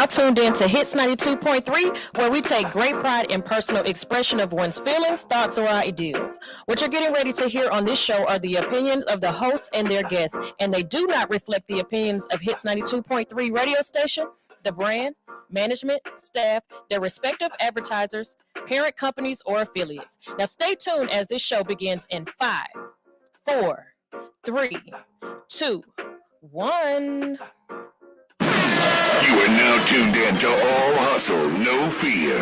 tuned in to Hits 92.3, where we take great pride in personal expression of one's feelings, thoughts, or ideals. What you're getting ready to hear on this show are the opinions of the hosts and their guests, and they do not reflect the opinions of Hits 92.3 radio station, the brand, management, staff, their respective advertisers, parent companies, or affiliates. Now stay tuned as this show begins in 5, 4, 3, 2, 1. You are now tuned in to All Hustle, No Fear.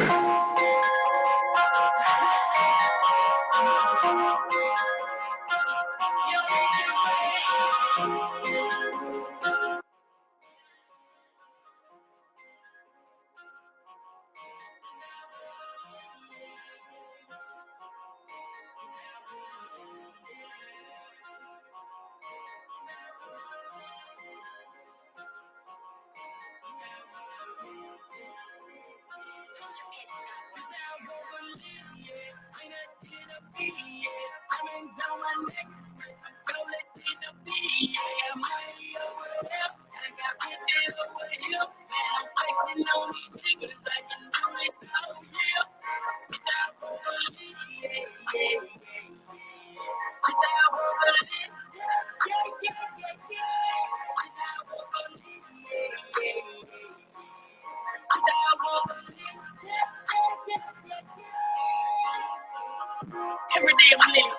Every day I'm living,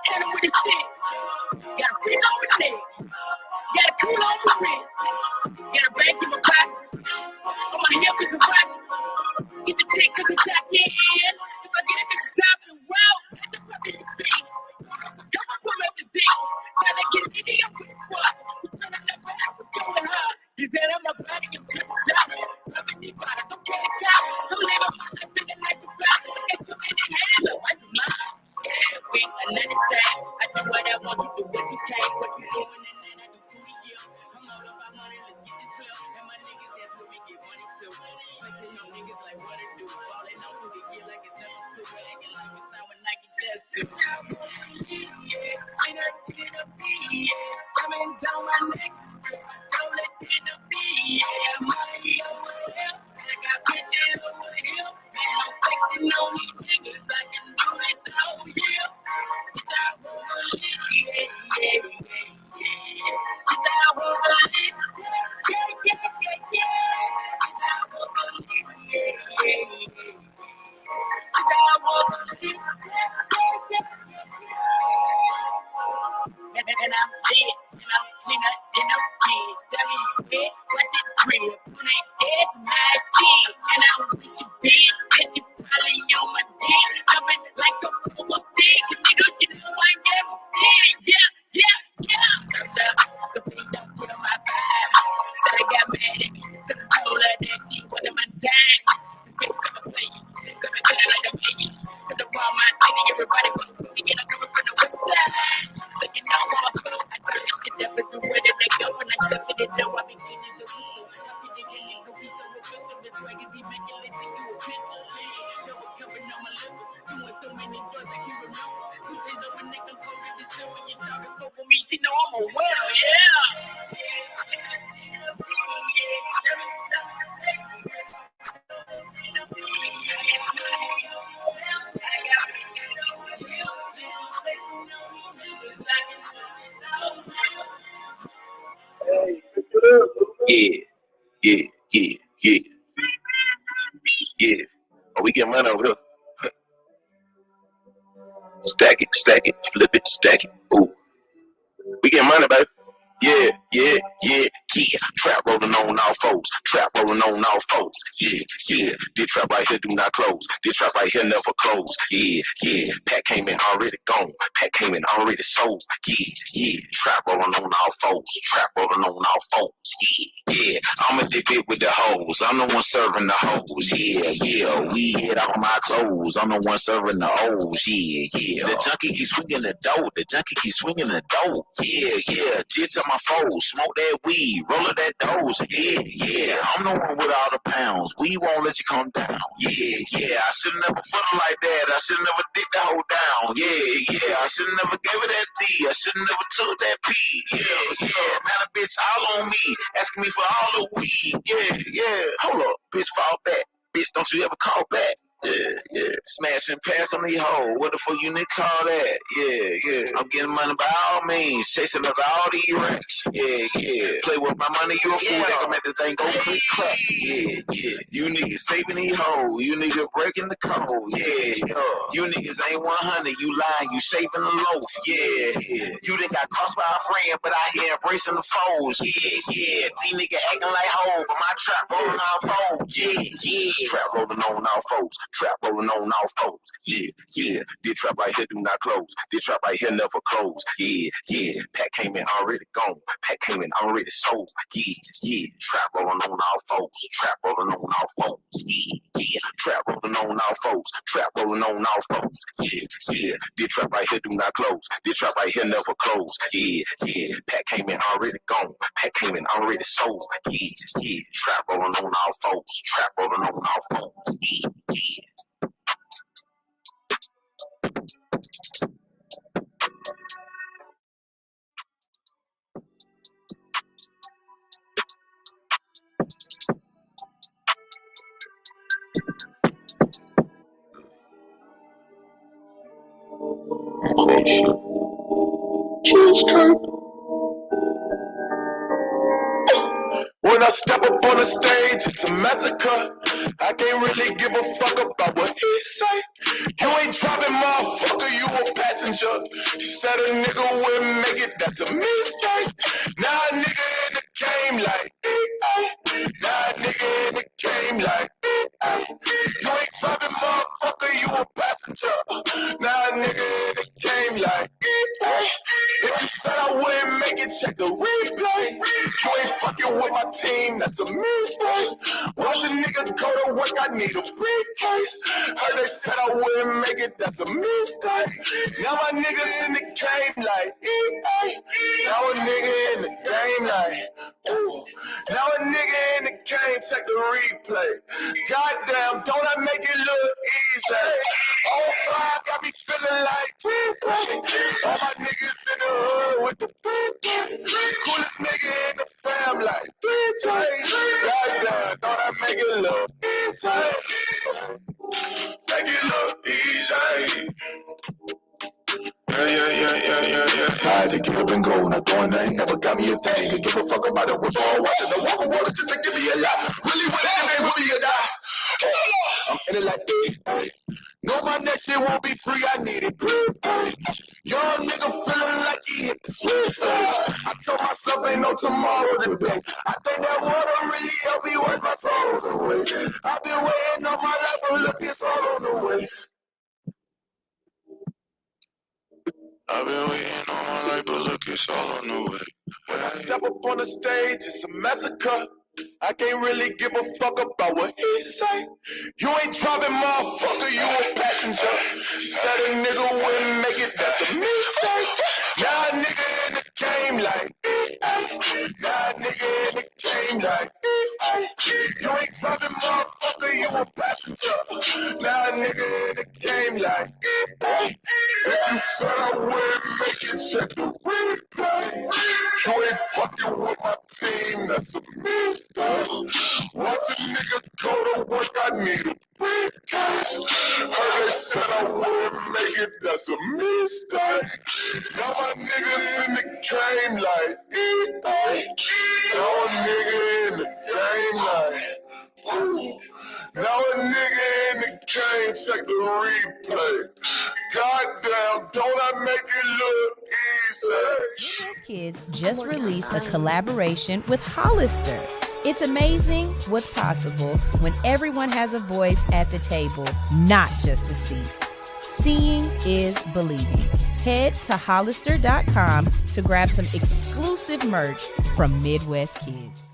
hit him with a stick. Got a freeze on my neck, got a cool on my wrist, got a bag in my pocket, on my hip is a rocket. Get the dick cause I'm tapped in. If I get it, it's top of the world. I just pop in the beat. Come on, pull up the zing. Tell her get it, I'm with the squad. We turn up that back, we're going hard. He said I'm not body, I'm to the side. Rubbing the body, don't care the cow. I'm living my life, feeling like a block. Got too many hands, I'm like a mile. Yeah, wait, another side. I do what I want, you do what you can. What you doing, and then I do through the year. I'm all about money, let's get this clear. And my niggas, that's where we get money too. Flexing on niggas like what it do. Falling out through the year like it's nothing to it. Acting like we sound when Nike just do. Yeah, I not get a beat. Coming down my neck. Don't let it be. Yeah, money over here. I got bitches over here. And I'm flexing on these niggas. I can do this all year. Bitch, I won't believe it. Yeah. Bitch, I won't believe it. Yeah. Bitch, I won't believe it. Yeah. Bitch, I won't believe it. And I'm dead, and I'm cleaner than a bitch. That means dead, what's it real? Put it ass, my shit. And I'm with your bitch, and you probably on my dick. I've been like a pogo stick, nigga, you know I never did. Yeah. Turned up, so please don't kill my vibe. Should I got mad at me, cause I told her that she wasn't my time. This bitch, I'ma play you, cause I feel like I'm making. Cause I want my city, everybody wants to me, and I'm coming from the west side. So you know I'm a pro, I turn this shit up everywhere that they go. When I step in the door, I be getting the whistle. How could they get nigga be so aggressive? This swag is immaculate to do a pit. Yo, I'm covering on my liquor, doing so many drugs I can't remember. 2 chains on my neck, I'm cold in December. You started over me, she know I'm a winner, yeah. Yeah. Oh, we get money over here. Stack it, flip it, stack it. Ooh. We get money, baby. Yeah. Trap rolling on all foes. Yeah. This trap right here do not close. This trap right here never close. Yeah. Pack came in already gone. Pack came in already sold. Yeah. Trap rolling on all foes. Yeah. I'm in the bit with the hoes. I'm the one serving the hoes. Yeah. We hit all my clothes. I'm the one serving the O's. Yeah. The junkie keep swinging the dough. Yeah. Jits on my foes. Smoke that weed. roll of that dose. Yeah, yeah. I'm the one with all the pounds. We won't let you come down. Yeah, yeah. I should never put it like that. I should never dig that hoe down. Yeah, yeah. I should never gave her that D. I should never took that P. Yeah, yeah. Now the bitch all on me, asking me for all the weed. Yeah, yeah. Hold up, bitch, fall back. Bitch, don't you ever call back. Yeah, yeah. Smashing past on the hoe. What the fuck you nigga call that? Yeah, yeah. I'm getting money by all means. Chasing up all these racks. Yeah, yeah. Play with my money, you a fool. That can make the thing go click clack. Yeah, yeah. You niggas saving these hoes. You niggas breaking the code. Yeah, yeah. You niggas ain't 100. You lying. You shaving the loaf. Yeah, yeah. You done got crossed by a friend, but I here embracing the foes. Yeah, yeah. These niggas acting like hoes, but my trap rolling all foes. Yeah, yeah. Trap rolling on all foes. Trap rolling on all foes. Yeah, yeah. This trap right here do not close. This trap right here never close. Yeah, yeah. Pack came in already gone. Pack came in already sold. Yeah, yeah. Trap rolling on all foes. Trap rolling on all foes. Yeah, yeah. Trap rolling on all foes. Trap rolling on all foes. Yeah, yeah. This trap right here do not close. This trap right here never close. Yeah, yeah. Pack came in already gone. Pack came in already sold. Yeah, yeah. Trap rolling on all foes. Trap rolling on all foes. Yeah, yeah. Close shit. Cheesecake. When I step up on the stage, it's a massacre. I can't really give a fuck about what he say. You ain't driving, motherfucker, you a passenger. She said a nigga wouldn't make it, that's a mistake. Now a nigga in the game like, now a nigga in the game like, you ain't driving, motherfucker, you a passenger. Now a nigga in the game like, if you said I wouldn't make it, check the replay. You ain't fucking with my team, that's a mistake. Watch a nigga go to work, I need a briefcase. Heard they said I wouldn't make it, that's a mistake. Now my niggas in the game like, now a nigga in the game like, ooh. Now a nigga in the game, check the replay. Goddamn, don't I make it look easy? Oh, five got me feeling like Jesus. All my niggas in the hood with the coolest nigga in the fam like DJ. Goddamn, don't I make it look easy? Make it look easy. Yeah. I had to get up and go, not going there, never got me a thing. Could give a fuck about it with all watching the walk of water just to give me a lot. Really with it, they will be a die. I'm in it like, no, my next shit won't be free, I need it. Young nigga feeling like he hit the switch. I told myself ain't no tomorrow today. I think that water really helped me work my sorrows away. I've been waiting on my life, but look, it's all on the way. I've been waiting on my life, but look, it's all on the way. When I step up on the stage, it's a massacre. I can't really give a fuck about what he say. You ain't driving, motherfucker, you a passenger. She said a nigga wouldn't make it, that's a mistake. Now a nigga in the game like, now a nigga in the game like, you ain't driving, motherfucker, you a passenger. Now a nigga in the game like, if you said I wouldn't make it, check the replay. You ain't fucking with my team, that's a mistake. Watch a nigga go to work, I need a briefcase. Heard they said I wouldn't make it, that's a mistake. Now my niggas in the game like, now a nigga in the game like, ooh. Now a nigga in the game, check the replay. Goddamn, don't I make it look easy? Kids just released a collaboration with Hollister. It's amazing what's possible when everyone has a voice at the table, not just a seat. Seeing is believing. Head to Hollister.com to grab some exclusive merch from Midwest Kids.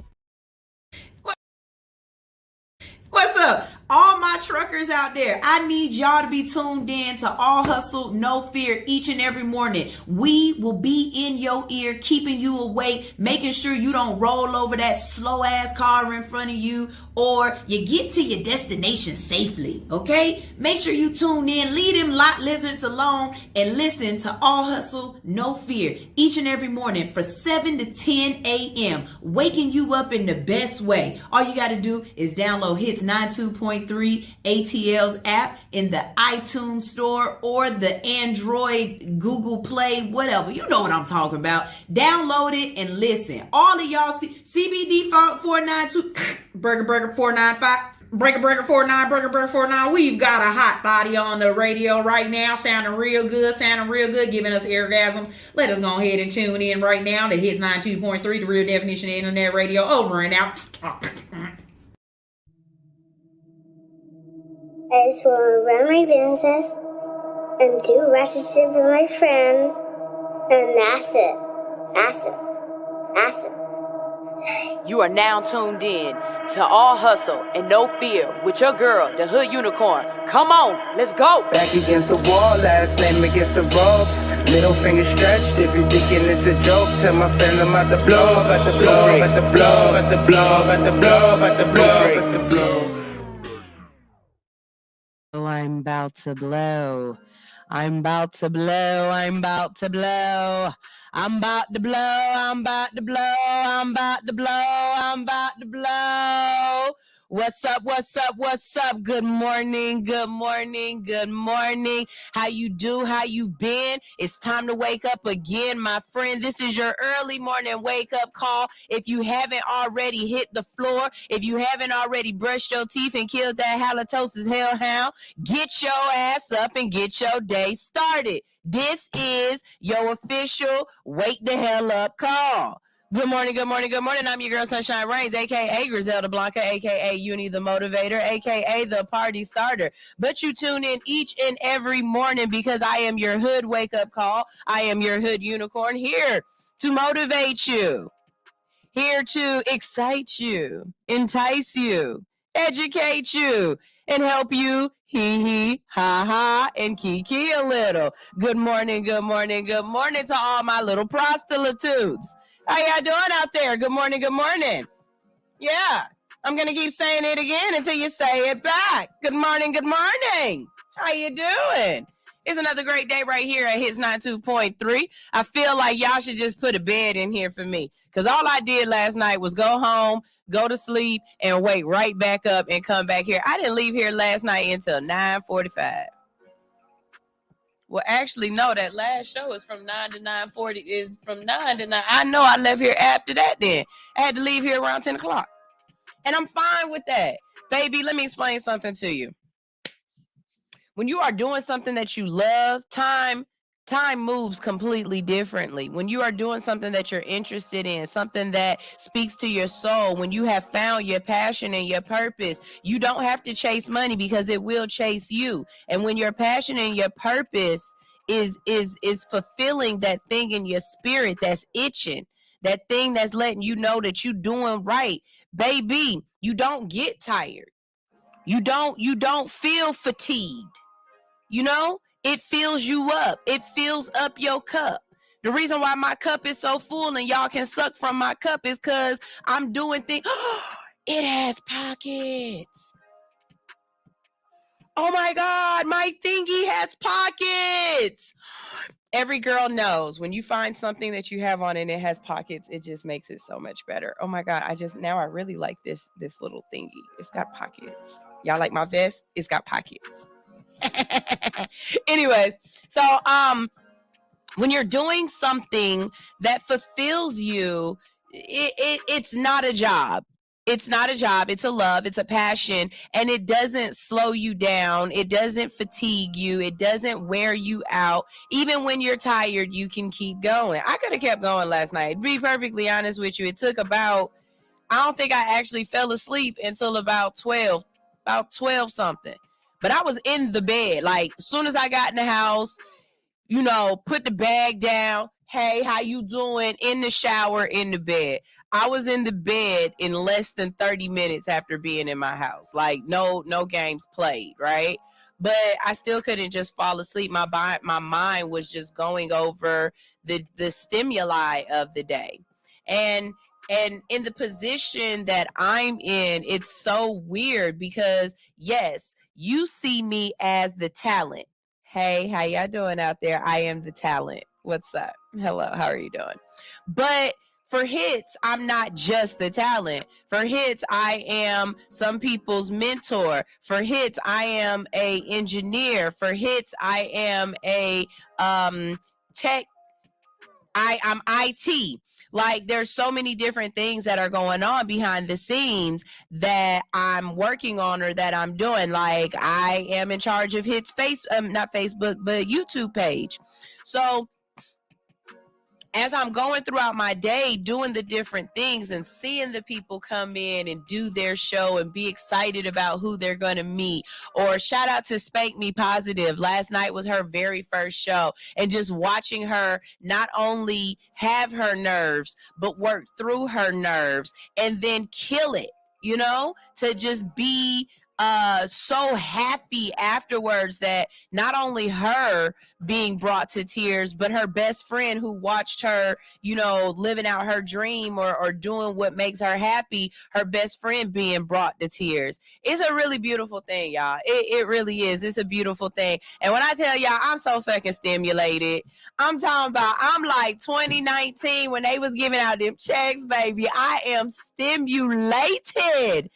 What's up? All my truckers out there, I need y'all to be tuned in to All Hustle, No Fear each and every morning. We will be in your ear, keeping you awake, making sure you don't roll over that slow ass car in front of you, or you get to your destination safely, okay? Make sure you tune in, leave them lot lizards alone, and listen to All Hustle, No Fear each and every morning for 7 to 10 a.m., waking you up in the best way. All you got to do is download Hits 92.3 ATL's app in the iTunes store or the Android, Google Play, whatever. You know what I'm talking about. Download it and listen. All of y'all CBD 492 Burger 495. Breaker 49, Breaker 49. We've got a hot body on the radio right now, sounding real good, giving us orgasms. Let us go ahead and tune in right now to Hits 92.3, the real definition of internet radio. Over and out. I just want to run my business and do ratchet shit with my friends, and that's it. You are now tuned in to All Hustle and No Fear with your girl, the Hood Unicorn. Come on, let's go. Back against the wall, last name against the ropes. Middle finger stretched, if you thinking it's a joke, tell my friend I'm about to blow, about to blow, about to blow, about to blow, about to blow, about to blow, about to blow. Oh, I'm about to blow. I'm about to blow. I'm about to blow. I'm about to blow. I'm about to blow. I'm about to blow. I'm about to blow. What's up? What's up? What's up? Good morning. Good morning. Good morning. How you do? How you been? It's time to wake up again, my friend. This is your early morning wake up call. If you haven't already hit the floor, if you haven't already brushed your teeth and killed that halitosis hellhound, get your ass up and get your day started. This is your official wake the hell up call. Good morning, good morning, good morning. I'm your girl Sunshine Reigns, a.k.a. Griselda Blanca, a.k.a. Uni the Motivator, a.k.a. the Party Starter. But you tune in each and every morning because I am your hood wake-up call. I am your hood unicorn, here to motivate you, here to excite you, entice you, educate you, and help you hee, ha, ha, and kiki a little. Good morning, good morning, good morning to all my little prostitutes. How y'all doing out there? Good morning, good morning. Yeah, I'm going to keep saying it again until you say it back. Good morning, good morning. How you doing? It's another great day right here at Hits 92.3. I feel like y'all should just put a bed in here for me because all I did last night was go home, go to sleep, and wake right back up and come back here. I didn't leave here last night until 9:45. Well, actually, no, that last show is from 9 to 9:40. Is from 9 to 9. I know I left here after that then. I had to leave here around 10 o'clock. And I'm fine with that. Baby, let me explain something to you. When you are doing something that you love, time moves completely differently. When you are doing something that you're interested in, something that speaks to your soul, when you have found your passion and your purpose, you don't have to chase money because it will chase you. And when your passion and your purpose is fulfilling that thing in your spirit that's itching, that thing that's letting you know that you're doing right, baby, you don't get tired. You don't feel fatigued. You know, it fills you up. It fills up your cup. The reason why my cup is so full and y'all can suck from my cup is because I'm doing things. It has pockets. Oh my God, my thingy has pockets. Every girl knows when you find something that you have on and it has pockets, it just makes it so much better. Oh my God, I really like this little thingy. It's got pockets. Y'all like my vest? It's got pockets. Anyways, so when you're doing something that fulfills you, it's not a job. It's not a job. It's a love. It's a passion. And it doesn't slow you down. It doesn't fatigue you. It doesn't wear you out. Even when you're tired, you can keep going. I could have kept going last night. To be perfectly honest with you, it took I don't think I actually fell asleep until about 12 something. But I was in the bed. Like, as soon as I got in the house, put the bag down. Hey, how you doing? In the shower, in the bed. I was in the bed in less than 30 minutes after being in my house. Like no games played, right? But I still couldn't just fall asleep. My mind was just going over the stimuli of the day. And in the position that I'm in, it's so weird because yes, you see me as the talent. Hey, how y'all doing out there? I am the talent. What's up? Hello, how are you doing? But for hits, I'm not just the talent. For hits, I am some people's mentor. For hits, I am a engineer. For hits, I am a tech. I'm IT. Like there's so many different things that are going on behind the scenes that I'm working on or that I'm doing. Like I am in charge of Hits not Facebook, but YouTube page. So as I'm going throughout my day doing the different things and seeing the people come in and do their show and be excited about who they're going to meet, or shout out to Spank Me Positive. Last night was her very first show, and just watching her not only have her nerves, but work through her nerves and then kill it, to just be so happy afterwards that not only her being brought to tears, but her best friend who watched her, living out her dream or doing what makes her happy, her best friend being brought to tears. It's a really beautiful thing, y'all. It really is. It's a beautiful thing. And when I tell y'all, I'm so fucking stimulated. I'm talking about, I'm like 2019 when they was giving out them checks, baby. I am stimulated.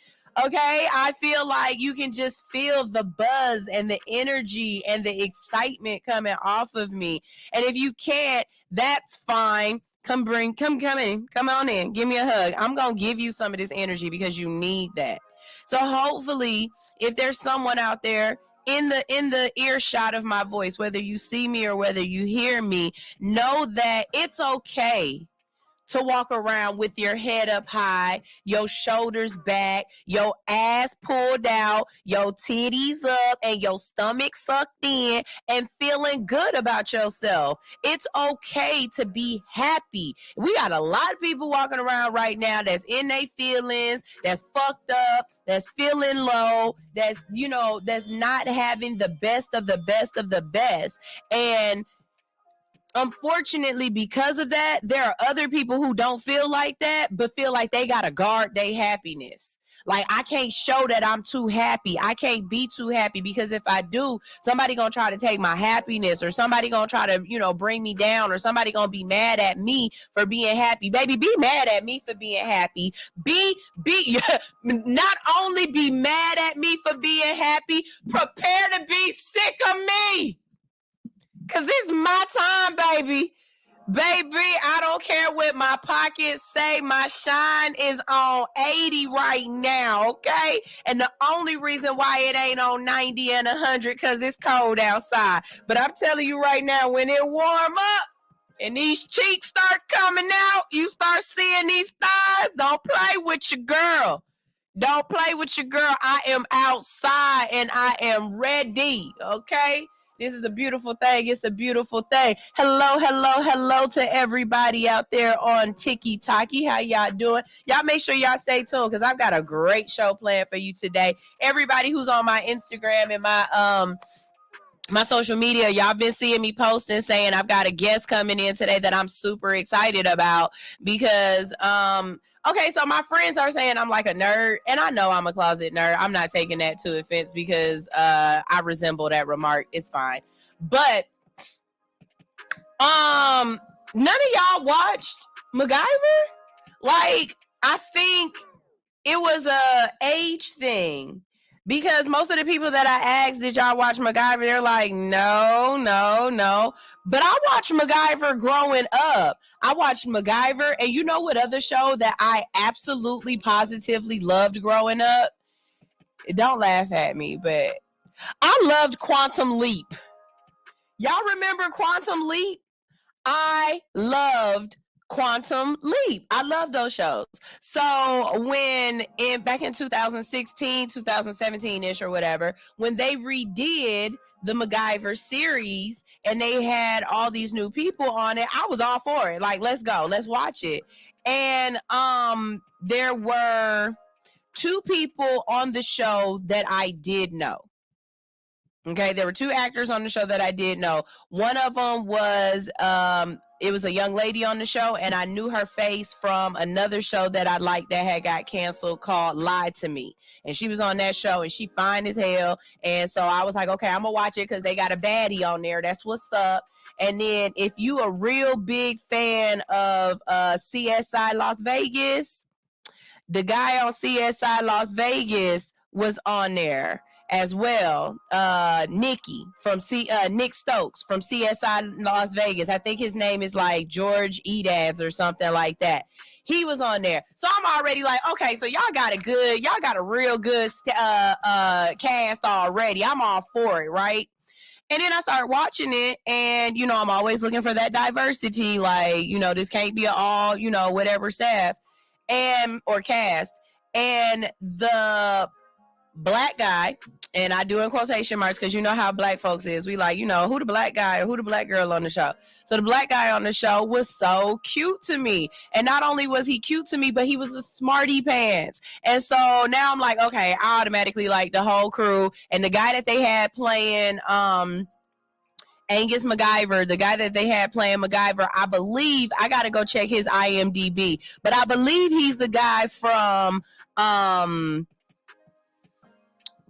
Okay, I feel like you can just feel the buzz and the energy and the excitement coming off of me. And if you can't, that's fine. Come in, come on in, give me a hug. I'm gonna give you some of this energy because you need that. So hopefully, if there's someone out there in the earshot of my voice, whether you see me or whether you hear me, know that it's okay to walk around with your head up high, your shoulders back, your ass pulled out, your titties up, and your stomach sucked in, and feeling good about yourself. It's okay to be happy. We got a lot of people walking around right now that's in their feelings, that's fucked up, that's feeling low, that's not having the best of the best of the best. And unfortunately, because of that, there are other people who don't feel like that, but feel like they gotta guard their happiness. Like, I can't show that I'm too happy. I can't be too happy, because if I do, somebody gonna try to take my happiness, or somebody gonna try to, bring me down, or somebody gonna be mad at me for being happy. Baby, be mad at me for being happy. Be not only be mad at me for being happy, prepare to be sick of me. Cause this is my time, baby. Baby, I don't care what my pockets say. My shine is on 80 right now, okay? And the only reason why it ain't on 90 and 100 because it's cold outside. But I'm telling you right now, when it warm up and these cheeks start coming out, you start seeing these thighs, don't play with your girl. Don't play with your girl. I am outside and I am ready, okay? This is a beautiful thing. It's a beautiful thing. Hello to everybody out there on Tiki Taki. How y'all doing? Y'all make sure y'all stay tuned because I've got a great show planned for you today. Everybody who's on my Instagram and my social media, y'all been seeing me posting saying I've got a guest coming in today that I'm super excited about because okay, so my friends are saying I'm like a nerd, and I know I'm a closet nerd. I'm not taking that to offense because I resemble that remark. It's fine. But none of y'all watched MacGyver? Like, I think it was a age thing. Because most of the people that I asked, did y'all watch MacGyver? They're like, no. But I watched MacGyver growing up. I watched MacGyver, and you know what other show that I absolutely positively loved growing up? Don't laugh at me, but I loved Quantum Leap. Y'all remember Quantum Leap? I loved Quantum Leap. I love those shows. So back in 2016, 2017-ish or whatever, when they redid the MacGyver series and they had all these new people on it, I was all for it. Like, let's go, let's watch it. And there were two people on the show that I did know. Okay, there were two actors on the show that I did know. One of them was it was a young lady on the show, and I knew her face from another show that I liked that had got canceled called Lie to Me. And she was on that show, and she fine as hell. And so I was like, okay, I'm gonna watch it because they got a baddie on there. That's what's up. And then if you a real big fan of CSI Las Vegas, the guy on CSI Las Vegas was on there as well. Nick Stokes from CSI Las Vegas. I think his name is like George Edads or something like that. He was on there. So I'm already like, okay, so y'all got a real good cast already. I'm all for it, right? And then I started watching it, and, you know, I'm always looking for that diversity. Like, you know, this can't be all, you know, whatever staff or cast. And the black guy, and I do in quotation marks because you know how black folks is. We like, you know, who the black guy or who the black girl on the show. So the black guy on the show was so cute to me. And not only was he cute to me, but he was a smarty pants. And so now I'm like, okay, I automatically like the whole crew. And the guy that they had playing Angus MacGyver, the guy that they had playing MacGyver, I believe, I got to go check his IMDb, but I believe he's the guy from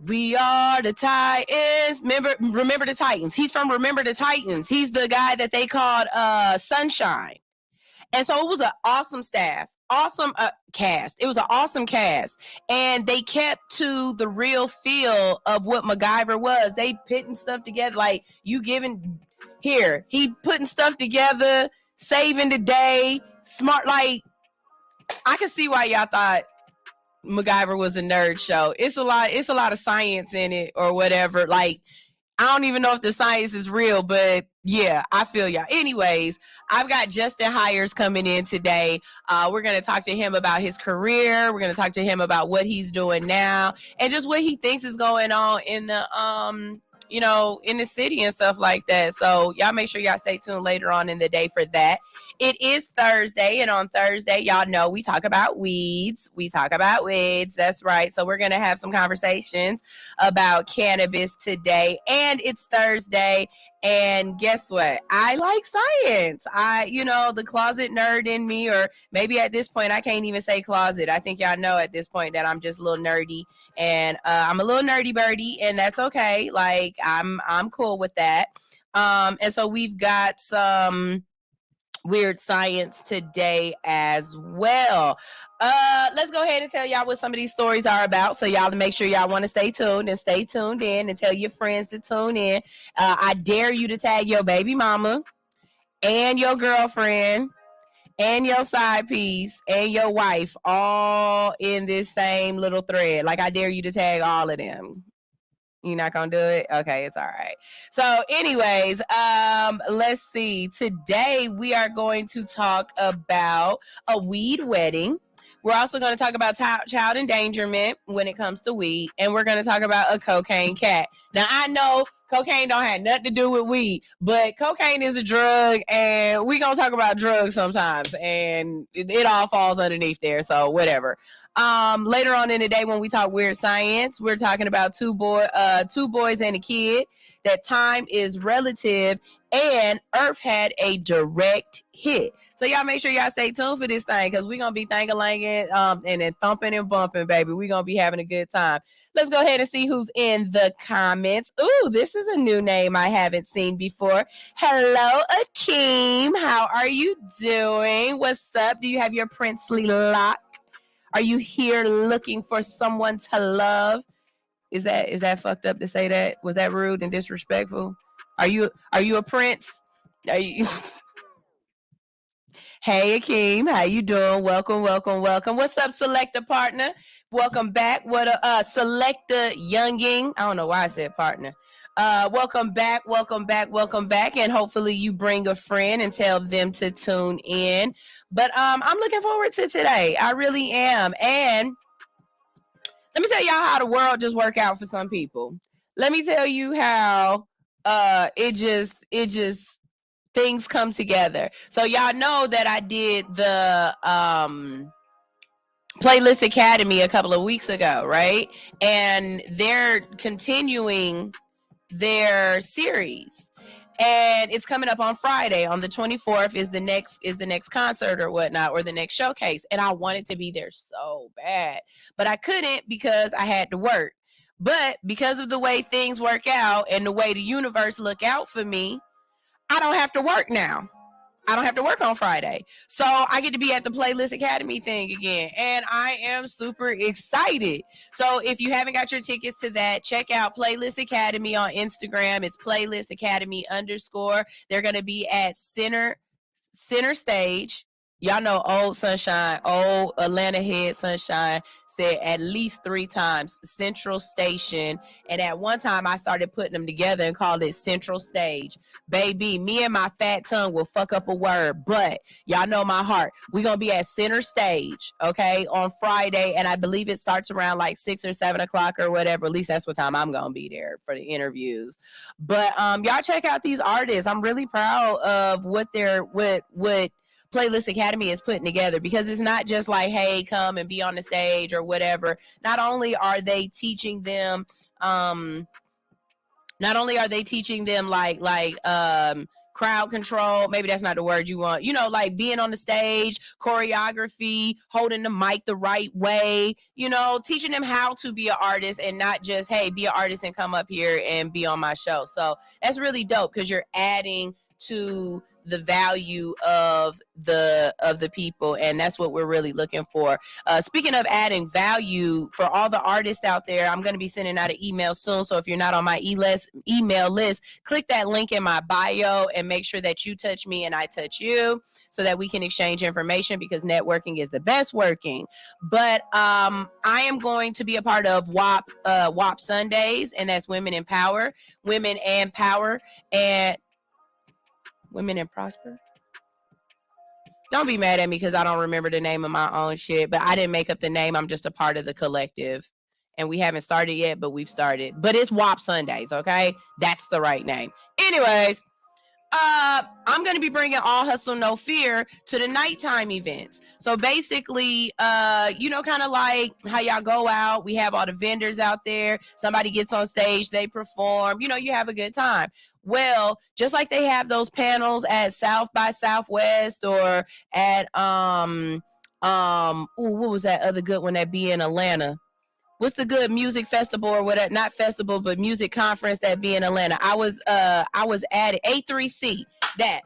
We Are the Titans. Remember the Titans. He's from Remember the Titans. He's the guy that they called Sunshine. And so it was an awesome staff, awesome cast. It was an awesome cast. And they kept to the real feel of what MacGyver was. They putting stuff together, like he putting stuff together, saving the day, smart. Like, I can see why y'all thought MacGyver was a nerd show. It's a lot of science in it or whatever. Like, I don't even know if the science is real, but yeah, I feel y'all. Anyways, I've got Justin Hires coming in today. We're going to talk to him about his career. We're going to talk to him about what he's doing now and just what he thinks is going on in the in the city and stuff like that. So y'all make sure y'all stay tuned later on in the day for that. It is Thursday, and on Thursday, y'all know we talk about weeds. That's right. So we're going to have some conversations about cannabis today, and it's Thursday. And guess what? I like science. The closet nerd in me, or maybe at this point, I can't even say closet. I think y'all know at this point that I'm just a little nerdy, and I'm a little nerdy birdie, and that's okay. Like, I'm cool with that. And so we've got some weird science today as well. Let's go ahead and tell y'all what some of these stories are about. So y'all, to make sure y'all want to stay tuned and stay tuned in and tell your friends to tune in. I dare you to tag your baby mama and your girlfriend and your side piece and your wife all in this same little thread. Like, I dare you to tag all of them. You're not gonna do it? Okay, it's all right. So anyways, let's see. Today we are going to talk about a weed wedding. We're also going to talk about child endangerment when it comes to weed, and we're going to talk about a cocaine cat. Now, I know cocaine don't have nothing to do with weed, but cocaine is a drug, and we're going to talk about drugs sometimes, and it all falls underneath there, so whatever. Later on in the day when we talk weird science, we're talking about two boys and a kid, that time is relative, and Earth had a direct hit. So y'all make sure y'all stay tuned for this thing, because we're going to be thang-a-langing and then thumping and bumping, baby. We're going to be having a good time. Let's go ahead and see who's in the comments. Ooh, this is a new name I haven't seen before. Hello, Akeem. How are you doing? What's up? Do you have your princely lock? Are you here looking for someone to love? Is that fucked up to say that? Was that rude and disrespectful? Are you a prince? Are you? Hey, Akeem, how you doing? Welcome. What's up, Selector partner? Welcome back. What a Selector younging. I don't know why I said partner. Welcome back, and hopefully you bring a friend and tell them to tune in. But I'm looking forward to today. I really am. And let me tell y'all how the world just work out for some people. Let me tell you how it just things come together. So y'all know that I did the Playlist Academy a couple of weeks ago, right? And they're continuing their series. And it's coming up on Friday. On the 24th is the next concert or whatnot, or the next showcase. And I wanted to be there so bad, but I couldn't because I had to work. But because of the way things work out and the way the universe look out for me, I don't have to work now. I don't have to work on Friday. So I get to be at the Playlist Academy thing again. And I am super excited. So if you haven't got your tickets to that, check out Playlist Academy on Instagram. It's Playlist Academy _. They're going to be at center stage. Y'all know old Sunshine, old Atlanta head Sunshine said at least 3 times Central Station. And at one time I started putting them together and called it Central Stage. Baby, me and my fat tongue will fuck up a word, but y'all know my heart. We're going to be at Center Stage, okay, on Friday. And I believe it starts around like 6 or 7 o'clock or whatever. At least that's what time I'm going to be there for the interviews. But y'all check out these artists. I'm really proud of what Playlist Academy is putting together, because it's not just like, hey, come and be on the stage or whatever. Not only are they teaching them like crowd control, maybe that's not the word you want, like being on the stage, choreography, holding the mic the right way, teaching them how to be an artist and not just, hey, be an artist and come up here and be on my show. So that's really dope, because you're adding to the value of the people, and that's what we're really looking for. Speaking of adding value, for all the artists out there, I'm going to be sending out an email soon. So if you're not on my email list, click that link in my bio and make sure that you touch me and I touch you, so that we can exchange information, because networking is the best working. But I am going to be a part of WAP Sundays, and that's Women and Power, and Women and Prosper. Don't be mad at me because I don't remember the name of my own shit, but I didn't make up the name. I'm just a part of the collective, and we haven't started yet, but we've started. But it's WAP Sundays, okay? That's the right name. Anyways, I'm going to be bringing All Hustle No Fear to the nighttime events. So basically, kind of like how y'all go out, we have all the vendors out there, somebody gets on stage, they perform, you have a good time. Well, just like they have those panels at South by Southwest, or at what was that other good one that be in Atlanta? What's the good music festival or whatever? Not festival, but music conference that be in Atlanta. I was at A3C, that,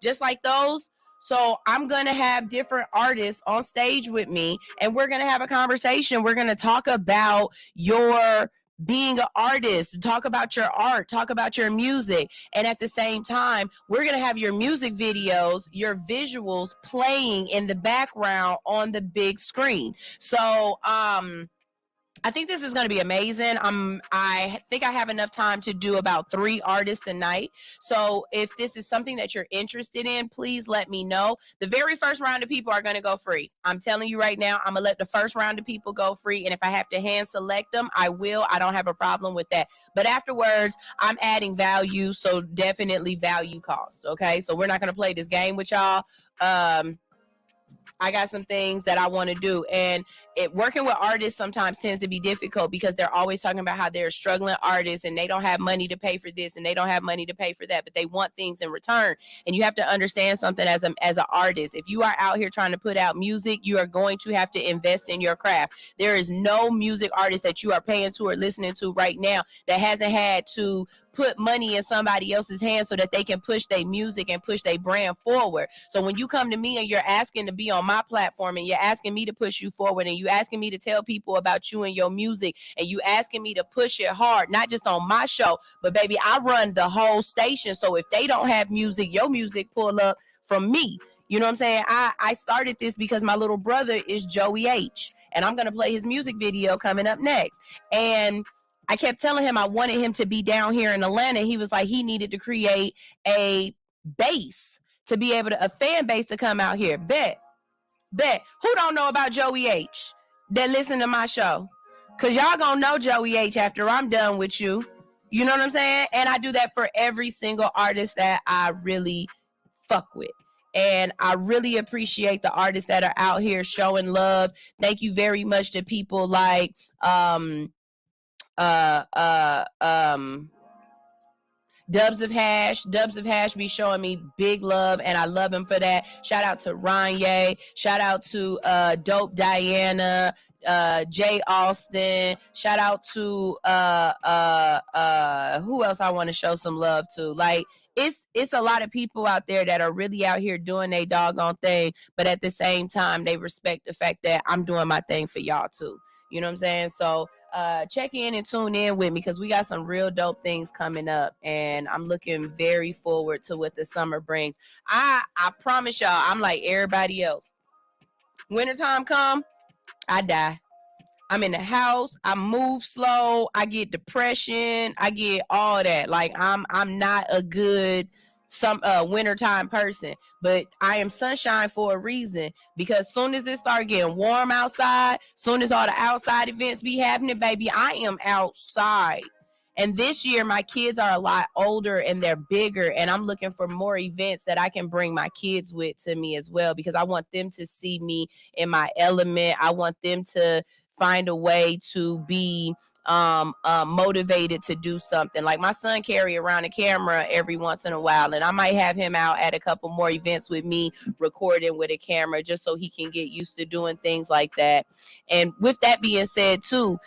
just like those. So I'm going to have different artists on stage with me, and we're going to have a conversation. We're going to talk about your being an artist, talk about your art, talk about your music. And at the same time, we're going to have your music videos, your visuals playing in the background on the big screen. So, I think this is going to be amazing. I think I have enough time to do about 3 artists a night. So if this is something that you're interested in, please let me know. The very first round of people are going to go free. I'm telling you right now, I'm going to let the first round of people go free. And if I have to hand select them, I will. I don't have a problem with that. But afterwards, I'm adding value. So definitely value cost. Okay. So we're not going to play this game with y'all. I got some things that I want to do, and working with artists sometimes tends to be difficult, because they're always talking about how they're struggling artists and they don't have money to pay for this and they don't have money to pay for that, but they want things in return. And you have to understand something as an artist. If you are out here trying to put out music, you are going to have to invest in your craft. There is no music artist that you are paying to or listening to right now that hasn't had to put money in somebody else's hands so that they can push their music and push their brand forward. So when you come to me and you're asking to be on my platform, and you're asking me to push you forward, and you asking me to tell people about you and your music, and you asking me to push it hard, not just on my show, but baby, I run the whole station. So if they don't have music, your music pull up from me. You know what I'm saying? I started this because my little brother is Joey H, and I'm going to play his music video coming up next. And I kept telling him I wanted him to be down here in Atlanta. He was like, he needed to create a base to be able to, a fan base to come out here. Bet. Who don't know about Joey H that listen to my show? Because y'all going to know Joey H after I'm done with you. You know what I'm saying? And I do that for every single artist that I really fuck with. And I really appreciate the artists that are out here showing love. Thank you very much to people like Dubs of Hash be showing me big love, and I love him for that. Shout out to Ranye. Shout out to Dope Diana, Jay Austin. Shout out to who else I want to show some love to. Like, it's a lot of people out there that are really out here doing their doggone thing, but at the same time, they respect the fact that I'm doing my thing for y'all too. You know what I'm saying? So check in and tune in with me, because we got some real dope things coming up, and I'm looking very forward to what the summer brings. I promise y'all, I'm like everybody else. Wintertime come, I die. I'm in the house, I move slow, I get depression, I get all that. Like, I'm not a good wintertime person, but I am sunshine for a reason, because soon as it start getting warm outside, soon as all the outside events be happening, baby, I am outside. And this year my kids are a lot older and they're bigger, and I'm looking for more events that I can bring my kids with to me as well, because I want them to see me in my element. I want them to find a way to be motivated to do something. Like, my son carry around a camera every once in a while, and I might have him out at a couple more events with me recording with a camera, just so he can get used to doing things like that. And with that being said too,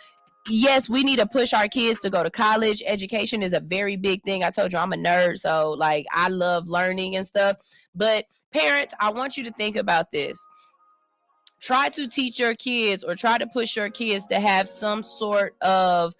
yes, we need to push our kids to go to college. Education is a very big thing. I told you I'm a nerd, so like, I love learning and stuff. But parents, I want you to think about this. Try to teach your kids, or try to push your kids to have some sort of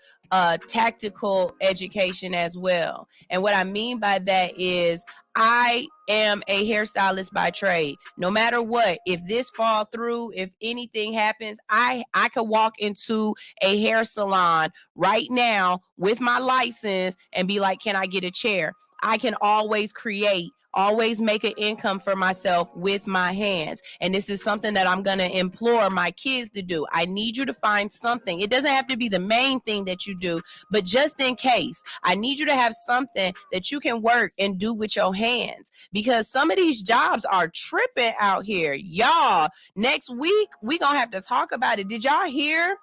tactical education as well. And what I mean by that is, I am a hairstylist by trade. No matter what, if this fall through, if anything happens, I could walk into a hair salon right now with my license and be like, can I get a chair? I can always create, always make an income for myself with my hands. And this is something that I'm going to implore my kids to do. I need you to find something. It doesn't have to be the main thing that you do, but just in case, I need you to have something that you can work and do with your hands, because some of these jobs are tripping out here. Y'all, next week, we going to have to talk about it. Did y'all hear?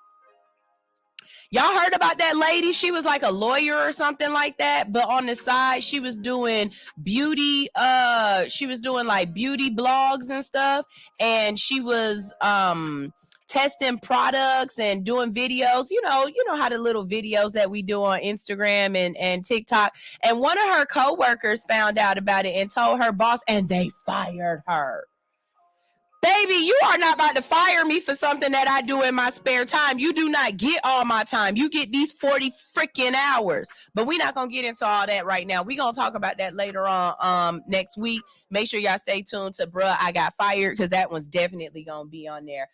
Y'all heard about that lady? She was like a lawyer or something like that, but on the side, she was doing beauty. She was doing like beauty blogs and stuff, and she was testing products and doing videos. You know how the little videos that we do on Instagram and TikTok. And one of her coworkers found out about it and told her boss, and they fired her. Baby, you are not about to fire me for something that I do in my spare time. You do not get all my time. You get these 40 freaking hours. But we're not going to get into all that right now. We're going to talk about that later on next week. Make sure y'all stay tuned to Bruh, I Got Fired, because that one's definitely going to be on there.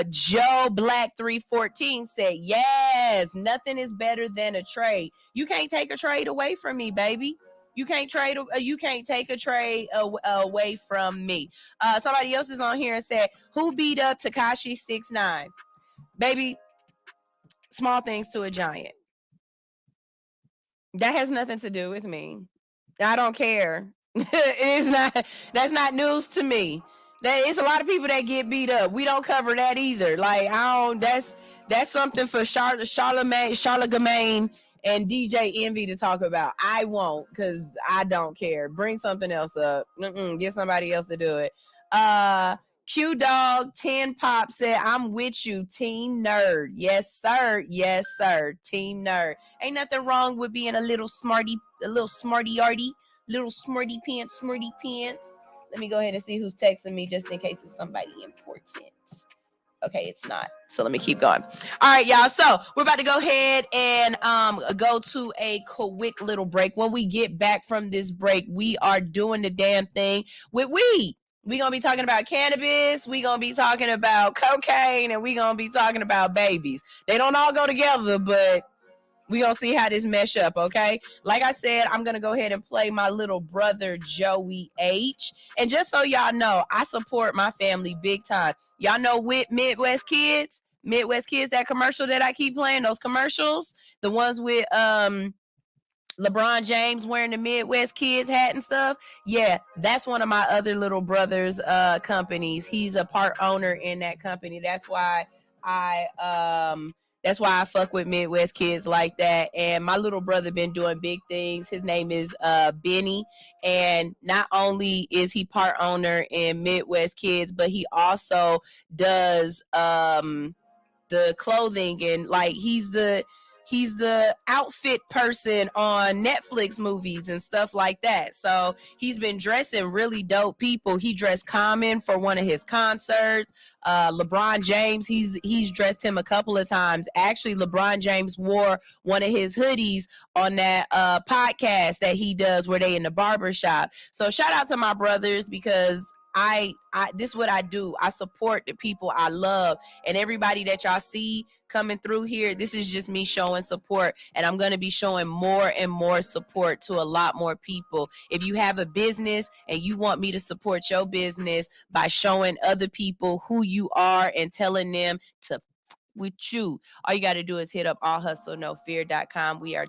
Joe Black 314 said, yes, nothing is better than a trade. You can't take a trade away from me, baby. You can't take a trade away from me. Somebody else is on here and said, who beat up Tekashi 6ix9ine? Baby, small things to a giant. That has nothing to do with me. I don't care. It is not. That's not news to me. It's a lot of people that get beat up. We don't cover that either. Like, I don't. That's something for Charlamagne and DJ Envy to talk about. I won't, because I don't care. Bring something else up. Get somebody else to do it. Q Dog 10 Pop said, I'm with you, Team Nerd. Yes, sir. Yes, sir. Team Nerd. Ain't nothing wrong with being a little smarty arty, little smarty pants. Let me go ahead and see who's texting me, just in case it's somebody important. Okay, it's not. So let me keep going. All right, y'all. So we're about to go ahead and go to a quick little break. When we get back from this break, we are doing the damn thing with weed. We're going to be talking about cannabis. We're going to be talking about cocaine. And we're going to be talking about babies. They don't all go together, but we're going to see how this mesh up, okay? Like I said, I'm going to go ahead and play my little brother, Joey H. And just so y'all know, I support my family big time. Y'all know with Midwest Kids, that commercial that I keep playing, those commercials, the ones with LeBron James wearing the Midwest Kids hat and stuff. Yeah, that's one of my other little brother's companies. He's a part owner in that company. That's why I fuck with Midwest Kids like that. And my little brother been doing big things. His name is Benny. And not only is he part owner in Midwest Kids, but he also does the clothing, and like he's the outfit person on Netflix movies and stuff like that. So he's been dressing really dope people. He dressed Common for one of his concerts. LeBron James, he's dressed him a couple of times. Actually, LeBron James wore one of his hoodies on that podcast that he does where they in the barbershop. So shout out to my brothers, because I this is what I do. I support the people I love, and everybody that y'all see coming through here, this is just me showing support, and I'm going to be showing more and more support to a lot more people. If you have a business and you want me to support your business by showing other people who you are and telling them to with you, all you got to do is hit up allhustlenofear.com. We are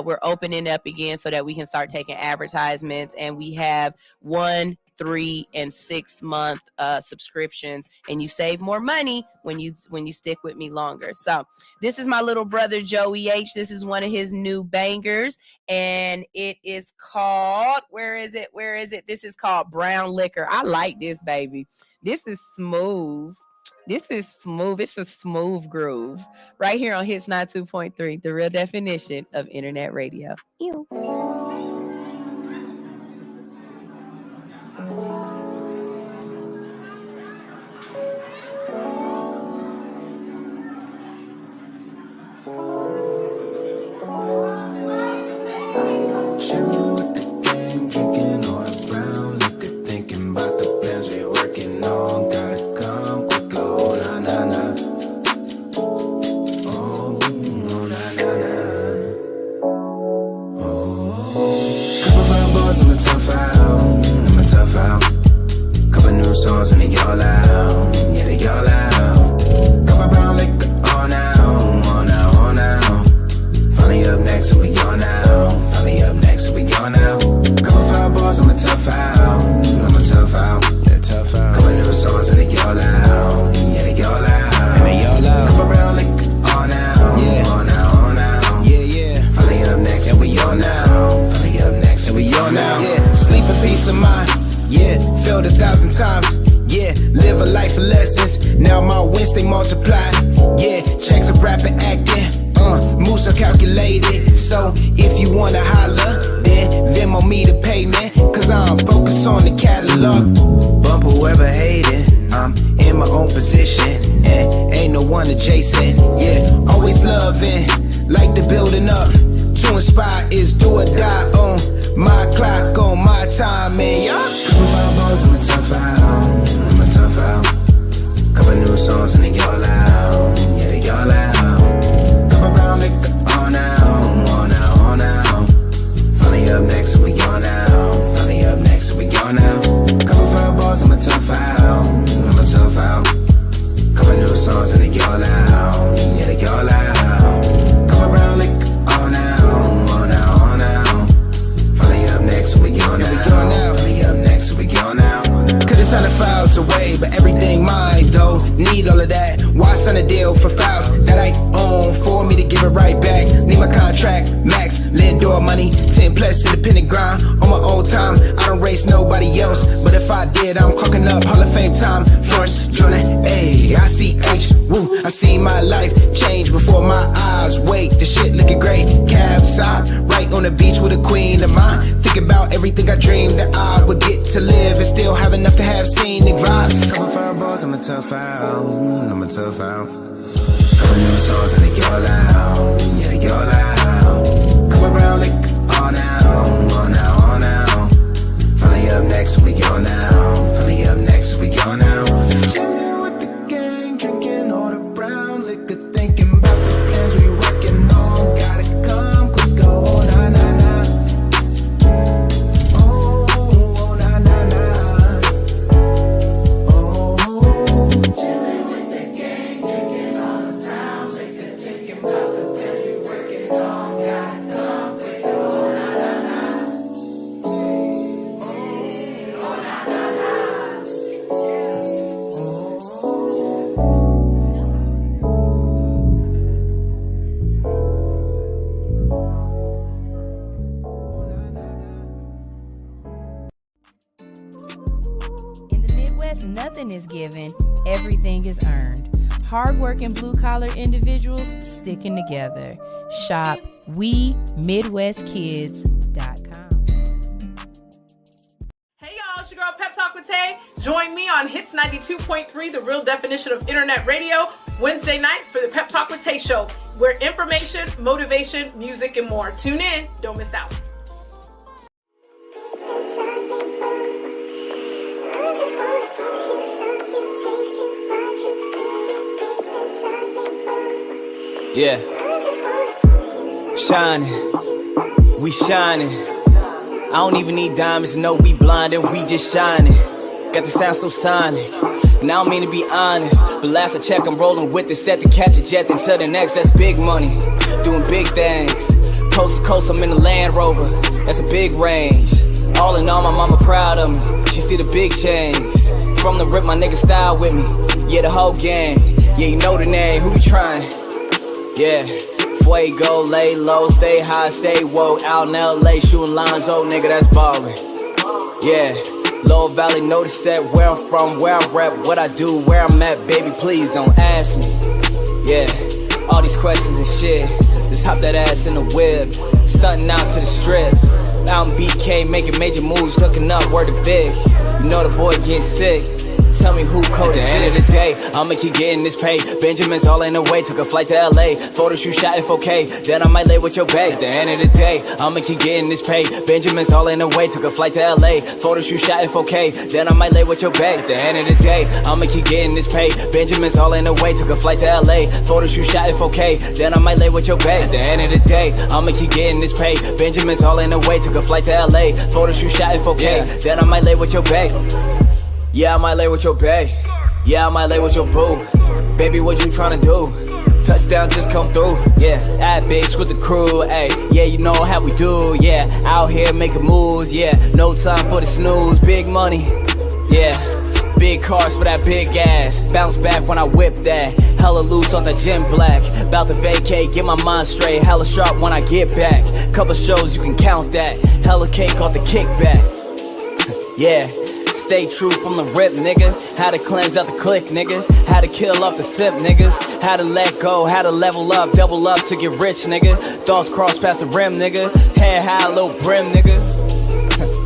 we're opening up again so that we can start taking advertisements, and we have 1, 3, and 6 month subscriptions, and you save more money when you stick with me longer. So this is my little brother Joey H. This is one of his new bangers, and it is called, where is it? This is called Brown Liquor. I like this, baby. This is smooth. It's a smooth groove right here on Hits 92.3, the real definition of internet radio. Ew. Songs and they all out, yeah, they all out. Couple brown liquor on now. Finally up next, and we gone now. Couple 5 bars, I'm a tough out. Couple new songs and they all out, yeah, they all out. Couple brown liquor on now, yeah. Finally up next, and we on now. Yeah, sleep in peace of mind. Yeah, failed 1,000 times. Yeah, live a life of lessons. Now my wins they multiply. Yeah, checks are rapid acting. Moves are calculated. So if you wanna holler, then Venmo me the payment. Cause I'm focused on the catalog. Bump whoever hated. I'm in my own position, and ain't no one adjacent. Yeah, always loving, like the building up. To inspire is do or die on my clock, on my time, man. Y'all couple 5 bars, I'm a tough out. Couple new songs and they all out, yeah, they all out. Couple brown liquor on now. Finally up next, and we gone now. Couple 5 bars, I'm a tough out. Couple new songs and they all out, yeah, they all out. Couple brown liquor on now. Finally up next, and we gone now. Could've signed the files away, but everything mine though. Need all of that. Why sign a deal for files that I own for me to give it right back? Need my contract, max, Lindor money, 10 plus independent grind. On my own time, I don't race nobody else. But if I did, I'm clocking up Hall of Fame time. Florence, Jordan, AICH, woo. I seen my life change before my eyes. Wait, the shit looking great. Cab side, right on the beach with a queen of mine. Think about everything I dreamed that I would get to live and still have enough to have scenic vibes. Couple 5 bars, I'm a tough out. Couple new songs and they all out, yeah, they all out. Couple brown liquor on now. Finally up next, and we gone now. unless nothing is given, everything is earned. Hardworking blue-collar individuals sticking together. Shop WeMidwestKids.com. Hey y'all, it's your girl Pep Talk with Tay. Join me on Hits 92.3, the real definition of internet radio, Wednesday nights for the Pep Talk with Tay show, where information, motivation, music, and more. Tune in, don't miss out. Yeah. Shining. We shining. I don't even need diamonds to know we blinded. We just shining. Got the sound so sonic. And I don't mean to be honest, but last I checked, I'm rolling with the set to catch a jet until the next. That's big money. Doing big things. Coast to coast, I'm in the Land Rover. That's a big range. All in all, my mama proud of me. She see the big change. From the rip, my nigga style with me. Yeah, the whole gang. Yeah, you know the name. Who you trying? Yeah, Fuego, lay low, stay high, stay woke. Out in LA, shooting lines, oh nigga, that's ballin'. Yeah, Low Valley, know the set, where I'm from, where I rep, what I do, where I'm at, baby, please don't ask me. Yeah, all these questions and shit, just hop that ass in the whip, stunting out to the strip. Out in BK, making major moves, hooking up, word to Vic. You know the boy getting sick. Tell me who coded it. At the end of the day, I'ma keep getting this pay. Benjamin's all in the way, took a flight to LA. Photo shoot shot in 4K, then I might lay with your bae. At the end of the day, I'ma keep getting this pay. Benjamin's all in the way, took a flight to LA. Photo shoot shot in 4K, then I might lay with your bae. At the end of the day, I'ma keep getting this pay. Benjamin's all in the way, took a flight to LA. Photo shoot shot in 4K, then I might lay with your bae. At the end of the day, I'ma keep getting this pay. Benjamin's all in the way, took a flight to LA. Photo shoot shot in 4K, then I might lay with your bae. Yeah, I might lay with your bae. Yeah, I might lay with your boo. Baby, what you tryna do? Touchdown just come through. Yeah, that bitch with the crew. Ayy, yeah, you know how we do. Yeah, out here making moves. Yeah, no time for the snooze. Big money. Yeah, big cars for that big ass. Bounce back when I whip that. Hella loose on the gym black. About to vacate, get my mind straight. Hella sharp when I get back. Couple shows, you can count that. Hella cake off the kickback. Yeah. Stay true from the rip, nigga. How to cleanse out the click, nigga. How to kill off the simp, niggas. How to let go, how to level up, double up to get rich, nigga. Thoughts cross past the rim, nigga. Head high, low brim, nigga.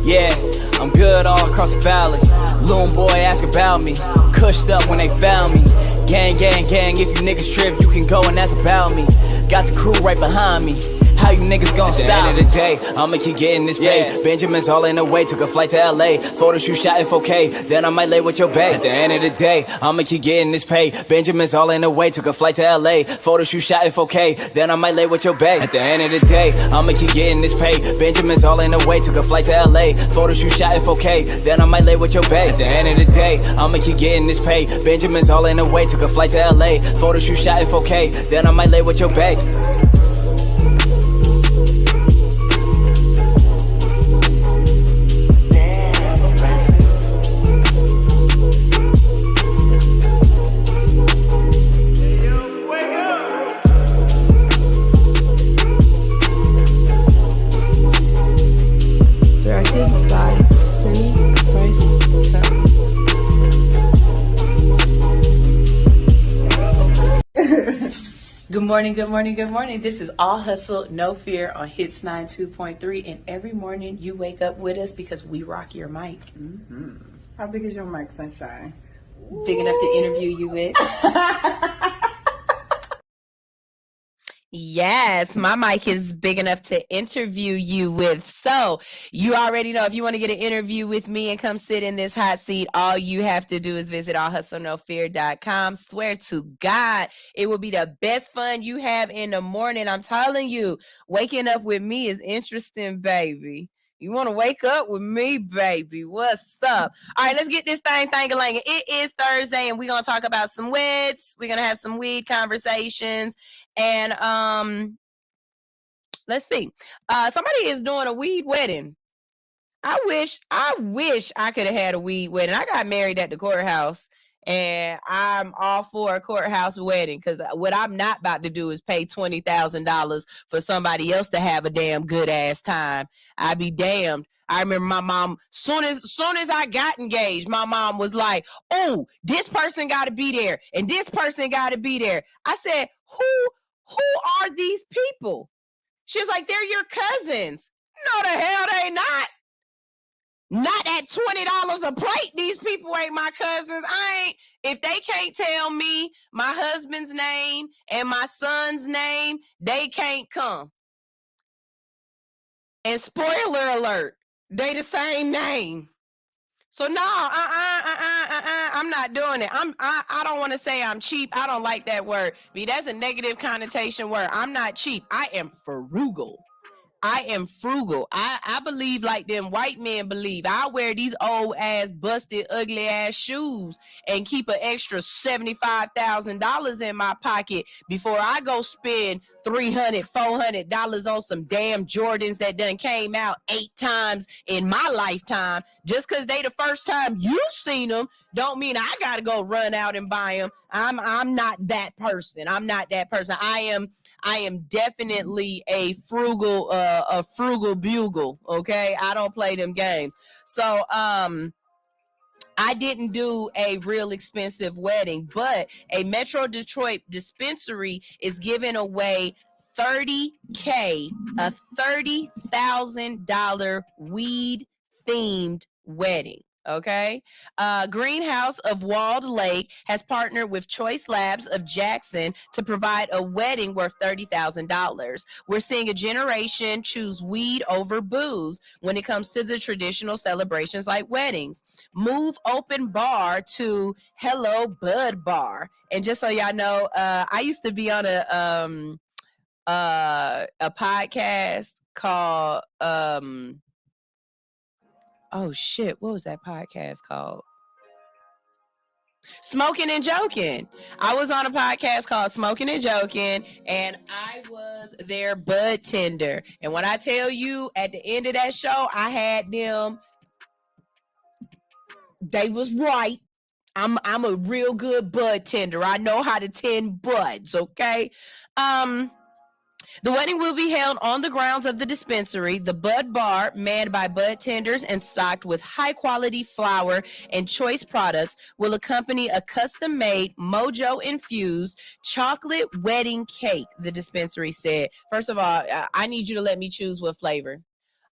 Yeah, I'm good all across the valley. Loon boy ask about me. Cushed up when they found me. Gang, gang, gang, if you niggas trip, you can go and that's about me. Got the crew right behind me. How you niggas gon' stop? At the end of the day, I'ma keep getting this pay. Yeah. Benjamin's all in the way, took a flight to LA. Photo shoot shot in 4K, then I might lay with your bae. At the end of the day, I'ma keep getting this pay. Benjamin's all in the way, took a flight to LA. Photo shoot shot in 4K, then I might lay with your bae. At the end of the day, I'ma keep getting this pay. Benjamin's all in the way, took a flight to LA. Photo shoot shot in 4K, then I might lay with your bae. At the end of the day, I'ma keep getting this pay. Benjamin's all in the way, took a flight to LA. Photo shoot shot in 4K, then I might lay with your bae. Good morning, good morning, good morning. This is All Hustle, No Fear on Hits 92.3. And every morning you wake up with us because we rock your mic. Mm-hmm. How big is your mic, Sunshine? Big enough to interview you with. Yes, my mic is big enough to interview you with. So you already know if you want to get an interview with me and come sit in this hot seat, all you have to do is visit allhustlenofear.com. Swear to God, it will be the best fun you have in the morning. I'm telling you, waking up with me is interesting, baby. You want to wake up with me, baby? What's up? All right, let's get this thing thang-a-lang. It is Thursday, and we're going to talk about some weds. We're going to have some weed conversations. And let's see. Somebody is doing a weed wedding. I wish I could have had a weed wedding. I got married at the courthouse, and I'm all for a courthouse wedding because what I'm not about to do is pay $20,000 for somebody else to have a damn good ass time. I'd be damned. I remember my mom, soon as I got engaged, my mom was like, oh, this person got to be there and this person got to be there. I said, who are these people? She was like, they're your cousins. No, the hell they not. Not at $20 a plate. These people ain't my cousins. If they can't tell me my husband's name and my son's name, they can't come. And spoiler alert, they the same name. So no, I'm not doing it. I don't want to say I'm cheap. I don't like that word. That's a negative connotation word. I'm not cheap. I am frugal. I believe like them white men believe. I wear these old ass, busted, ugly ass shoes and keep an extra $75,000 in my pocket before I go spend $300, $400 on some damn Jordans that done came out 8 times in my lifetime. Just because they the first time you seen them don't mean I gotta go run out and buy them. I'm not that person. I am definitely a frugal bugle. Okay, I don't play them games. So I didn't do a real expensive wedding, but a Metro Detroit dispensary is giving away $30K, a $30,000 weed themed wedding. Okay. Greenhouse of Walled Lake has partnered with Choice Labs of Jackson to provide a wedding worth $30,000. We're seeing a generation choose weed over booze when it comes to the traditional celebrations like weddings. Move open bar to Hello Bud Bar. And just so y'all know, I used to be on a podcast called oh shit, what was that podcast called? Smoking and Joking. I was on a podcast called Smoking and Joking, and I was their bud tender. And when I tell you at the end of that show, I had them, they was right. I'm a real good bud tender. I know how to tend buds, okay? The wedding will be held on the grounds of the dispensary. The Bud Bar, manned by bud tenders and stocked with high-quality flower and choice products, will accompany a custom-made, mojo-infused chocolate wedding cake, the dispensary said. First of all, I need you to let me choose what flavor.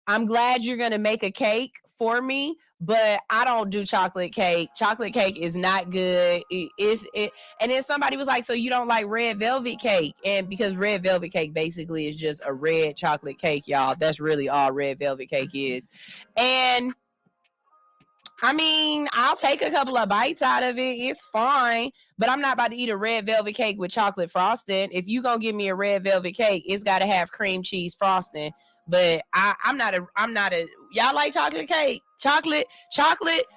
I'm glad you're going to make a cake for me, but I don't do chocolate cake. Chocolate cake is not good. And then somebody was like, so you don't like red velvet cake? And because red velvet cake basically is just a red chocolate cake, y'all. That's really all red velvet cake is. And I mean, I'll take a couple of bites out of it. It's fine. But I'm not about to eat a red velvet cake with chocolate frosting. If you going to give me a red velvet cake, it's got to have cream cheese frosting. But I'm not a, y'all like chocolate cake? Chocolate,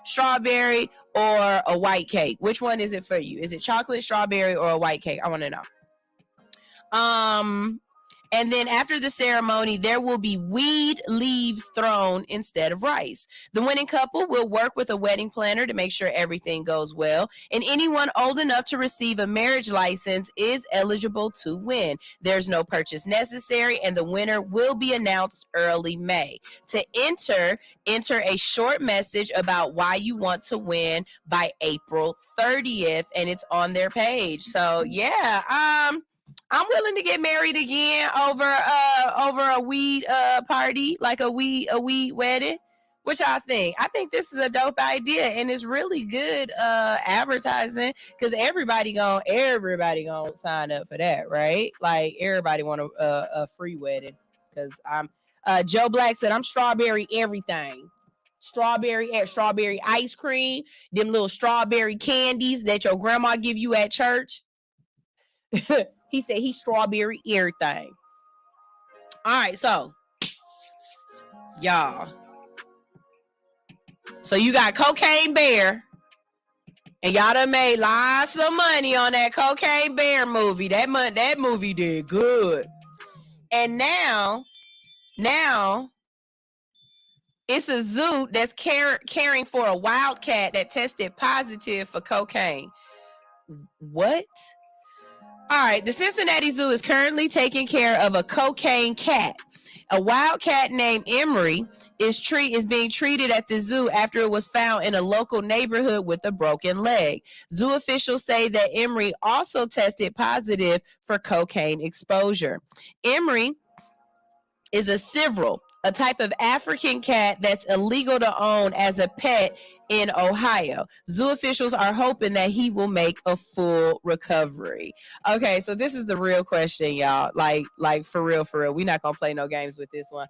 strawberry, or a white cake? Which one is it for you? Is it chocolate, strawberry, or a white cake? I want to know. And then after the ceremony, there will be weed leaves thrown instead of rice. The winning couple will work with a wedding planner to make sure everything goes well. And anyone old enough to receive a marriage license is eligible to win. There's no purchase necessary, and the winner will be announced early May. To enter a short message about why you want to win by April 30th, and it's on their page. So yeah, I'm willing to get married again over a weed party, like a weed wedding. What y'all think? I think this is a dope idea, and it's really good advertising because everybody gonna sign up for that, right? Like everybody want a free wedding because I'm Joe Black said I'm strawberry everything. Strawberry ice cream, them little strawberry candies that your grandma give you at church. He said he's strawberry everything. All right, so y'all. So you got Cocaine Bear, and y'all done made lots of money on that Cocaine Bear movie. That movie did good. And now it's a zoo that's caring for a wildcat that tested positive for cocaine. What? All right, the Cincinnati Zoo is currently taking care of a cocaine cat. A wild cat named Emery is being treated at the zoo after it was found in a local neighborhood with a broken leg. Zoo officials say that Emery also tested positive for cocaine exposure. Emery is a civril, a type of African cat that's illegal to own as a pet in Ohio. Zoo officials are hoping that he will make a full recovery. Okay, so this is the real question, y'all. Like for real. We're not gonna play no games with this one.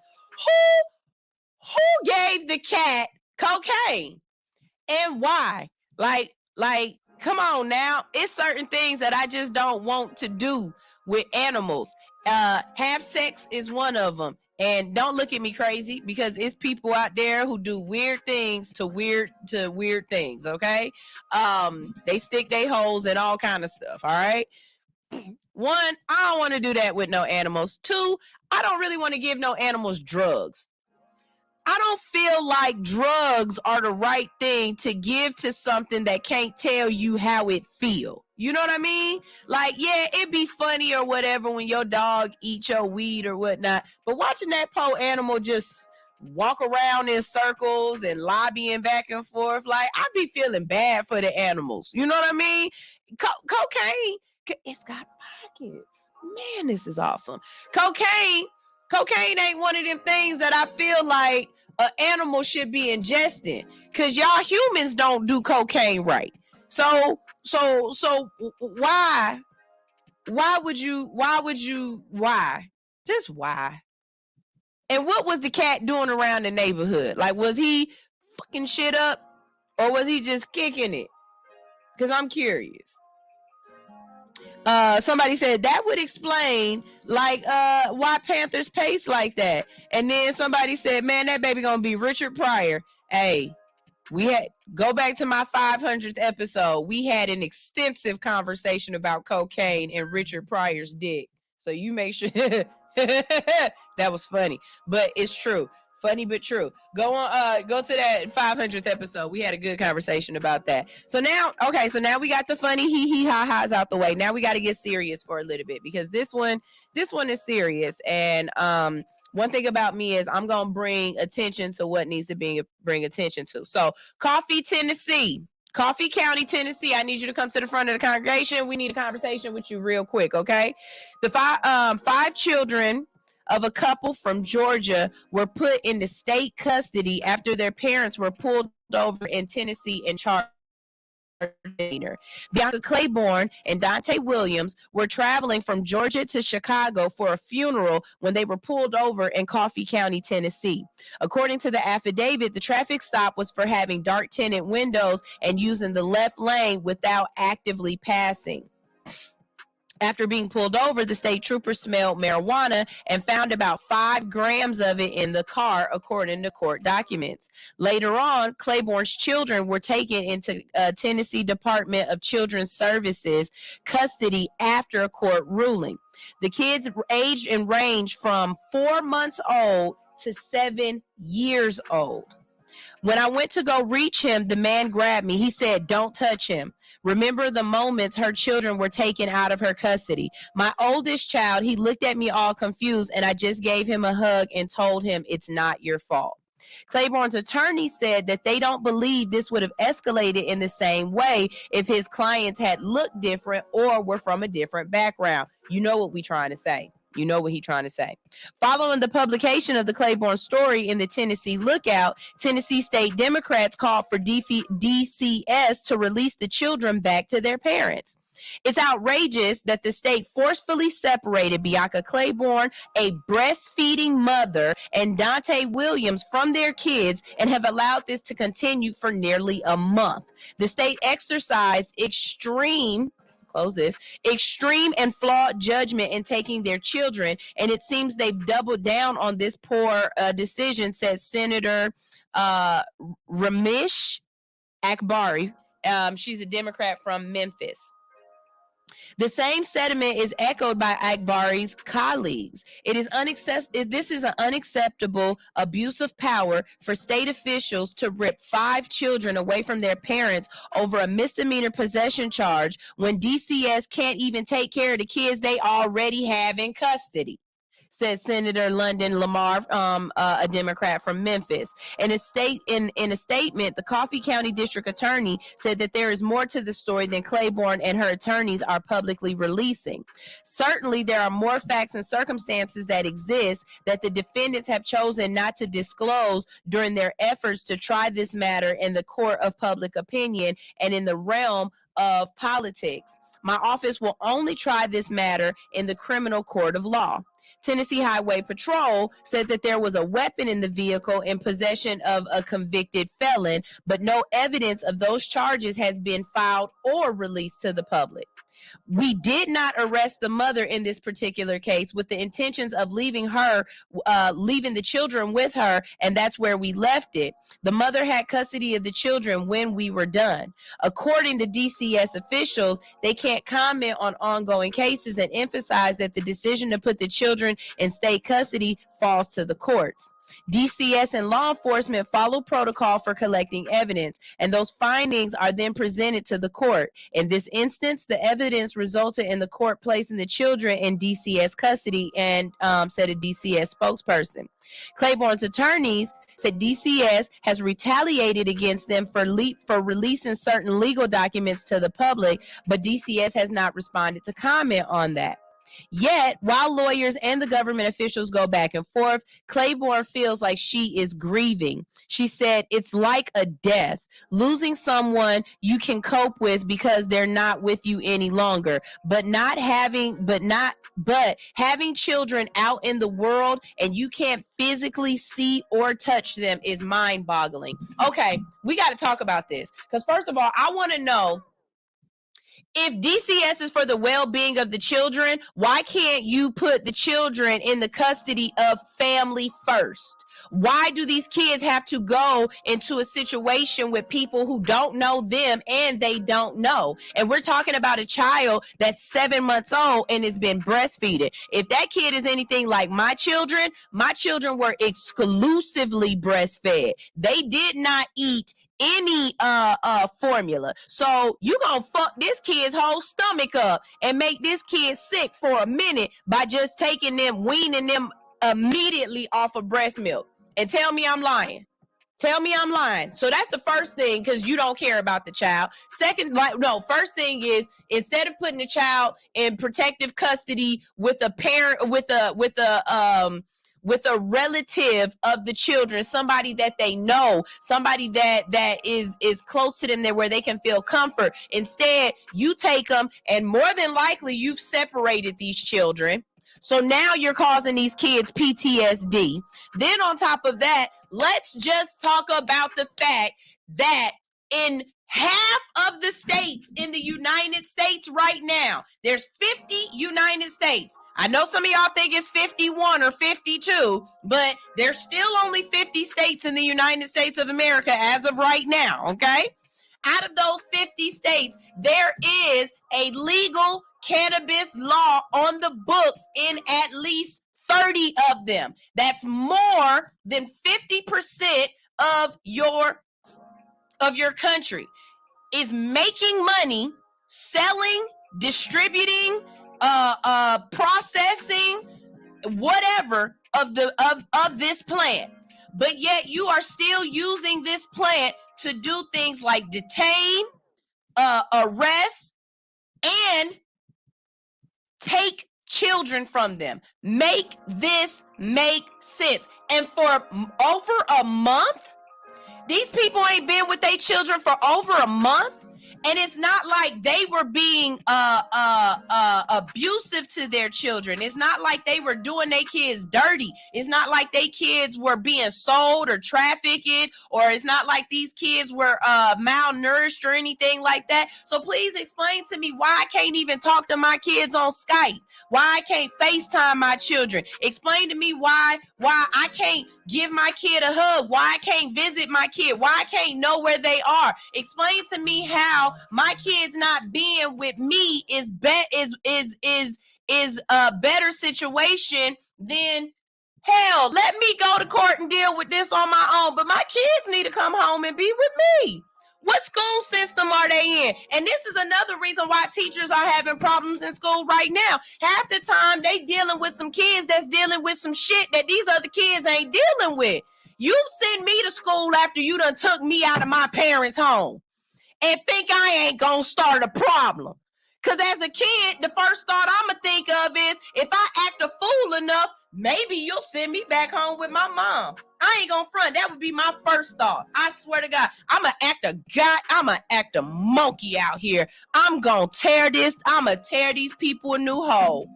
Who gave the cat cocaine and why? Like, come on now. It's certain things that I just don't want to do with animals. Have sex is one of them. And don't look at me crazy because it's people out there who do weird things to weird things, okay? They stick their holes in all kind of stuff, all right? One, I don't want to do that with no animals. Two, I don't really want to give no animals drugs. I don't feel like drugs are the right thing to give to something that can't tell you how it feels. You know what I mean? Like, yeah, it'd be funny or whatever when your dog eats your weed or whatnot. But watching that poor animal just walk around in circles and lobbying back and forth, like, I'd be feeling bad for the animals. You know what I mean? Cocaine, it's got pockets. Man, this is awesome. Cocaine ain't one of them things that I feel like an animal should be ingesting, because y'all humans don't do cocaine right. So why would you just why? And what was the cat doing around the neighborhood? Like, was he fucking shit up or was he just kicking it? Because I'm curious. Somebody said that would explain like why Panthers pace like that. And then somebody said, man, that baby gonna be Richard Pryor. Hey, we had go back to my 500th episode. We had an extensive conversation about cocaine and Richard Pryor's dick. So you make sure that was funny, but it's true. Funny but true. Go to that 500th episode. We had a good conversation about that. So now we got the funny hee ha ha's out the way. Now we got to get serious for a little bit, because this one is serious. And one thing about me is I'm gonna bring attention to what needs to bring attention to. So Coffee County, Tennessee, I need you to come to the front of the congregation. We need a conversation with you real quick, okay? The five children of a couple from Georgia were put into state custody after their parents were pulled over in Tennessee and charged. Bianca Claiborne and Dante Williams were traveling from Georgia to Chicago for a funeral when they were pulled over in Coffee County, Tennessee. According to the affidavit, the traffic stop was for having dark tinted windows and using the left lane without actively passing. After being pulled over, the state trooper smelled marijuana and found about 5 grams of it in the car, according to court documents. Later on, Claiborne's children were taken into Tennessee Department of Children's Services custody after a court ruling. The kids aged and ranged from 4 months old to 7 years old. When I went to go reach him, the man grabbed me. He said, "Don't touch him." Remember the moments her children were taken out of her custody. My oldest child, he looked at me all confused, and I just gave him a hug and told him it's not your fault. Claiborne's attorney said that they don't believe this would have escalated in the same way if his clients had looked different or were from a different background. You know what we're trying to say. You know what he's trying to say. Following the publication of the Claiborne story in the Tennessee Lookout, Tennessee state Democrats called for DCS to release the children back to their parents. It's outrageous that the state forcefully separated Bianca Claiborne, a breastfeeding mother, and Dante Williams from their kids and have allowed this to continue for nearly a month. The state exercised extreme and flawed judgment in taking their children, and it seems they've doubled down on this poor decision, said Senator Ramesh Akbari. She's a Democrat from Memphis. The same sentiment is echoed by Akbari's colleagues. This is an unacceptable abuse of power for state officials to rip 5 children away from their parents over a misdemeanor possession charge when DCS can't even take care of the kids they already have in custody, said Senator London Lamar, a Democrat from Memphis. In a statement, the Coffee County District Attorney said that there is more to the story than Claiborne and her attorneys are publicly releasing. Certainly, there are more facts and circumstances that exist that the defendants have chosen not to disclose during their efforts to try this matter in the court of public opinion and in the realm of politics. My office will only try this matter in the criminal court of law. Tennessee Highway Patrol said that there was a weapon in the vehicle in possession of a convicted felon, but no evidence of those charges has been filed or released to the public. We did not arrest the mother in this particular case with the intentions of leaving the children with her, and that's where we left it. The mother had custody of the children when we were done. According to DCS officials, they can't comment on ongoing cases and emphasize that the decision to put the children in state custody falls to the courts. DCS and law enforcement follow protocol for collecting evidence, and those findings are then presented to the court. In this instance, the evidence resulted in the court placing the children in DCS custody, and said a DCS spokesperson. Claiborne's attorneys said DCS has retaliated against them for releasing certain legal documents to the public, but DCS has not responded to comment on that. Yet, while lawyers and the government officials go back and forth, Claiborne feels like she is grieving. She said, "It's like a death, losing someone you can cope with because they're not with you any longer, but having children out in the world and you can't physically see or touch them is mind-boggling." Okay, we got to talk about this because first of all, I want to know, if DCS is for the well-being of the children, why can't you put the children in the custody of family first? Why do these kids have to go into a situation with people who don't know them and they don't know? And we're talking about a child that's 7 months old and has been breastfeeding. If that kid is anything like my children were exclusively breastfed. They did not eat any formula. So you gonna fuck this kid's whole stomach up and make this kid sick for a minute by just weaning them immediately off of breast milk, and tell me I'm lying. Tell me I'm lying. So that's the first thing, because you don't care about the child. First thing is, instead of putting the child in protective custody with a parent, with a relative of the children, somebody that they know, somebody that is close to them, there where they can feel comfort. Instead, you take them, and more than likely you've separated these children. So now you're causing these kids PTSD. Then on top of that, let's just talk about the fact that in half of the states in the United States right now, there's 50 United States. I know some of y'all think it's 51 or 52, but there's still only 50 states in the United States of America as of right now, okay? Out of those 50 states, there is a legal cannabis law on the books in at least 30 of them. That's more than 50% of your country is making money selling, distributing, processing, whatever of this plant. But yet you are still using this plant to do things like detain, arrest, and take children from them. Make this make sense. And for over a month, these people ain't been with their children for over a month. And it's not like they were being abusive to their children. It's not like they were doing their kids dirty. It's not like their kids were being sold or trafficked, or it's not like these kids were malnourished or anything like that. So please explain to me why I can't even talk to my kids on Skype. Why I can't FaceTime my children. Explain to me why I can't give my kid a hug? Why I can't visit my kid? Why I can't know where they are? Explain to me how my kids not being with me is a better situation than hell. Let me go to court and deal with this on my own. But my kids need to come home and be with me. What school system are they in? And this is another reason why teachers are having problems in school right now. Half the time they dealing with some kids that's dealing with some shit that these other kids ain't dealing with. You send me to school after you done took me out of my parents' home and think I ain't gonna start a problem. Because as a kid, the first thought I'm gonna think of is, if I act a fool enough, maybe you'll send me back home with my mom. I ain't gonna front. That would be my first thought. I swear to God, I'm gonna act a monkey out here. I'm gonna tear these people a new hole.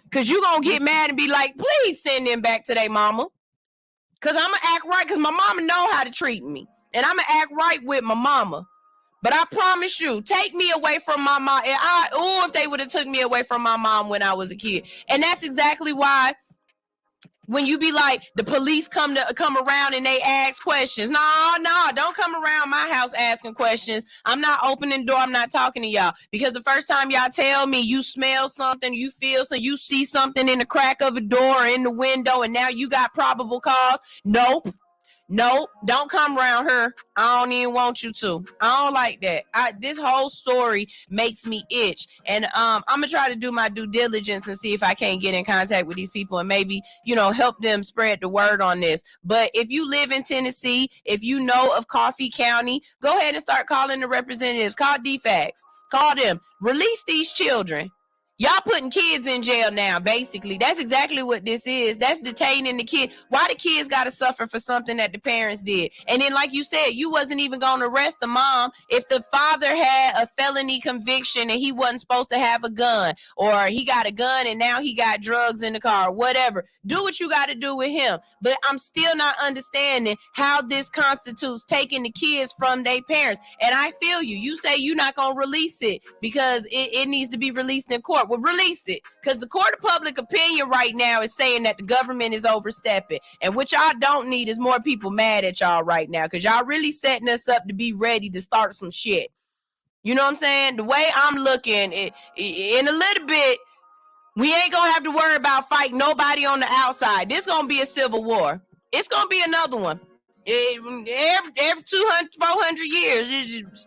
Because you gonna get mad and be like, please send them back to their mama. Because I'm gonna act right, because my mama know how to treat me. And I'm gonna act right with my mama. But I promise you, take me away from my mom. If they would have took me away from my mom when I was a kid. And that's exactly why when you be like, the police come around and they ask questions. No, don't come around my house asking questions. I'm not opening the door. I'm not talking to y'all. Because the first time y'all tell me you smell something, you feel so, you see something in the crack of a door or in the window, and now you got probable cause. Nope, don't come around her. I don't even want you to. I don't like that. This whole story makes me itch. And I'm gonna try to do my due diligence and see if I can't get in contact with these people and maybe, help them spread the word on this. But if you live in Tennessee, if you know of Coffee County, go ahead and start calling the representatives. Call DFACS. Call them. Release these children. Y'all putting kids in jail now, basically. That's exactly what this is. That's detaining the kid. Why the kids got to suffer for something that the parents did? And then, like you said, you wasn't even going to arrest the mom if the father had a felony conviction and he wasn't supposed to have a gun, or he got a gun and now he got drugs in the car, whatever. Do what you got to do with him. But I'm still not understanding how this constitutes taking the kids from their parents. And I feel you. You say you're not going to release it because it needs to be released in court. Well, release it, because the court of public opinion right now is saying that the government is overstepping, and what y'all don't need is more people mad at y'all right now, because y'all really setting us up to be ready to start some shit. You know what I'm saying? The way I'm looking, in a little bit, we ain't gonna have to worry about fighting nobody on the outside. This gonna be a civil war. It's gonna be another one. Every 200, 400 years, you just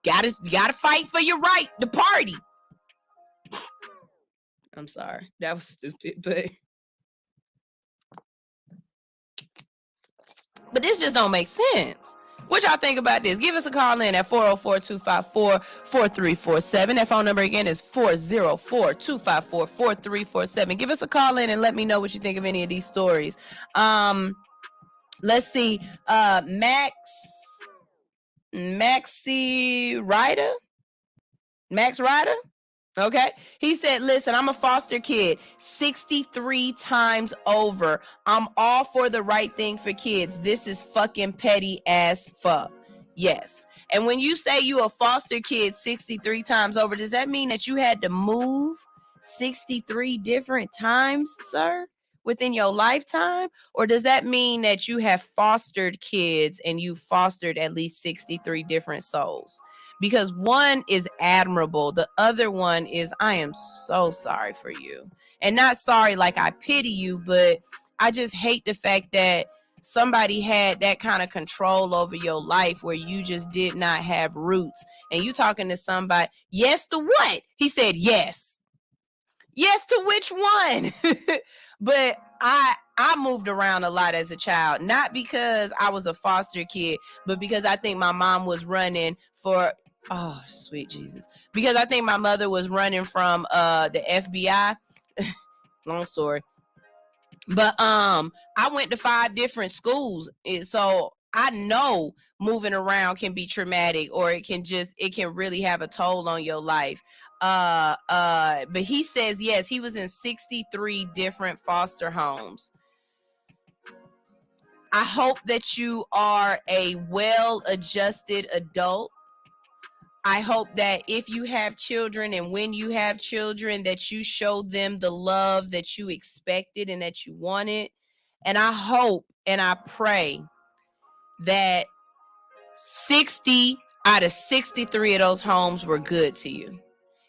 gotta fight for your right to party. I'm sorry. That was stupid, but this just don't make sense. What y'all think about this? Give us a call in at 404-254-4347. That phone number again is 404-254-4347. Give us a call in and let me know what you think of any of these stories. Let's see. Max Ryder? Okay. He said, listen, I'm a foster kid 63 times over. I'm all for the right thing for kids. This is fucking petty as fuck. Yes. And when you say you a foster kid 63 times over, does that mean that you had to move 63 different times, sir, within your lifetime? Or does that mean that you have fostered kids and you fostered at least 63 different souls? Because one is admirable. The other one is, I am so sorry for you. And not sorry like I pity you, but I just hate the fact that somebody had that kind of control over your life where you just did not have roots. And you talking to somebody, yes to what? He said yes. Yes to which one? But I moved around a lot as a child, not because I was a foster kid, but because I think my mom was running for, oh, sweet Jesus. Because I think my mother was running from the FBI. Long story. But I went to 5 different schools. So I know moving around can be traumatic, or it can really have a toll on your life. But he says, yes, he was in 63 different foster homes. I hope that you are a well-adjusted adult. I hope that if you have children and when you have children, that you show them the love that you expected and that you wanted. And I hope and I pray that 60 out of 63 of those homes were good to you.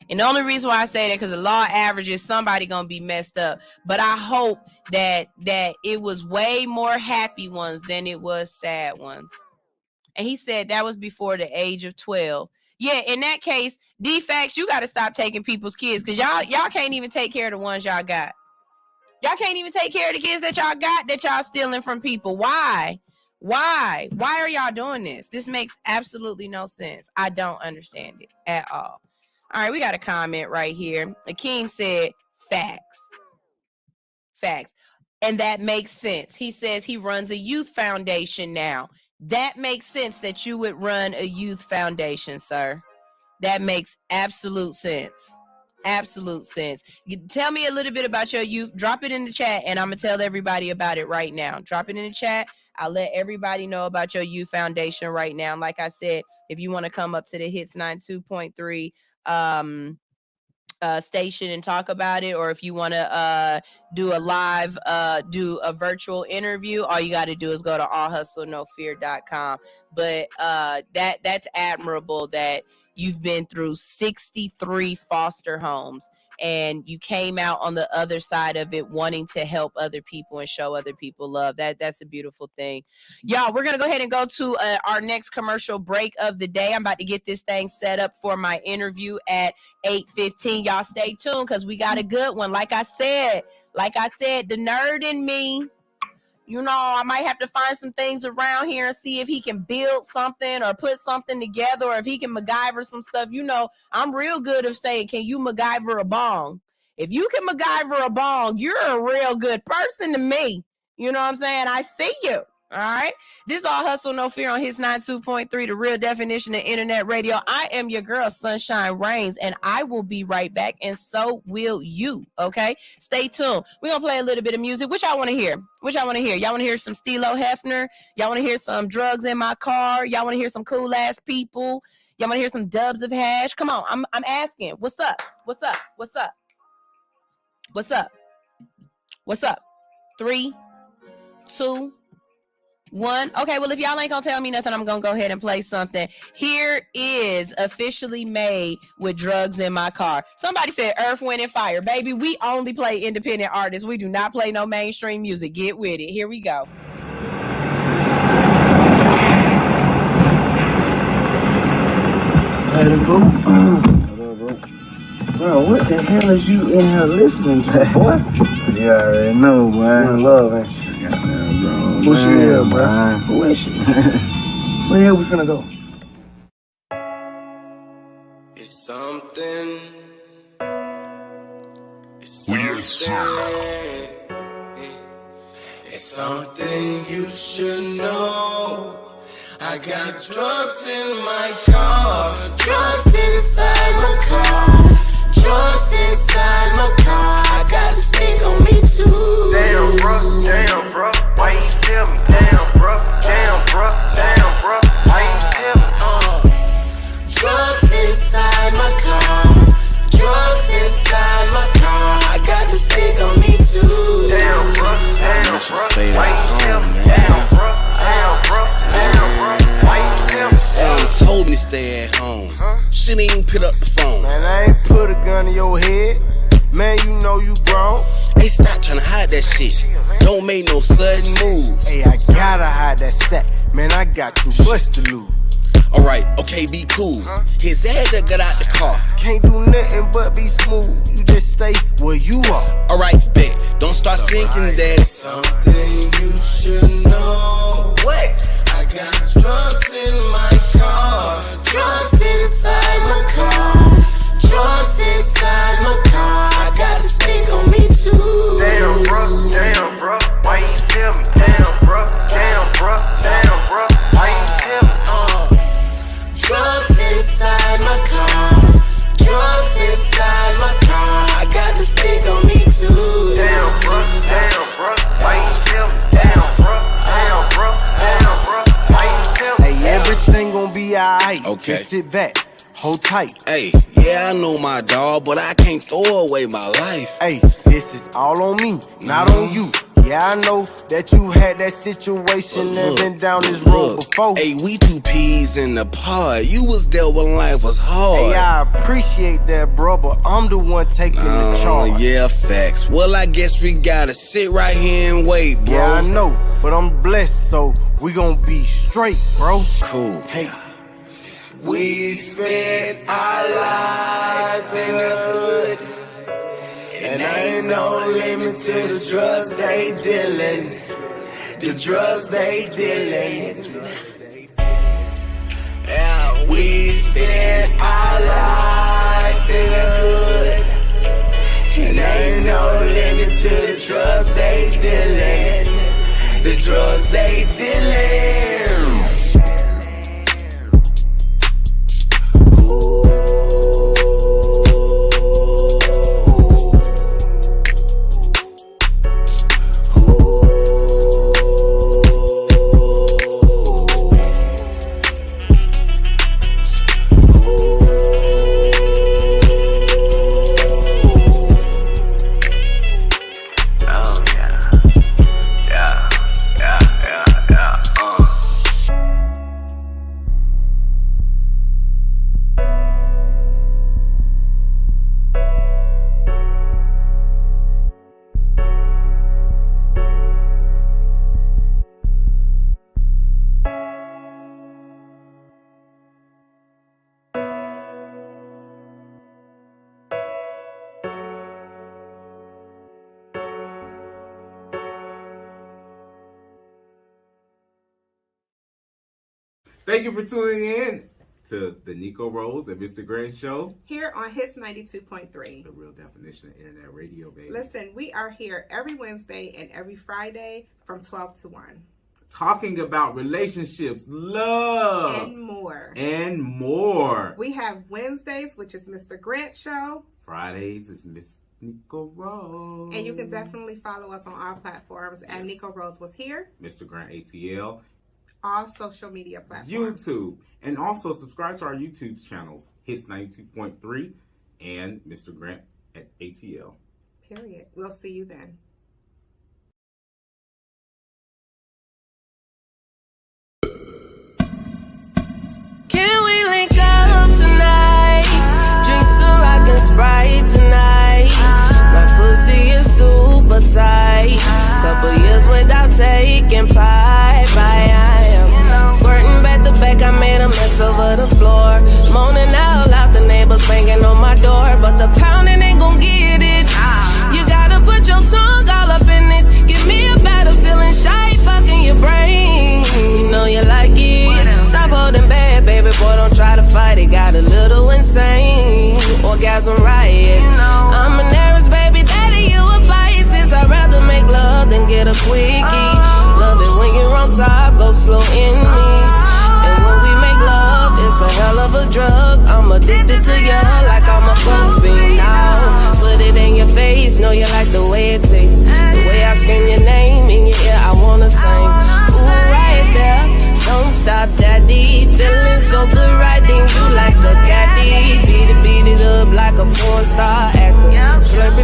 And the only reason why I say that, because the law averages somebody gonna be messed up. But I hope that it was way more happy ones than it was sad ones. And he said that was before the age of 12. Yeah, in that case, D-Facts, you got to stop taking people's kids, because y'all can't even take care of the ones y'all got. Y'all can't even take care of the kids that y'all got that y'all stealing from people. Why? Why are y'all doing this? This makes absolutely no sense. I don't understand it at all. All right, we got a comment right here. Akeem said, facts. Facts. And that makes sense. He says he runs a youth foundation now. That makes sense that you would run a youth foundation, sir. That makes absolute sense. Absolute sense. Tell me a little bit about your youth. Drop it in the chat, and I'm going to tell everybody about it right now. Drop it in the chat. I'll let everybody know about your youth foundation right now. Like I said, if you want to come up to the Hits 92.3 station and talk about it, or if you want to do a live, do a virtual interview, all you got to do is go to allhustlenofear.com. But that's admirable that you've been through 63 foster homes and you came out on the other side of it wanting to help other people and show other people love. That's a beautiful thing. Y'all, we're going to go ahead and go to our next commercial break of the day. I'm about to get this thing set up for my interview at 8:15. Y'all stay tuned because we got a good one. Like I said, the nerd in me, you know, I might have to find some things around here and see if he can build something or put something together, or if he can MacGyver some stuff. You know, I'm real good at saying, can you MacGyver a bong? If you can MacGyver a bong, you're a real good person to me. You know what I'm saying? I see you. All right. This is All Hustle No Fear on Hits 92.3, the real definition of internet radio. I am your girl, Sunshine Reigns, and I will be right back, and so will you. Okay. Stay tuned. We're going to play a little bit of music. Which y'all want to hear? Y'all want to hear some Stilo Hefner? Y'all want to hear some Drugs in My Car? Y'all want to hear some Cool Ass People? Y'all want to hear some Dubs of Hash? Come on. I'm asking. What's up? 3, 2, 1. Okay, well, if y'all ain't gonna tell me nothing, I'm gonna go ahead and play something. Here is Officially Made with Drugs in My Car. Somebody said Earth, Wind, and Fire. Baby, we only play independent artists. We do not play no mainstream music. Get with it. Here we go. Hey, bro, what the hell is you in here listening to, boy? You already know, boy. You in love, ain't you? Who she is, bro? Who is she? Where the hell we finna go? It's something. It's something you should know. I got drugs in my car. Drugs inside my car. Drugs inside my car. I got a stick on me too. Damn, bro. Why you tell me? Damn, bro. Why you tell me? Drugs inside my car. Drugs inside my car. I got the stick on me too. Damn, bro. Why you tell me? Damn, bro. Why you tell me? They told me stay at home. She didn't even pick up the phone. Man, I ain't put a gun in your head. Man, you know you grown. Hey, stop trying to hide that shit. Don't make no sudden moves. Hey, I gotta hide that sack. Man, I got too much to lose. Alright, okay, be cool. His ass just got out the car. Can't do nothing but be smooth. You just stay where you are. Alright, bet. Don't start sinking, daddy. Something you should know. What? I got drugs in my car. Drugs inside my car. Drugs inside my car. I got a stick on me too. Damn, bro. Why you tell me? Damn, bro. Why you tell me? Drugs inside my car. Drugs inside my car. I got the stick on me too. Damn, bro. Why you tell me? Damn, bro. Why you tell me? Hey, everything gon' be alright. Okay. Just sit back. Hold tight. Hey, yeah, I know my dog, but I can't throw away my life. Hey, this is all on me, not on you. Yeah, I know that you had that situation and been down this road before. Hey, we two peas in the pod. You was there when life was hard. Hey, I appreciate that, bro, but I'm the one taking the charge. Yeah, facts. Well, I guess we gotta sit right here and wait, bro. Yeah, I know, but I'm blessed, so we gon' be straight, bro. Cool. Hey. We spent our lives in the hood, and ain't no limit to the drugs they dealing. The drugs they dealing. Yeah, we spent our lives in the hood, and ain't no limit to the drugs they dealing. The drugs they dealing. Thank you for tuning in to the Nico Rose and Mr. Grant Show. Here on Hits 92.3. The real definition of internet radio, baby. Listen, we are here every Wednesday and every Friday from 12 to 1. Talking about relationships, love, and more. And more. We have Wednesdays, which is Mr. Grant Show. Fridays is Miss Nico Rose. And you can definitely follow us on our platforms at Nico Rose Was Here. Mr. Grant ATL. All social media platforms. YouTube. And also subscribe to our YouTube channels, Hits 92.3 and Mr. Grant at ATL. Period. We'll see you then. Can we link up tonight? Drink some rock and Sprite tonight. My pussy is super tight. Couple years without taking pipe. Squirting back to back, I made a mess over the floor. Moaning out loud, the neighbors banging on my door. But the pounding ain't gon' get it. You gotta put your tongue all up in it. Give me a better feeling, shy fucking your brain. You know you like it. Stop holding back, baby boy, don't try to fight it. Got a little insane. Orgasm riot. I'm an Aries, baby daddy, you a Pisces. I'd rather make love than get a quickie. Love it when you're on top, go slow in me. And when we make love, it's a hell of a drug. I'm addicted to you like I'm a coke fiend now. Put it in your face, know you like the way it tastes. The way I scream your name in your ear, I wanna sing. Ooh, right there, don't stop, daddy. Feeling so good, riding you like a caddy. Beat it up like a porn star actor.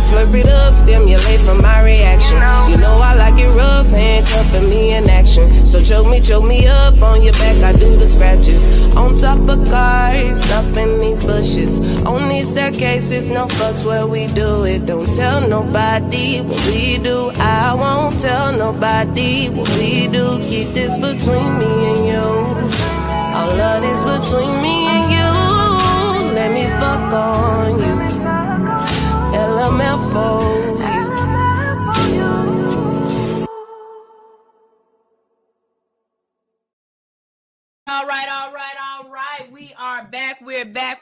Slurp it up, stimulate from my reaction. You know I like it rough, handcuffing me in action. So choke me up on your back, I do the scratches. On top of cars, up in these bushes. On these staircases, no fucks where we do it. Don't tell nobody what we do. I won't tell nobody what we do. Keep this between me and you. All of this between me and you. Let me fuck on you. LMF for you.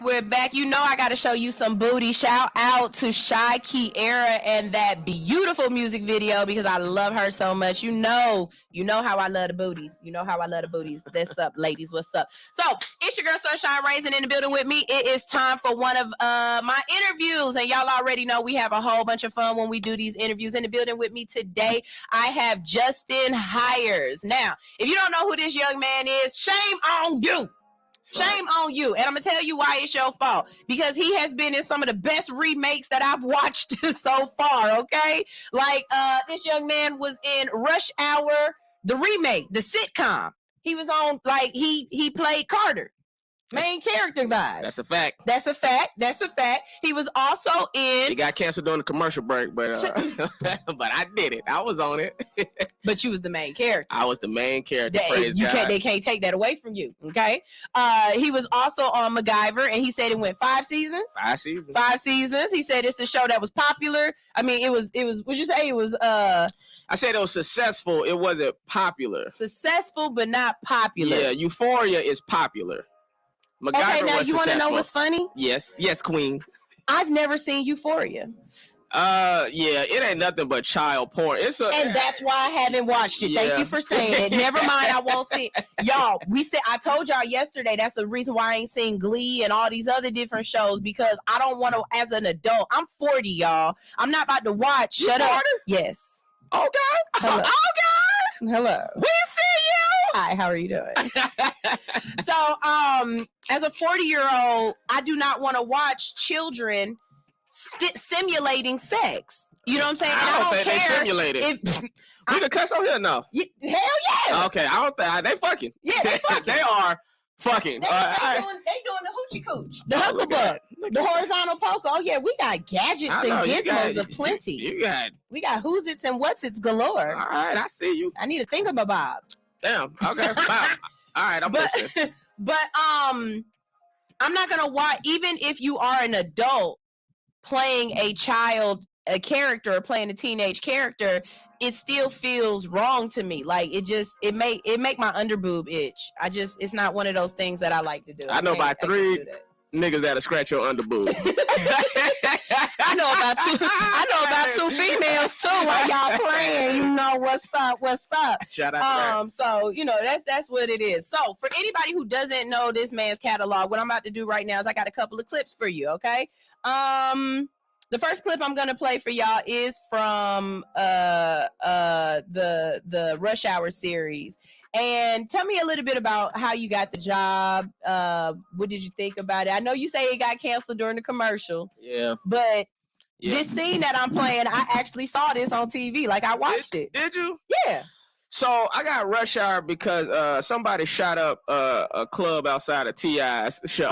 We're back. You know I gotta show you some booty. Shout out to Shy Kiera and that beautiful music video because I love her so much. You know how I love the booties. What's up, ladies? What's up? So it's your girl Sunshine Raising in the building with me. It is time for one of my interviews, and y'all already know we have a whole bunch of fun when we do these interviews. In the building with me today, I have Justin Hires. Now, if you don't know who this young man is, shame on you. Shame on you. And I'm going to tell you why it's your fault. Because he has been in some of the best remakes that I've watched so far, okay? Like, this young man was in Rush Hour, the remake, the sitcom. He was on, like, he played Carter. Main character vibe. That's a fact. That's a fact. That's a fact. He was also in. It got canceled during the commercial break, but but I did it. I was on it. But you was the main character. I was the main character. They can't take that away from you. Okay. He was also on MacGyver, and he said it went 5 seasons. 5 seasons. 5 seasons. He said it's a show that was popular. I mean, it was. Would you say it was? I said it was successful. It wasn't popular. Successful, but not popular. Yeah, Euphoria is popular. MacGyver okay, now you want to know what's funny? Yes, queen. I've never seen Euphoria. Yeah, it ain't nothing but child porn. And that's why I haven't watched it. Yeah. Thank you for saying it. Never mind, I won't see it. Y'all, I told y'all yesterday that's the reason why I ain't seen Glee and all these other different shows, because I don't want to, as an adult, I'm 40, y'all. I'm not about to watch. You Shut 40? up. Yes. Okay. Hello. Okay. Hello. We see you. Hi, how are you doing? So, as a 40-year-old, I do not want to watch children simulating sex. You know what I'm saying? I don't think they simulate it. We can cuss on here now. Hell yeah. Okay, I don't think they fucking. Yeah, they fucking. They are fucking. They doing the hoochie cooch, the hucklebuck, the horizontal poker. Oh yeah, we got gadgets and gizmos aplenty. We got who's its and what's its galore. All right, I see you. I need to think about Bob. Damn. Okay. Wow. All right, I'm listening. But I'm not gonna watch. Even if you are an adult playing a character or playing a teenage character, it still feels wrong to me. Like it make my underboob itch. It's not one of those things that I like to do. I know about 3 niggas that'll scratch your underboob. I know about 2 females too. While y'all playing, you know what's up. Shout out. So you know that's what it is. So for anybody who doesn't know this man's catalog, what I'm about to do right now is I got a couple of clips for you. Okay. The first clip I'm gonna play for y'all is from the Rush Hour series. And tell me a little bit about how you got the job. What did you think about it? I know you say it got canceled during the commercial. Yeah. But this scene that I'm playing, I actually saw this on TV. Like I watched it. Did you? Yeah. So I got Rush Hour because somebody shot up a club outside of T.I.'s show.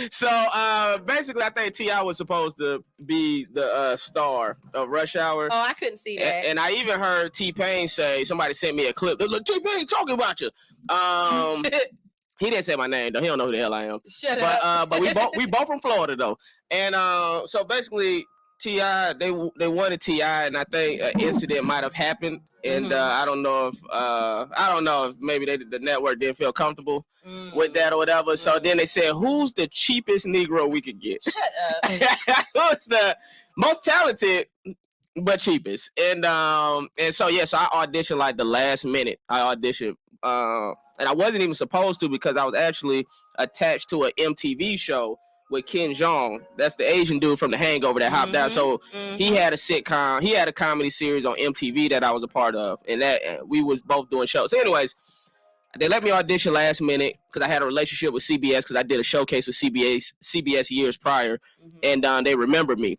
so basically, I think T.I. was supposed to be the star of Rush Hour. Oh, I couldn't see that. And I even heard T-Pain say, somebody sent me a clip. They're like, T-Pain talking about you. He didn't say my name though. He don't know who the hell I am. Shut up. But we both from Florida though. And so basically, T.I. they wanted T.I. and I think an incident might have happened, and I don't know if maybe the network didn't feel comfortable with that or whatever. So then they said, who's the cheapest Negro we could get? Shut up. Who's the most talented but cheapest? And so I auditioned like the last minute. I auditioned, and I wasn't even supposed to because I was actually attached to an MTV show with Ken Jeong. That's the Asian dude from The Hangover that hopped out. So he had a sitcom. He had a comedy series on MTV that I was a part of, and we was both doing shows. So anyways, they let me audition last minute because I had a relationship with CBS because I did a showcase with CBS years prior, and they remembered me.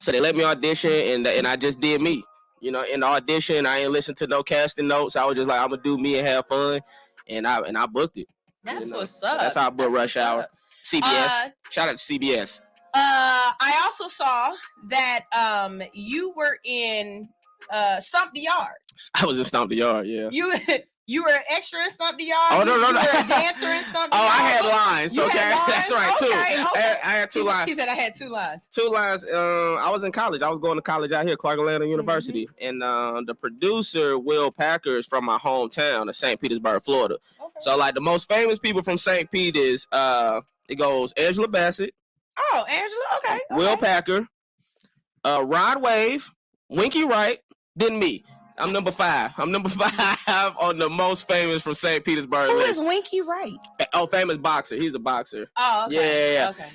So they let me audition, and I just did me. You know, in the audition, I ain't listened to no casting notes. I was just like, I'm gonna do me and have fun, and I booked it. That's what's up. That's how I booked Rush Hour. CBS. Shout out to CBS. I also saw that you were in Stomp the Yard. I was in Stomp the Yard, yeah. You were an extra in Stomp the Yard? Oh, no. You were a dancer in Stomp the Yard? I had lines, you okay? Had lines? That's right, too. Okay. I had 2 lines. He said I had 2 lines. 2 lines. I was in college. I was going to college out here, Clark Atlanta University. And the producer, Will Packer, is from my hometown of St. Petersburg, Florida. Okay. So, like, the most famous people from St. Pete is, it goes Angela Bassett. Oh, Angela, okay. Will Packer, Rod Wave, Winky Wright, then me. I'm number 5. I'm number 5 on the most famous from St. Petersburg. Who is Winky Wright? Oh, famous boxer. He's a boxer. Oh, okay. Yeah. Okay.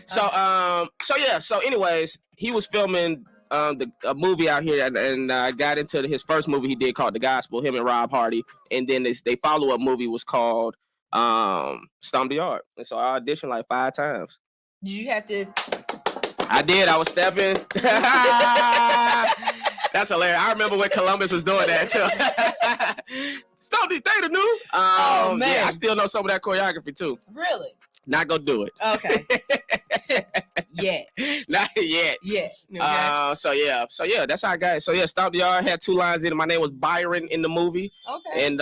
So anyways, he was filming a movie out here, and got into his first movie he did called The Gospel, him and Rob Hardy, and then they follow-up movie was called Stomp the Yard. And so I auditioned like 5 times. Did you have to? I did. I was stepping. That's hilarious. I remember when Columbus was doing that too. Stomp the Theta new. Oh man, yeah, I still know some of that choreography too. Really? Not gonna do it. Okay. Not yet. Yeah. Okay. So yeah, that's how I got it. So yeah, Stomp the Yard had 2 lines in it. My name was Byron in the movie. Okay. And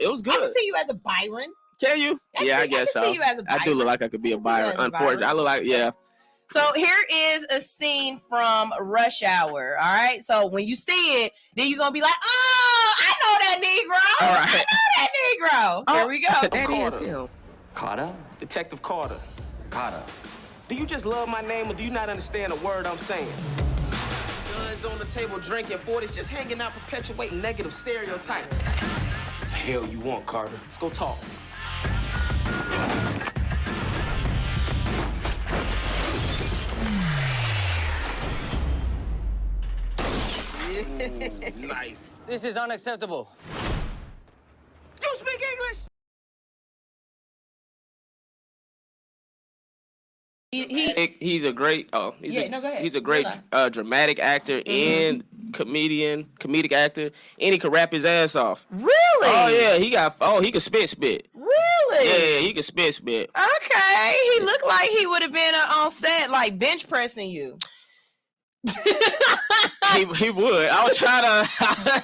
it was good. I can see you as a Byron. Can you? I guess so. See you as a Byron. I do look like I could be a Byron. Unfortunately, I look like So here is a scene from Rush Hour. All right. So when you see it, then you're gonna be like, "Oh, I know that Negro. All right. I know that Negro." Here we go. That is him. Carter? Detective Carter. Carter. Do you just love my name, or do you not understand a word I'm saying? Guns on the table, drinking 40s, just hanging out, perpetuating negative stereotypes. The hell you want, Carter? Let's go talk. Ooh, nice. This is unacceptable. You speak English? He's a great. Oh, he's no, go ahead. He's a great dramatic actor and comedic actor, and he could rap his ass off. Really? Oh yeah, he could spit. Really? Yeah, he could spit. Okay, he looked like he would have been on set, like bench pressing you. he would. I was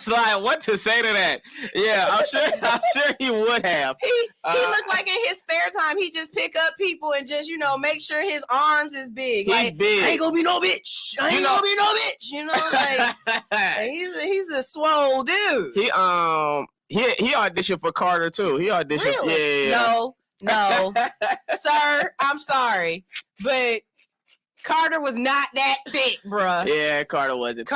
like, what to say to that? Yeah, I'm sure he would have. He looked like in his spare time he just pick up people and just make sure his arms is big. He's like big. I ain't gonna be no bitch. I ain't gonna be no bitch. Like he's a swole dude. He auditioned for Carter too. He auditioned. Really? Yeah. No, sir. I'm sorry, but Carter was not that thick, bruh. Yeah, Carter wasn't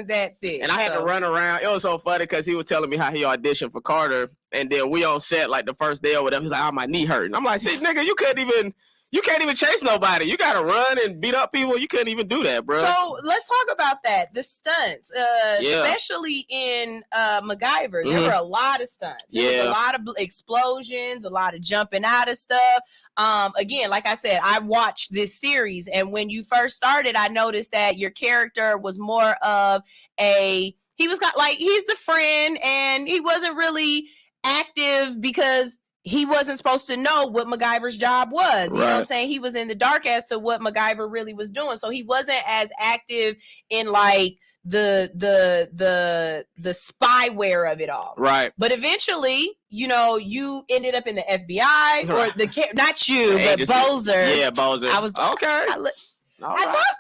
that thick. And I had to run around. It was so funny because he was telling me how he auditioned for Carter. And then we on set like the first day or whatever. He's like, oh, my knee hurt. And I'm like, see, nigga, you can't even chase nobody. You got to run and beat up people. You couldn't even do that, bro. So let's talk about that. The stunts, especially in MacGyver, there were a lot of stunts. There was a lot of explosions, a lot of jumping out of stuff. Again, like I said, I watched this series, and when you first started, I noticed that your character was more of he's the friend, and he wasn't really active because he wasn't supposed to know what MacGyver's job was. You know what I'm saying? He was in the dark as to what MacGyver really was doing. So he wasn't as active in like the spyware of it all. Right. But eventually, you ended up in the FBI or not you, but Bozer. Yeah, Bozer. I was okay. I thought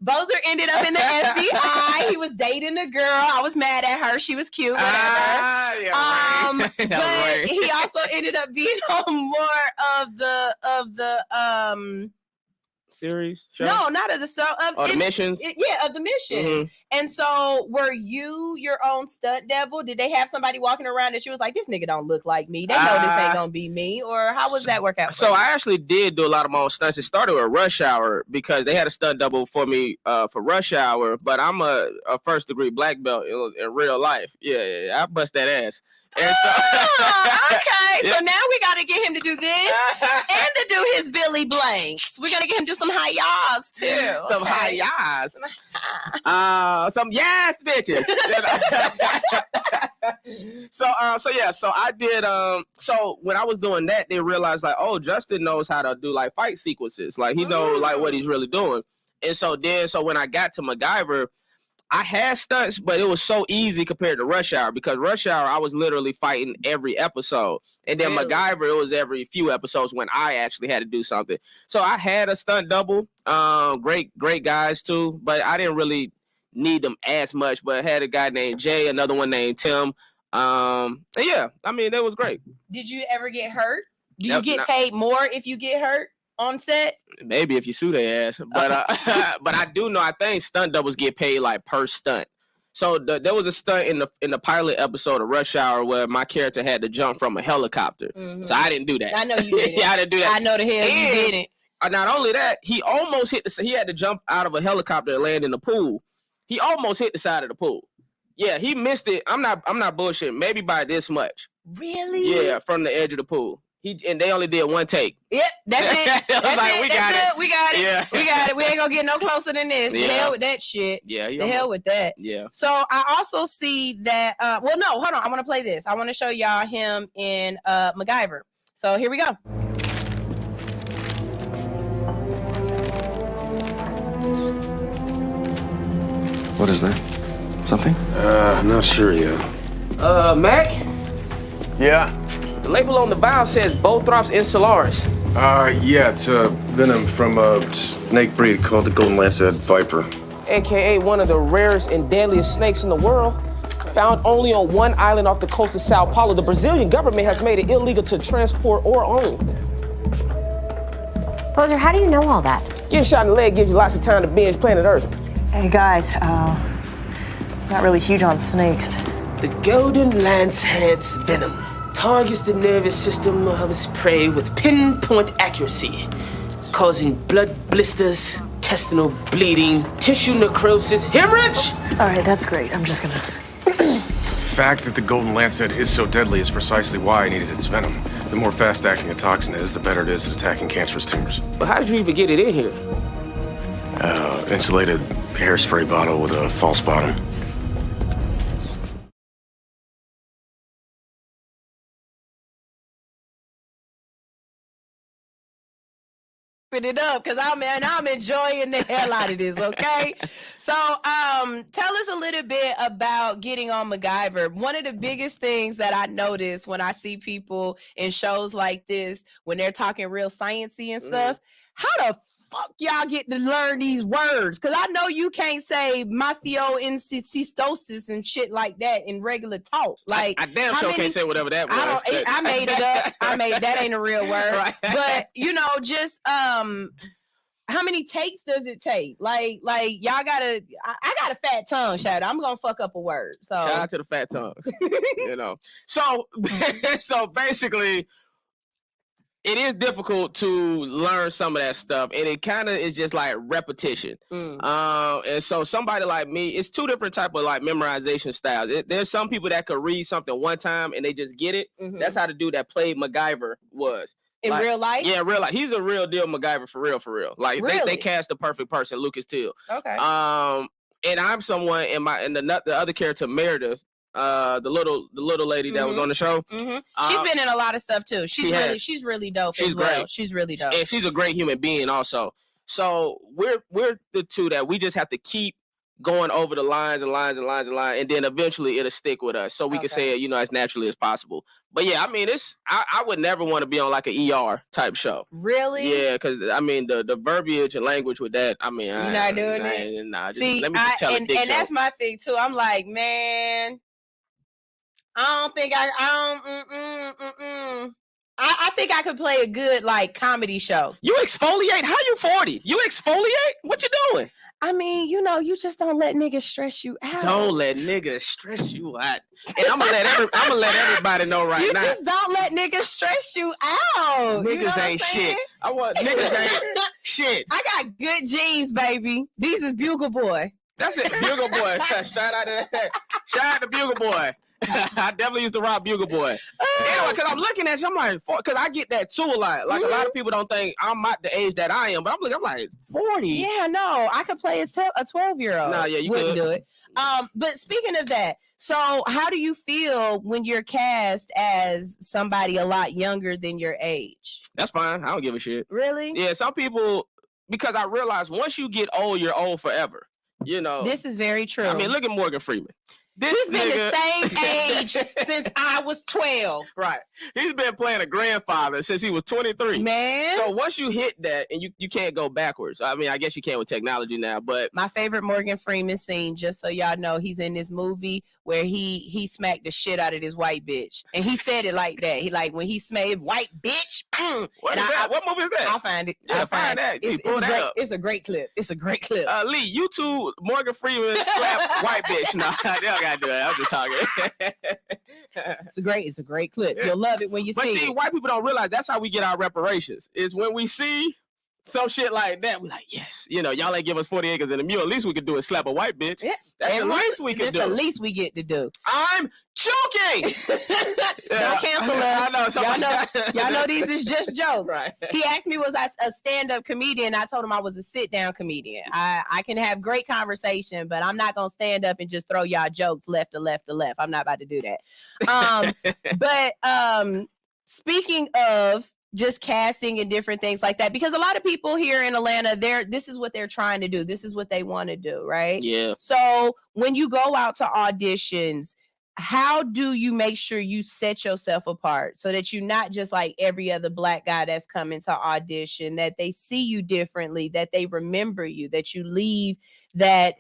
Bozer ended up in the FBI. He was dating a girl. I was mad at her. She was cute. Whatever. But he also ended up being on more of the series show? No, not of the the missions. Of the missions. And so, were you your own stunt devil? Did they have somebody walking around that she was like, "This nigga don't look like me. They know this ain't gonna be me," or how was that work out? So I actually did do a lot of my own stunts. It started with Rush Hour because they had a stunt double for me for Rush Hour. But I'm a first degree black belt in real life. Yeah, I bust that ass. And so, okay, so now we got to get him to do this and to do his Billy Blanks. We're gonna get him to do some high yaws too. Some high yaws. Some yes bitches. So I did. So when I was doing that, they realized like, oh, Justin knows how to do like fight sequences. Like he knows like what he's really doing. And so when I got to MacGyver, I had stunts, but it was so easy compared to Rush Hour because Rush Hour, I was literally fighting every episode. And then MacGyver, it was every few episodes when I actually had to do something. So I had a stunt double, great guys too, but I didn't really need them as much. But I had a guy named Jay, another one named Tim. And yeah, I mean, it was great. Did you ever get hurt? Do you get paid more if you get hurt on set? Maybe if you sue their ass, but but I do know I think stunt doubles get paid like per stunt. So there was a stunt in the pilot episode of Rush Hour where my character had to jump from a helicopter. So I didn't do that. I know you didn't. Yeah, I didn't do that. I know the hell you didn't. Not only that, he almost hit he had to jump out of a helicopter and land in the pool. He almost hit the side of the pool. Yeah, he missed it. I'm not bullshitting. Maybe by this much. Really? Yeah, from the edge of the pool. And they only did one take. Yep, that's it. That's like, it. we That's got it. it. We got it. Yeah. We got it. We ain't gonna get no closer than this. Yeah. The hell with that shit. Yeah. The hell with that. Yeah. So I also see that. Well, no, hold on. I want to play this. I want to show y'all him in MacGyver. So here we go. What is that? Something? Not sure yet. Mac? Yeah? The label on the vial says Bothrops insularis. Yeah, it's venom from a snake breed called the Golden Lancet Viper. AKA one of the rarest and deadliest snakes in the world. Found only on one island off the coast of Sao Paulo. The Brazilian government has made it illegal to transport or own. Poser, how do you know all that? Getting shot in the leg gives you lots of time to binge Planet Earth. Hey guys, not really huge on snakes. The Golden Lancehead's venom targets the nervous system of its prey with pinpoint accuracy, causing blood blisters, intestinal bleeding, tissue necrosis, hemorrhage. All right, that's great. I'm just gonna... The fact that the Golden Lancet is so deadly is precisely why I needed its venom. The more fast-acting a toxin is, the better it is at attacking cancerous tumors. But how did you even get it in here? Insulated hairspray bottle with a false bottom. It up because I'm enjoying the hell out of this. Okay, so tell us a little bit about getting on MacGyver. One of the biggest things that I notice when I see people in shows like this, when they're talking real sciencey and stuff, how the fuck y'all get to learn these words? Because I know you can't say mastocytosis and shit like that in regular talk. Like I damn sure can't say whatever that was. I made it up. That ain't a real word. Right. But just how many takes does it take? Like y'all gotta. I got a fat tongue, Shadow. I'm gonna fuck up a word. So shout out to the fat tongues. So basically, it is difficult to learn some of that stuff, and it kind of is just like repetition. And so somebody like me, it's two different type of like memorization styles. There's some people that could read something one time and they just get it. That's how the dude that played MacGyver was. In real life? Yeah, real life. He's a real deal MacGyver for real. Like really? they cast the perfect person, Lucas Till. Okay. And I'm someone in the other character, Meredith, the little lady that was on the show. She's been in a lot of stuff too. She's really dope. She's as well. great. She's really dope. And she's a great human being also. So we're the two that we just have to keep going over the lines, and then eventually it'll stick with us. So we can say it, as naturally as possible. But yeah, I mean, I would never want to be on like an ER type show. Really? Yeah, because I mean the verbiage and language with that. I mean, you're not doing it. Nah, See, let me just tell it. And that's my thing too. I'm like, man, I think I could play a good like comedy show. You exfoliate? How you 40? You exfoliate? What you doing? I mean, you just don't let niggas stress you out. Don't let niggas stress you out. And I'm gonna let everybody know right now. You just don't let niggas stress you out. Niggas ain't shit. Niggas ain't shit. I got good genes, baby. These is Bugle Boy. That's it, Bugle Boy. Shout out to that. Shout out to Bugle Boy. I definitely used to rock Bugle Boy. Anyway, because I'm looking at you, I'm like, because I get that too a lot. Like a lot of people don't think I'm at the age that I am, but I'm like 40. Yeah, no, I could play a 12-year-old. Nah, yeah, you wouldn't could do it. But speaking of that, so how do you feel when you're cast as somebody a lot younger than your age? That's fine. I don't give a shit. Really? Yeah, some people, because I realize once you get old, you're old forever. This is very true. I mean, look at Morgan Freeman. He's been the same age since I was 12. Right. He's been playing a grandfather since he was 23. Man. So once you hit that, and you can't go backwards. I mean, I guess you can with technology now, but my favorite Morgan Freeman scene, just so y'all know, he's in this movie where he smacked the shit out of this white bitch. And he said it like that. He like, when he smacked white bitch. What movie is that? I'll find it. Yeah, find that. It's a great clip. It's a great clip. Lee, you two Morgan Freeman slap white bitch. No, they don't gotta do that. I'm just talking. It's a great clip. You'll love it when you see it. But see, white people don't realize that's how we get our reparations. Is when we see some shit like that, we're like, yes, y'all ain't give us 40 acres and a mule. At least we could do is slap a white bitch. Yeah. That's the least we can do. That's the least we get to do. I'm joking. Don't cancel us. I know. y'all know these is just jokes. Right. He asked me, was I a stand-up comedian? I told him I was a sit-down comedian. I can have great conversation, but I'm not gonna stand up and just throw y'all jokes left to left to left. I'm not about to do that. But speaking of just casting and different things like that, because a lot of people here in Atlanta, this is what they're trying to do. This is what they want to do, right? Yeah. So when you go out to auditions, how do you make sure you set yourself apart so that you're not just like every other Black guy that's coming to audition, that they see you differently, that they remember you, that you leave that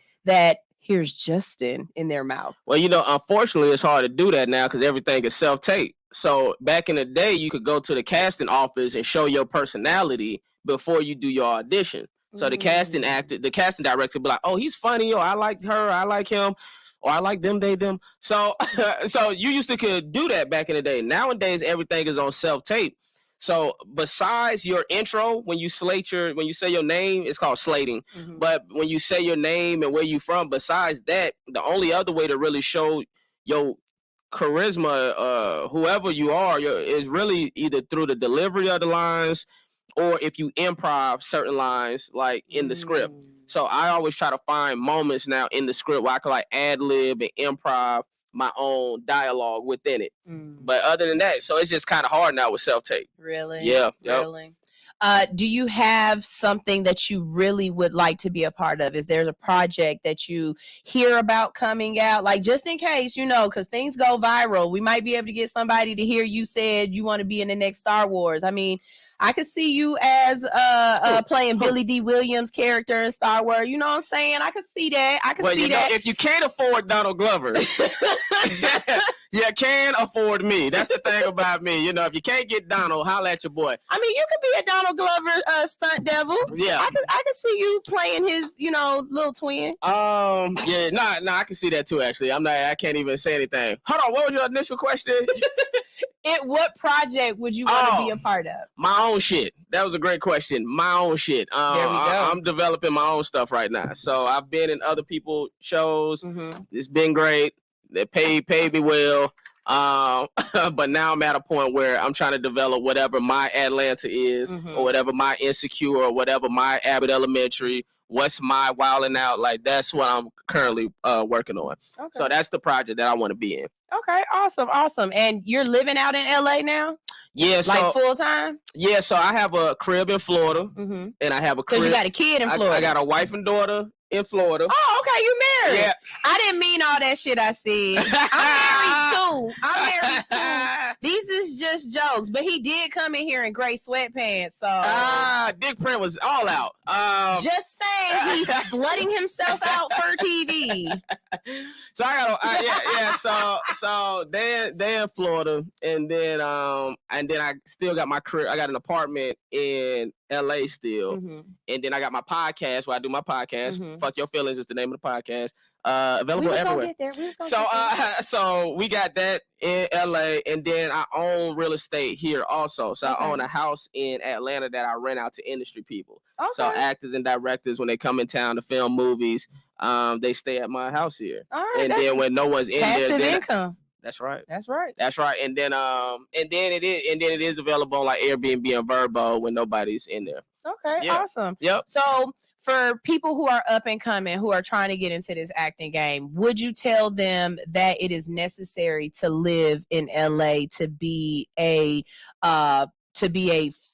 here's Justin in their mouth? Well, unfortunately, it's hard to do that now because everything is self-tape. So back in the day, you could go to the casting office and show your personality before you do your audition. So the casting director would be like, oh, he's funny, or I like her, I like him, or I like them, they, them. So so you used to could do that back in the day. Nowadays, everything is on self-tape. So besides your intro, when you say your name, it's called slating. But when you say your name and where you from, besides that, the only other way to really show your charisma, whoever you are, is really either through the delivery of the lines, or if you improv certain lines like in the script. So I always try to find moments now in the script where I can like ad lib and improv my own dialogue within it. But other than that, so it's just kind of hard now with self-tape. Really? Yeah. Really? Do you have something that you really would like to be a part of? Is there a project that you hear about coming out? Like, just in case, because things go viral, we might be able to get somebody to hear you said you want to be in the next Star Wars. I mean, I could see you as playing Billy D. Williams' character in Star Wars. You know what I'm saying? I could see that. If you can't afford Donald Glover, you can afford me. That's the thing about me. If you can't get Donald, holla at your boy. I mean, you could be a Donald Glover stunt devil. Yeah. I could see you playing his, little twin. Yeah, I can see that too, actually. I can't even say anything. Hold on, what was your initial question? What project would you want to be a part of? My own shit. That was a great question. My own shit. There we go. I'm developing my own stuff right now. So I've been in other people's shows. It's been great. They paid me well. But now I'm at a point where I'm trying to develop whatever my Atlanta is, or whatever my Insecure, or whatever my Abbott Elementary. What's my Wildin' Out? Like, that's what I'm currently working on. Okay. So that's the project that I want to be in. Okay, awesome. And you're living out in LA now? Yeah, like full time? Yeah, so I have a crib in Florida, and I have a crib. Because you got a kid in Florida. I got a wife and daughter in Florida. Oh, okay, you married. Yeah. I didn't mean all that shit I said. I'm married too. These is just jokes, but he did come in here in gray sweatpants. So Dick print was all out. Just saying, he's slutting himself out for TV. So I got so they're in Florida, and then I still got my career. I got an apartment in LA still, and then I got my podcast where I do my podcast. Fuck Your Feelings is the name of the podcast. Available everywhere. So we got that in LA, and then I own real estate here also. So I own a house in Atlanta that I rent out to industry people. Okay. So actors and directors, when they come in town to film movies, they stay at my house here. All right, and then when no one's in passive there, income. That's right. That's right. That's right. And then it is available on like Airbnb and Vrbo when nobody's in there. Okay, awesome. Yep. So for people who are up and coming, who are trying to get into this acting game, would you tell them that it is necessary to live in LA to be a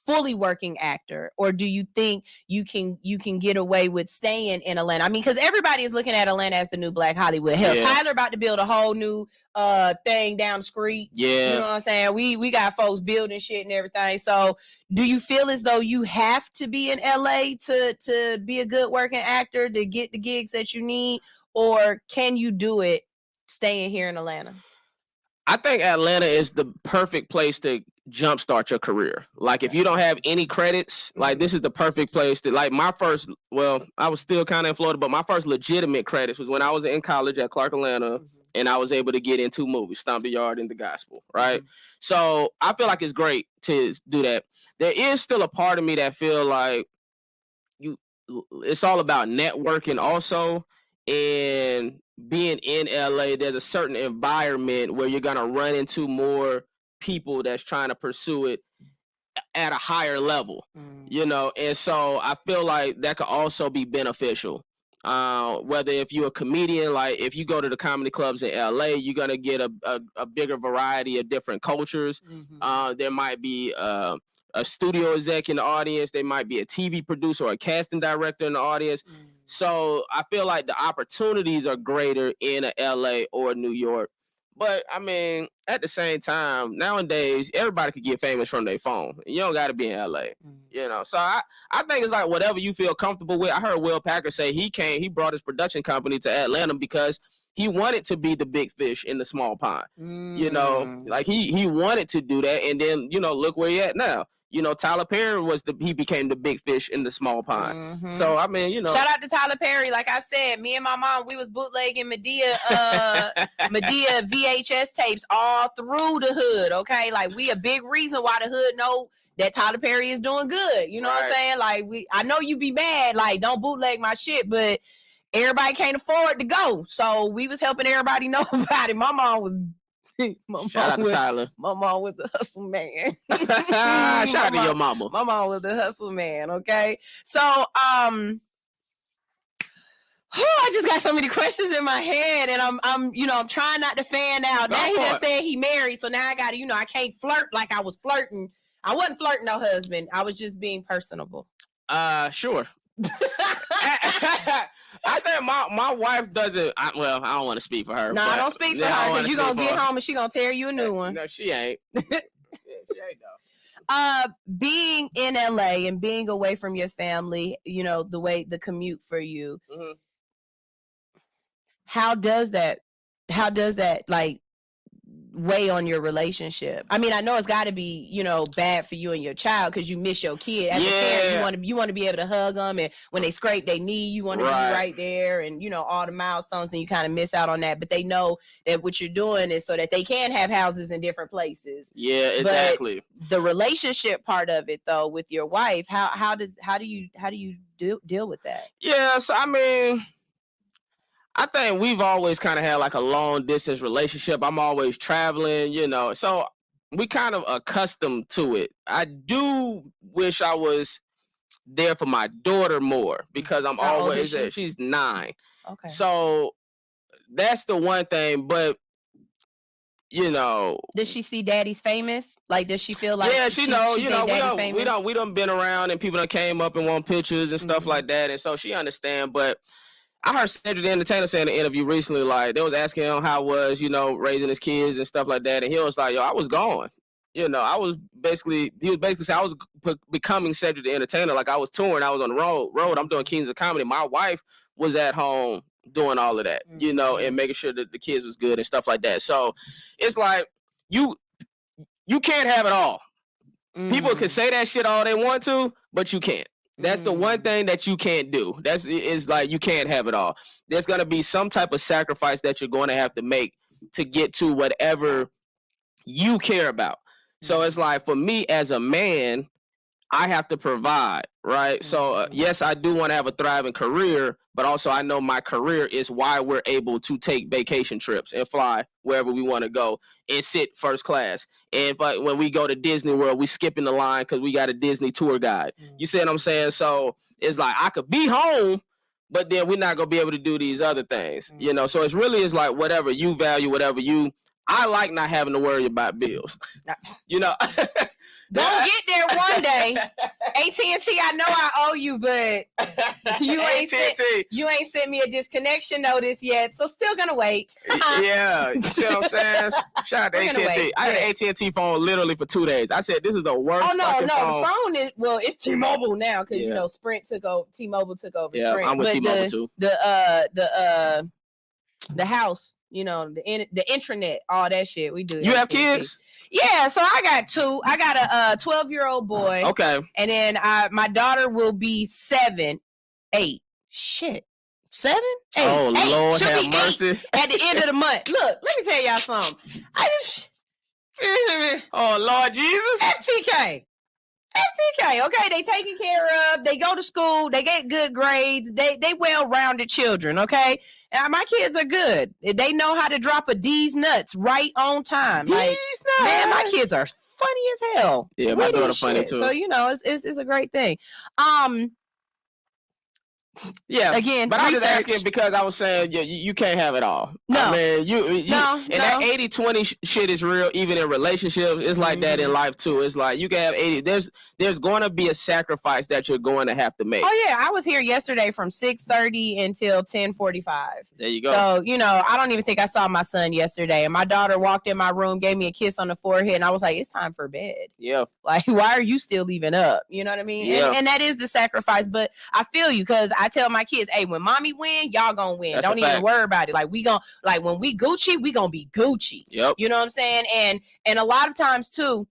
fully working actor, or do you think you can get away with staying in Atlanta? I mean, because everybody is looking at Atlanta as the new Black Hollywood. Hell, Tyler about to build a whole new thing down the street. Yeah, you know what I'm saying? We got folks building shit and everything. So do you feel as though you have to be in LA to be a good working actor to get the gigs that you need, or can you do it staying here in Atlanta? I think Atlanta is the perfect place to jumpstart your career. Like, if you don't have any credits, like, this is the perfect place to, like, I was still kind of in Florida, but my first legitimate credits was when I was in college at Clark Atlanta, and I was able to get in 2 movies, Stomp the Yard and The Gospel, right? So I feel like it's great to do that. There is still a part of me that feel like it's all about networking also, and being in LA, there's a certain environment where you're gonna run into more people that's trying to pursue it at a higher level, you know, and so I feel like that could also be beneficial. Whether if you're a comedian, like if you go to the comedy clubs in LA, you're gonna get a bigger variety of different cultures. There might be a studio exec in the audience, there might be a TV producer or a casting director in the audience. So I feel like the opportunities are greater in a LA or New York. But I mean, at the same time, nowadays everybody could get famous from their phone. You don't got to be in LA, you know. So I think it's like whatever you feel comfortable with. I heard Will Packer say he brought his production company to Atlanta because he wanted to be the big fish in the small pond. You know, like he wanted to do that, and then you know, look where he at now. You know, Tyler Perry he became the big fish in the small pond. So I mean, you know, shout out to Tyler Perry. Like I've said, me and my mom, we was bootlegging Medea VHS tapes all through the hood. Okay, like we a big reason why the hood know that Tyler Perry is doing good. You know what I'm saying? Like I know you be mad, like don't bootleg my shit, but everybody can't afford to go. So we was helping everybody know about it. My mom was. Shout out to Tyler. My mom was the hustle man. Shout out to your mama. My mom was the hustle man. Okay, so I just got so many questions in my head, and I'm trying not to fan out. Now he just said he married, so now I got to, I can't flirt like I was flirting. I wasn't flirting no husband. I was just being personable. Sure. I think my wife doesn't. I don't want to speak for her. No, I don't speak for her because you're going to get home and she's going to tear you a new one. No, she ain't. She ain't though. Being in LA and being away from your family, the commute for you, how does that like weigh on your relationship? I mean, I know it's got to be, bad for you and your child because you miss your kid. As a parent, you want to be able to hug them, and when they scrape their knee, you want to be right there, and all the milestones, and you kind of miss out on that. But they know that what you're doing is so that they can have houses in different places. Yeah, exactly. But the relationship part of it, though, with your wife, how do you deal with that? Yeah, so I mean, I think we've always kind of had like a long distance relationship. I'm always traveling, so we kind of accustomed to it. I do wish I was there for my daughter more because I'm always there. She's 9. Okay. So that's the one thing, but does she see daddy's famous? Like, does she feel like she know, we done been around and people done came up and want pictures and stuff like that. And so she understand, but I heard Cedric the Entertainer say in an interview recently, like, they was asking him how it was, raising his kids and stuff like that. And he was like, I was gone. He was basically saying I was becoming Cedric the Entertainer. Like, I was touring. I was on the road. I'm doing Kings of Comedy. My wife was at home doing all of that, and making sure that the kids was good and stuff like that. So it's like, you can't have it all. People can say that shit all they want to, but you can't. That's the one thing that you can't do. Is like you can't have it all. There's going to be some type of sacrifice that you're going to have to make to get to whatever you care about. So it's like, for me as a man, I have to provide, right? So yes, I do want to have a thriving career, but also I know my career is why we're able to take vacation trips and fly wherever we want to go and sit first class. And when we go to Disney World, we skipping the line because we got a Disney tour guide. You see what I'm saying? So it's like I could be home, but then we're not gonna be able to do these other things, So it's really like whatever you value, I like not having to worry about bills, Don't get there one day. AT&T, I know I owe you, but you ain't sent me a disconnection notice yet, so still gonna wait. Yeah, you see what I'm saying? Shout out to AT&T. I had an AT&T phone literally for 2 days. I said, this is the worst. Oh no, phone. the phone is it's T-Mobile now because Sprint took over. T-Mobile took over. Yeah, Sprint. I'm with T-Mobile too. The house, the intranet, all that shit we do. You have kids? Yeah, so I got 2. I got a 12-year-old boy. Okay. And then my daughter will be 8. Shit. 7? 8. Oh, 8. Lord She'll have be mercy. 8 at the end of the month. Look, let me tell y'all something. Oh, Lord Jesus. FTK. FTK, okay, they taken care of, they go to school, they get good grades, they well-rounded children, okay? And my kids are good. They know how to drop a D's nuts right on time. D's like, nuts. Man, my kids are funny as hell. Yeah, my Witty daughter as funny shit. too. So, it's a great thing. Yeah, again, but I was just research. asking because I was saying you can't have it all. No. I mean, you No, that 80-20 shit is real even in relationships. It's like that in life too. It's like you can have 80. There's going to be a sacrifice that you're going to have to make. Oh yeah, I was here yesterday from 6:30 until 10:45. There you go. So, I don't even think I saw my son yesterday. And my daughter walked in my room, gave me a kiss on the forehead, and I was like, it's time for bed. Yeah. Like, why are you still leaving up? You know what I mean? Yeah. And that is the sacrifice. But I feel you, because I tell my kids, hey, when mommy win, y'all gonna win. That's Don't a even fact. worry about it. Like, when we Gucci, we gonna be Gucci. Yep. You know what I'm saying? And a lot of times too,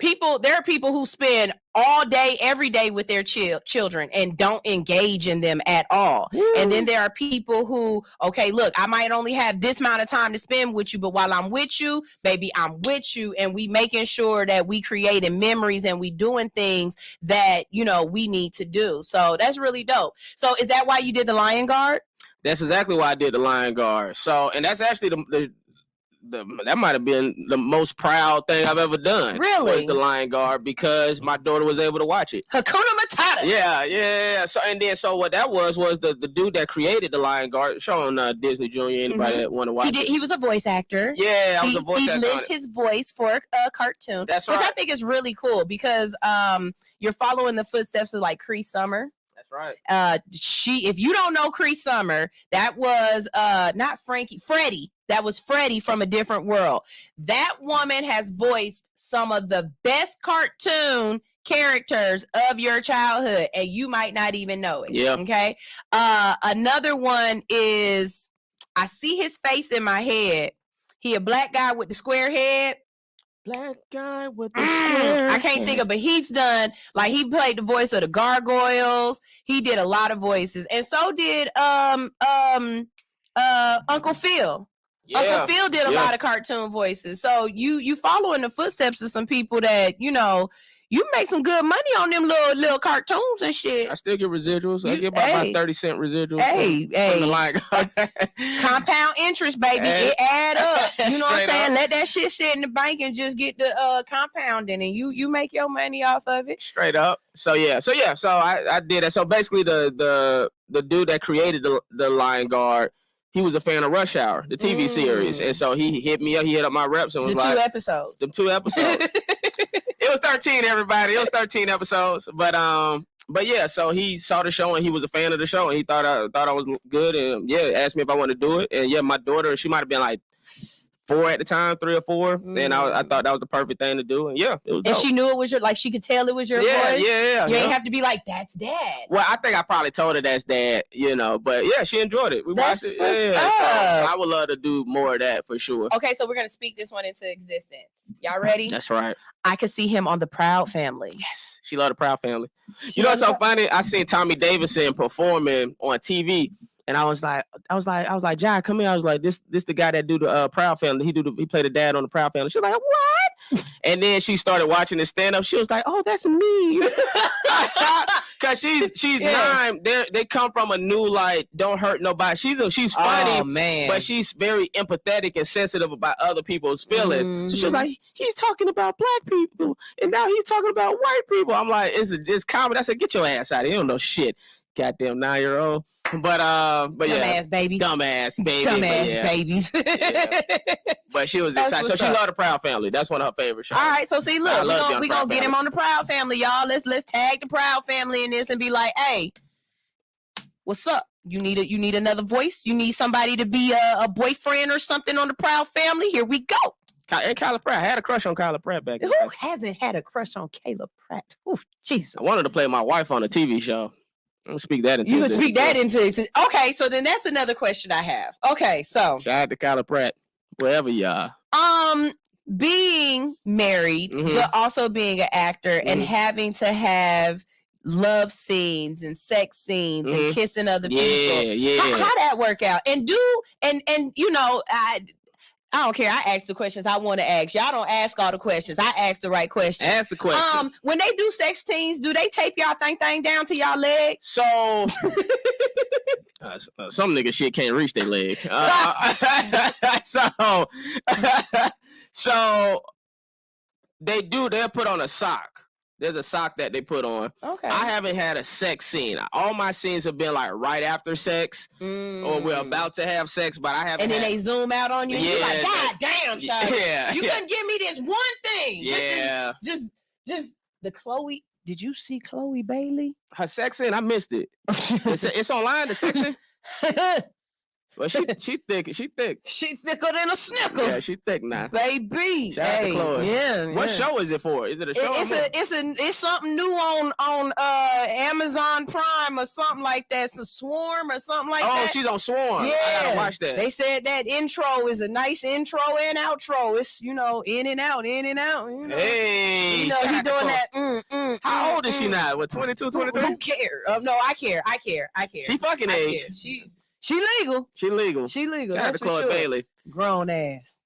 there are people who spend all day, every day with their children and don't engage in them at all. Woo. And then there are people who, okay, look, I might only have this amount of time to spend with you, but while I'm with you, baby, I'm with you. And we making sure that we creating memories and we doing things that, we need to do. So that's really dope. So is that why you did the Lion Guard? That's exactly why I did the Lion Guard. So, and that's actually that might have been the most proud thing I've ever done. Really? Was the Lion Guard, because my daughter was able to watch it. Hakuna Matata. Yeah. So what that was the dude that created the Lion Guard, showing Disney Junior. Anybody that want to watch it? He was a voice actor. Yeah, I was a voice actor. He lent his voice for a cartoon. That's which right. I think is really cool, because you're following the footsteps of like Cree Summer. That's right. If you don't know Cree Summer, that was not Freddie. That was Freddie from A Different World. That woman has voiced some of the best cartoon characters of your childhood, and you might not even know it. Yeah. Okay. Another one is, I see his face in my head. He a black guy with the square head. Black guy with the square. I can't think of, but he's done, like, he played the voice of the Gargoyles. He did a lot of voices, and so did Uncle Phil. Yeah. Uncle Phil did a lot of cartoon voices. So you following the footsteps of some people that you make some good money on them little cartoons and shit. I still get residuals. I get about 30-cent residuals. From the Lion Guard. Compound interest, baby. It add up. You know what I'm saying? Up. Let that shit sit in the bank and just get the compounding, and you make your money off of it. Straight up. So I did that. So basically, the dude that created the Lion Guard, he was a fan of Rush Hour, the TV series, and so he hit me up. He hit up my reps and was The 2 episodes. The 2 episodes. It was 13, everybody. It was 13 episodes, but yeah. So he saw the show and he was a fan of the show, and he thought I was good, and asked me if I wanted to do it, and my daughter, she might have been like 4 at the time, 3 or 4, and I thought that was the perfect thing to do, and it was dope. And she knew it was she could tell it was your voice. Yeah. You ain't have to be like, that's Dad. Well, I think I probably told her that's Dad, but yeah, she enjoyed it. We watched it. So I would love to do more of that for sure. Okay, so we're gonna speak this one into existence. Y'all ready? That's right. I could see him on the Proud Family. Yes, she loved the Proud Family. You know what's so funny? I seen Tommy Davidson performing on TV. And I was like, Jai, come here. I was like, this the guy that do the Proud Family. He played the dad on the Proud Family. She was like, what? And then she started watching the stand up. She was like, oh, that's me. Cause she's 9. They come from a new, like, don't hurt nobody. She's funny, oh, man, but she's very empathetic and sensitive about other people's feelings. So she was like, he's talking about black people, and now he's talking about white people. I'm like, it's comedy. I said, get your ass out of here. You don't know shit, goddamn 9-year-old. But dumbass babies. Dumbass baby. Dumbass babies. But she was excited. So she loved the Proud Family. That's one of her favorite shows. All right, so see, look, we're gonna get him on the Proud Family, y'all. Let's tag the Proud Family in this and be like, hey, what's up? You need another voice? You need somebody to be a boyfriend or something on the Proud Family? Here we go. And Kyla Pratt. I had a crush on Kyla Pratt back then. Who hasn't had a crush on Caleb Pratt? Ooh, Jesus. I wanted to play my wife on a TV show. I'm gonna speak that into you can speak that into it. Okay, so then that's another question I have. Okay, so shout out to Kyla Pratt, wherever y'all. Being married, but also being an actor and having to have love scenes and sex scenes and kissing other people. Yeah. How that work out? And I don't care. I ask the questions I want to ask. Y'all don't ask all the questions. I ask the right questions. Ask the question. When they do sex teams, do they tape y'all thing down to y'all leg? So some nigga shit can't reach their leg. So they do. They'll put on a sock. There's a sock that they put on. Okay. I haven't had a sex scene. All my scenes have been like right after sex, or we're about to have sex, but I haven't. And then they zoom out on you. Yeah. You're like, God damn, Shawty. Yeah. You couldn't give me this one thing. Yeah. Just the Chloe. Did you see Chloe Bailey? Her sex scene? I missed it. It's online. The sex scene. Well, she thick. She thick. She thicker than a snicker. Yeah, she thick now. Baby. Shout out to Chloe. Yeah. What show is it for? Is it a show? It's something new on Amazon Prime or something like that. It's a Swarm or something like that. Oh, she's on Swarm. Yeah. I gotta watch that. They said that intro is a nice intro and outro. It's in and out. Hey, he doing that. How old is she now? What, 22, 23? Who cares? No, I care. She fucking age. She legal. She legal. That's out to for Chloe sure. Bailey. Grown ass.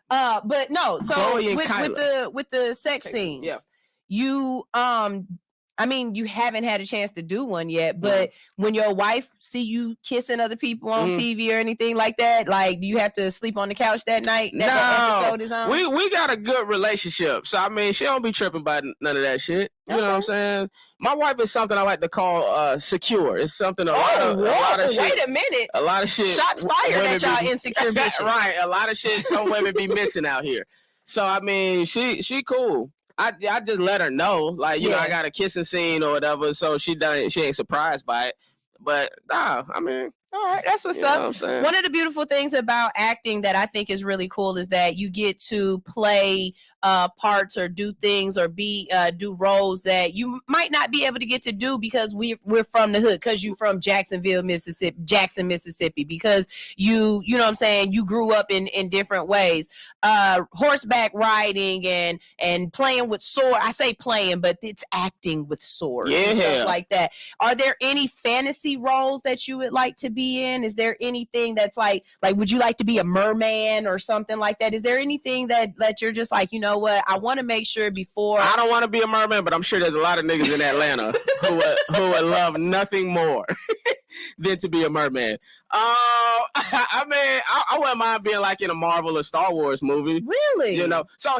But no. So with the sex scenes, yeah. You I mean, you haven't had a chance to do one yet, but when your wife see you kissing other people on TV or anything like that, like, do you have to sleep on the couch that night that episode is on? We got a good relationship. So, I mean, she don't be tripping about none of that shit. You know what I'm saying? My wife is something I like to call secure. It's something a lot of shit. Wait a minute. A lot of shit. Shots fired at y'all insecure bitches. Right. A lot of shit some women be missing out here. So, I mean, she cool. I just let her know, like, you know, I got a kissing scene or whatever, so she ain't surprised by it. But nah, I mean, all right, that's what's up. One of the beautiful things about acting that I think is really cool is that you get to play parts or do things or do roles that you might not be able to get to do because we're from the hood, because you from Jackson, Mississippi, because you know what I'm saying, you grew up in different ways. Horseback riding and playing with sword. I say playing, but it's acting with swords and stuff like that. Are there any fantasy roles that you would like to be in? Is there anything that's like would you like to be a merman or something like that? Is there anything that you're just like, you know what, I want to make sure before? I don't want to be a merman, but I'm sure there's a lot of niggas in Atlanta who would love nothing more than to be a merman. I mean, I wouldn't mind being like in a Marvel or Star Wars movie. Really? You know. So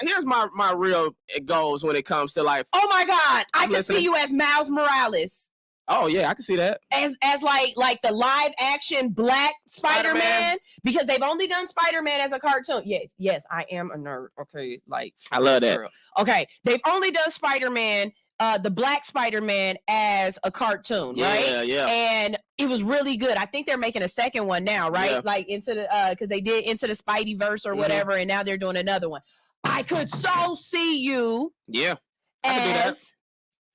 here's my real goals when it comes to like. Oh my God, I can see you as Miles Morales. Oh yeah, I can see that. As like the live action Black Spider-Man, because they've only done Spider-Man as a cartoon. Yes, I am a nerd. Okay, like I love that. Okay, they've only done Spider-Man, the Black Spider-Man as a cartoon, right? Yeah. And it was really good. I think they're making a second one now, right? Yeah. Like into the because they did Into the Spideyverse or whatever, and now they're doing another one. I could so see you. Yeah. I can do that.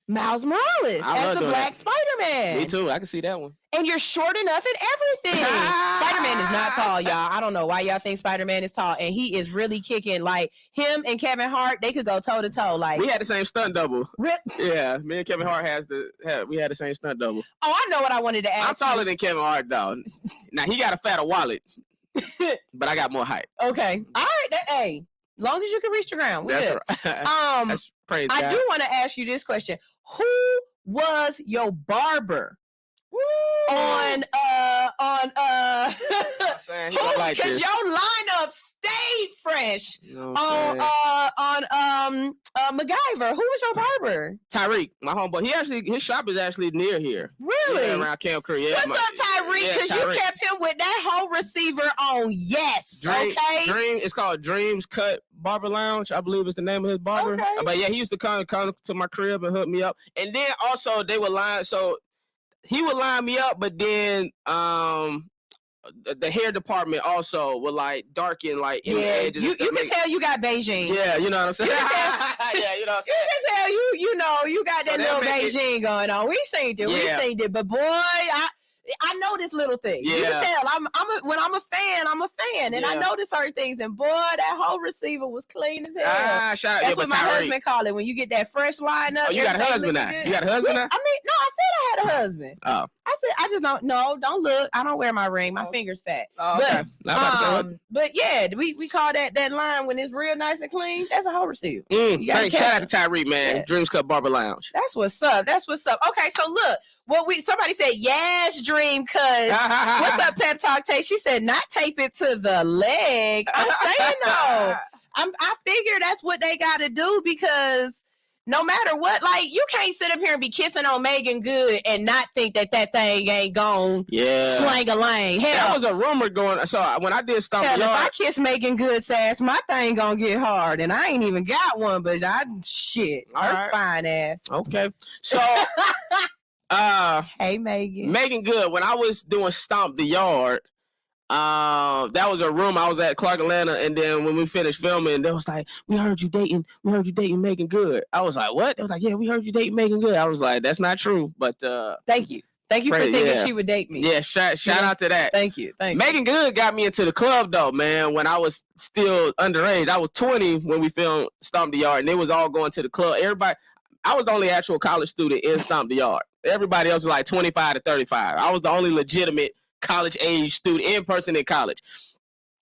Miles Morales as the Black Spider-Man. Me too. I can see that one. And you're short enough and everything. Spider-Man is not tall, y'all. I don't know why y'all think Spider-Man is tall. And he is really kicking. Like, him and Kevin Hart, they could go toe-to-toe. Like, we had the same stunt double. Yeah, me and Kevin Hart we had the same stunt double. Oh, I know what I wanted to ask. I'm taller than Kevin Hart, though. Now, he got a fatter wallet, but I got more height. Okay. All right. Hey, long as you can reach the ground. That's right. That's praise God. I do want to ask you this question. Who was your barber on because your lineup stayed fresh on MacGyver? Who was your barber? Tyreek, my homeboy. His shop is actually near here. Really? Yeah, around Camp Creek. Yeah, what's up, Tyreek? Because you kept him with that whole receiver on. Yes. It's called Dreams Cut Barber Lounge, I believe is the name of his barber. Okay. But yeah, he used to come to my crib and hook me up. And then also they would line, so he would line me up, but then the hair department also would like darken like in the edges. You can tell you got Beijing. Yeah, you know what I'm saying? Yeah, you know what I'm saying? You can tell you know you got that little Beijing going on. We seen it. But boy, I know this little thing. Yeah. You can tell. When I'm a fan, and I notice certain things. And boy, that whole receiver was clean as hell. That's what my husband call it. When you get that fresh lineup. Oh, you got a husband now. You got a husband now? I mean, no, I said I had a her husband. Oh. I said, I just don't look. I don't wear my ring. My finger's fat. Oh, okay. But yeah, we call that line when it's real nice and clean. That's a hoe receipt. Shout out to Tyreek, man. Yeah. Dreams Cup Barber Lounge. That's what's up. Okay, so look, somebody said yes, Dream Cuz. What's up, Pep Talk Tay? She said not tape it to the leg. I'm saying no. I figure that's what they got to do because no matter what, like you can't sit up here and be kissing on Megan Good and not think that thing ain't gone. Yeah, slang a lane. Hell, that was a rumor going. So when I did Stomp the Yard, if I kiss Megan Good's ass, my thing gonna get hard, and I ain't even got one. But her fine ass. Okay, so hey Megan, Megan Good. When I was doing Stomp the Yard. That was a room. I was at Clark Atlanta, and then when we finished filming, they was like, we heard you dating Megan Good. I was like, what? They was like, yeah, we heard you dating Megan Good. I was like, that's not true, but thank you for thinking she would date me. Yeah, shout out to that. Thank you. Megan Good got me into the club though, man. When I was still underage, I was 20 when we filmed Stomp the Yard, and it was all going to the club. Everybody, I was the only actual college student in Stomp the Yard. Everybody else was like 25 to 35. I was the only legitimate college age student in person in college.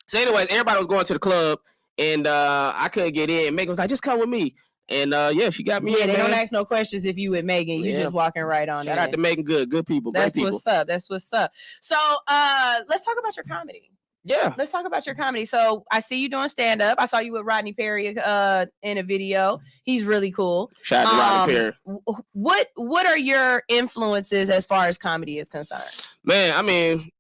So anyways, everybody was going to the club and I couldn't get in. Megan was like, just come with me. And she got me in. They don't ask no questions if you with Megan. You just walking right on in. Shout out to Megan Good. Good people. That's great people. That's what's up. So let's talk about your comedy. Yeah. Let's talk about your comedy. So I see you doing stand-up. I saw you with Rodney Perry in a video. He's really cool. Shout out to Rodney Perry. What are your influences as far as comedy is concerned? Man, I mean,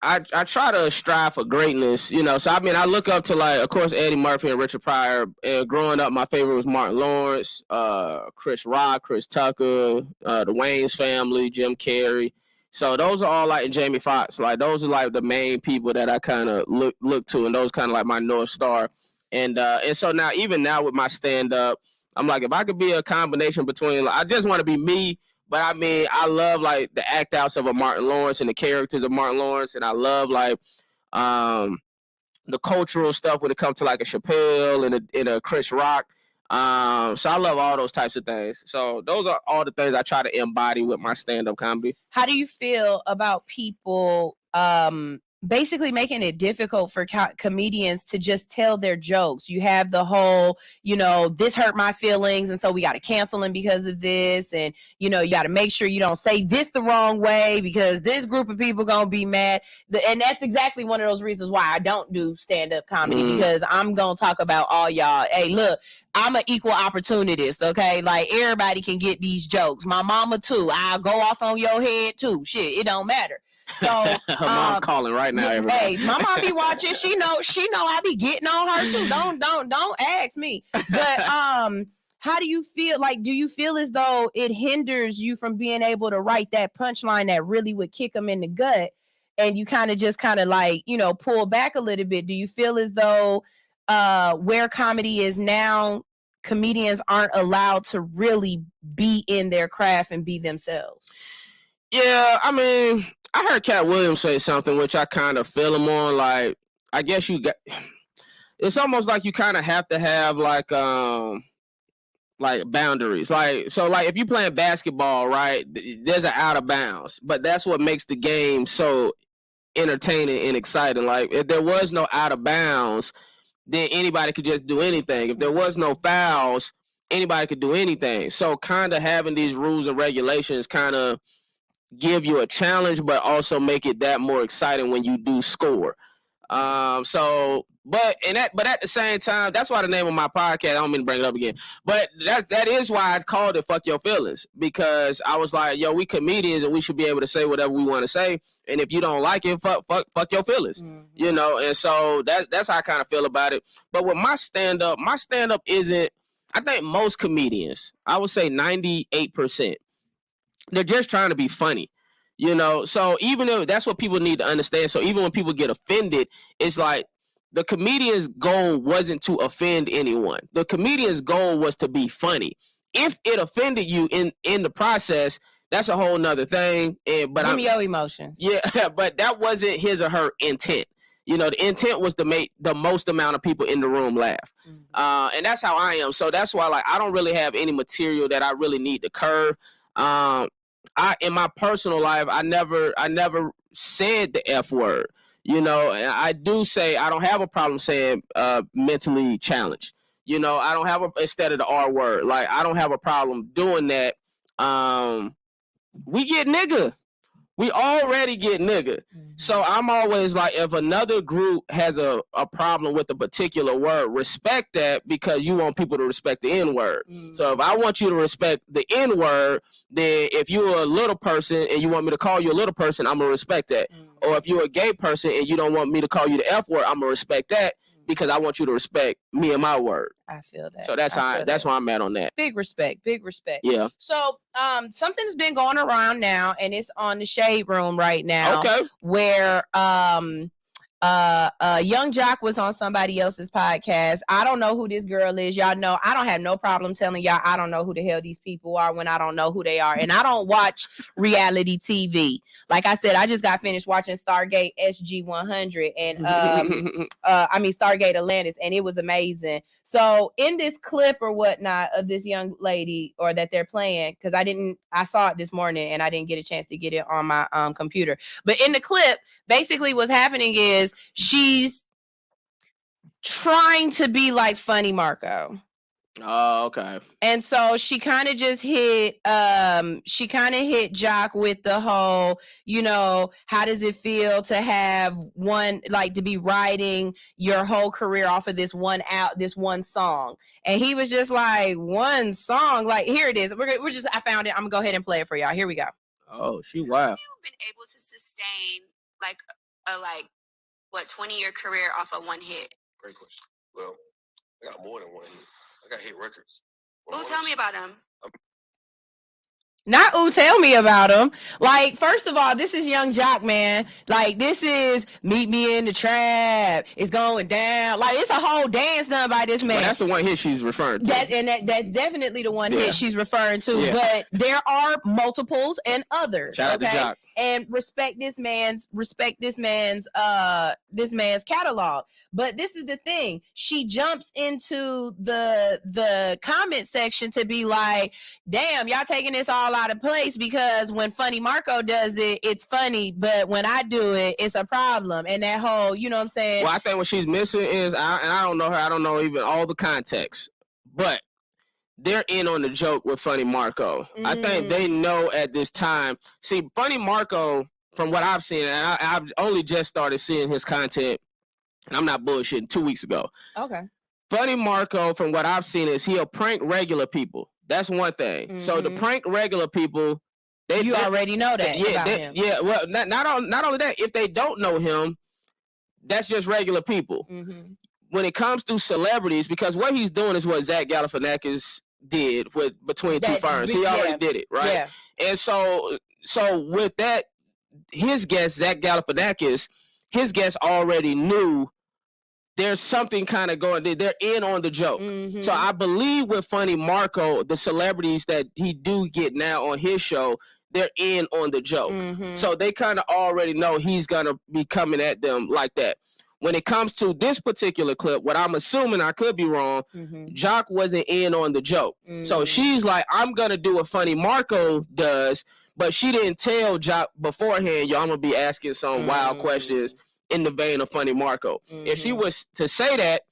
I try to strive for greatness, you know. So I mean, I look up to, like, of course, Eddie Murphy and Richard Pryor. And growing up, my favorite was Martin Lawrence, Chris Rock, Chris Tucker, the Wayans family, Jim Carrey. So those are all like Jamie Foxx. Like those are like the main people that I kind of look to, and those kind of like my North Star. And so now, even now with my stand up, I'm like, if I could be a combination between, like, I just want to be me. But I mean, I love like the act outs of a Martin Lawrence and the characters of Martin Lawrence, and I love like the cultural stuff when it comes to like a Chappelle and a Chris Rock. So I love all those types of things. So those are all the things I try to embody with my stand-up comedy. How do you feel about people basically making it difficult for comedians to just tell their jokes? You have the whole, this hurt my feelings, and so we got to cancel him because of this, and you got to make sure you don't say this the wrong way because this group of people gonna be mad. And that's exactly one of those reasons why I don't do stand-up comedy, because I'm gonna talk about all y'all. Hey, look, I'm an equal opportunist, okay? Like, everybody can get these jokes. My mama too. I'll go off on your head too. Shit, it don't matter. So her mom's calling right now. Everybody. Hey, my mom be watching. She know I be getting on her too. Don't ask me. But how do you feel? Like, do you feel as though it hinders you from being able to write that punchline that really would kick them in the gut, and you kind of like, pull back a little bit? Do you feel as though where comedy is now, comedians aren't allowed to really be in their craft and be themselves? Yeah, I mean, I heard Cat Williams say something which I kind of feel him on. Like, I guess it's almost like you kind of have to have like boundaries. Like, so like if you're playing basketball, right, there's an out of bounds, but that's what makes the game so entertaining and exciting. Like, if there was no out of bounds, then anybody could just do anything. If there was no fouls, anybody could do anything. So kind of having these rules and regulations kind of give you a challenge, but also make it that more exciting when you do score. But at the same time, that's why the name of my podcast, I don't mean to bring it up again, but that is why I called it Fuck Your Feelings, because I was like, yo, we comedians and we should be able to say whatever we want to say. And if you don't like it, fuck your feelings, and so that's how I kind of feel about it. But with my stand-up isn't, I think most comedians, I would say 98%, they're just trying to be funny, so even though that's what people need to understand. So even when people get offended, it's like the comedian's goal wasn't to offend anyone. The comedian's goal was to be funny. If it offended you in the process, that's a whole nother thing. But I'm your emotions. Yeah, but that wasn't his or her intent. The intent was to make the most amount of people in the room laugh. And that's how I am. So that's why, like, I don't really have any material that I really need to curve. in my personal life, I never said the F word. You know, and I do say I don't have a problem saying mentally challenged. You know, I don't have instead of the R word. Like, I don't have a problem doing that. We get nigga. We already get nigga. So I'm always like, if another group has a problem with a particular word, respect that, because you want people to respect the N word. So if I want you to respect the N word, then if you're a little person and you want me to call you a little person, I'm gonna respect that. Or if you're a gay person and you don't want me to call you the F word, I'm gonna respect that, because I want you to respect me and my word. I feel that. So that's where I'm at on that. Big respect. Yeah. So something's been going around now, and it's on the Shade Room right now. Okay. Where Young Jock was on somebody else's podcast. I don't know who this girl is. Y'all know I don't have no problem telling y'all I don't know who the hell these people are when I don't know who they are. And I don't watch reality TV. Like I said, I just got finished watching Stargate SG-100 and Stargate Atlantis, and it was amazing. So in this clip or whatnot of this young lady, or that they're playing, because I saw it this morning and I didn't get a chance to get it on my computer. But in the clip, basically what's happening is she's trying to be like Funny Marco. Oh, okay. And so she kind of just hit Jock with the whole, you know, how does it feel to have to be writing your whole career off of this one song? And he was just like, one song? Like, here it is. I found it. I'm gonna go ahead and play it for y'all. Here we go. Oh, she wow. You've been able to sustain like a 20-year career off of one hit? Great question. Well, I got more than one hit. I got hit records. Ooh, tell me about them. Not ooh, tell me about him. Like, first of all, this is Young Jock, man. Like, this is Meet Me in the Trap. It's going down. Like, it's a whole dance done by this man. Well, that's the one hit she's referring to. That's definitely the one hit she's referring to. Yeah. But there are multiples and others. Shout out to Jock. And respect this man's catalog. But this is the thing. She jumps into the comment section to be like, damn, y'all taking this all out of place, because when Funny Marco does it, it's funny, but when I do it, it's a problem. And that whole, you know what I'm saying? Well, I think what she's missing is, I don't know her, I don't know even all the context, but they're in on the joke with Funny Marco. I think they know at this time. See, Funny Marco, from what I've seen, and I've only just started seeing his content, and I'm not bullshitting, 2 weeks ago. Okay. Funny Marco, from what I've seen, is he'll prank regular people. That's one thing. So the prank regular people, you already know that about him. Yeah, well, not only that, if they don't know him, that's just regular people. When it comes to celebrities, because what he's doing is what Zach Galifianakis did with Between Two Ferns. He already did it, right? Yeah. And so with that, his guest, Zach Galifianakis, his guest already knew there's something kind of going. They're in on the joke. So I believe with Funny Marco, the celebrities that he do get now on his show, they're in on the joke. So they kind of already know he's gonna be coming at them like that. When it comes to this particular clip, what I'm assuming, I could be wrong, Jock wasn't in on the joke. So she's like, I'm going to do what Funny Marco does, but she didn't tell Jock beforehand, yo, I'm going to be asking some wild questions in the vein of Funny Marco. If she was to say that,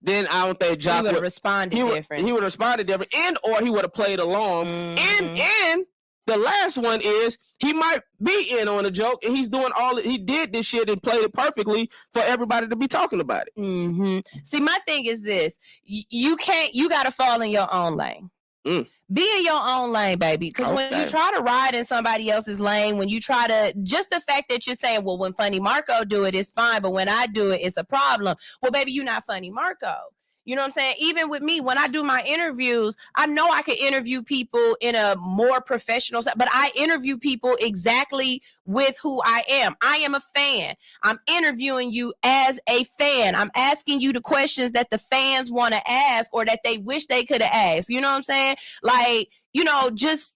then I don't think Jock would have responded different. He would have responded different, or he would have played along. And the last one is he might be in on a joke, and he did this shit and played it perfectly for everybody to be talking about it. See, my thing is this: you got to fall in your own lane. Be in your own lane, baby. Because when you try to ride in somebody else's lane, when you try to, just the fact that you're saying, well, when Funny Marco do it, it's fine, but when I do it, it's a problem. Well, baby, you're not Funny Marco. You know what I'm saying? Even with me, when I do my interviews, I know I can interview people in a more professional set, but I interview people exactly with who I am. I am a fan. I'm interviewing you as a fan. I'm asking you the questions that the fans want to ask or that they wish they could have asked. You know what I'm saying? Like, you know, just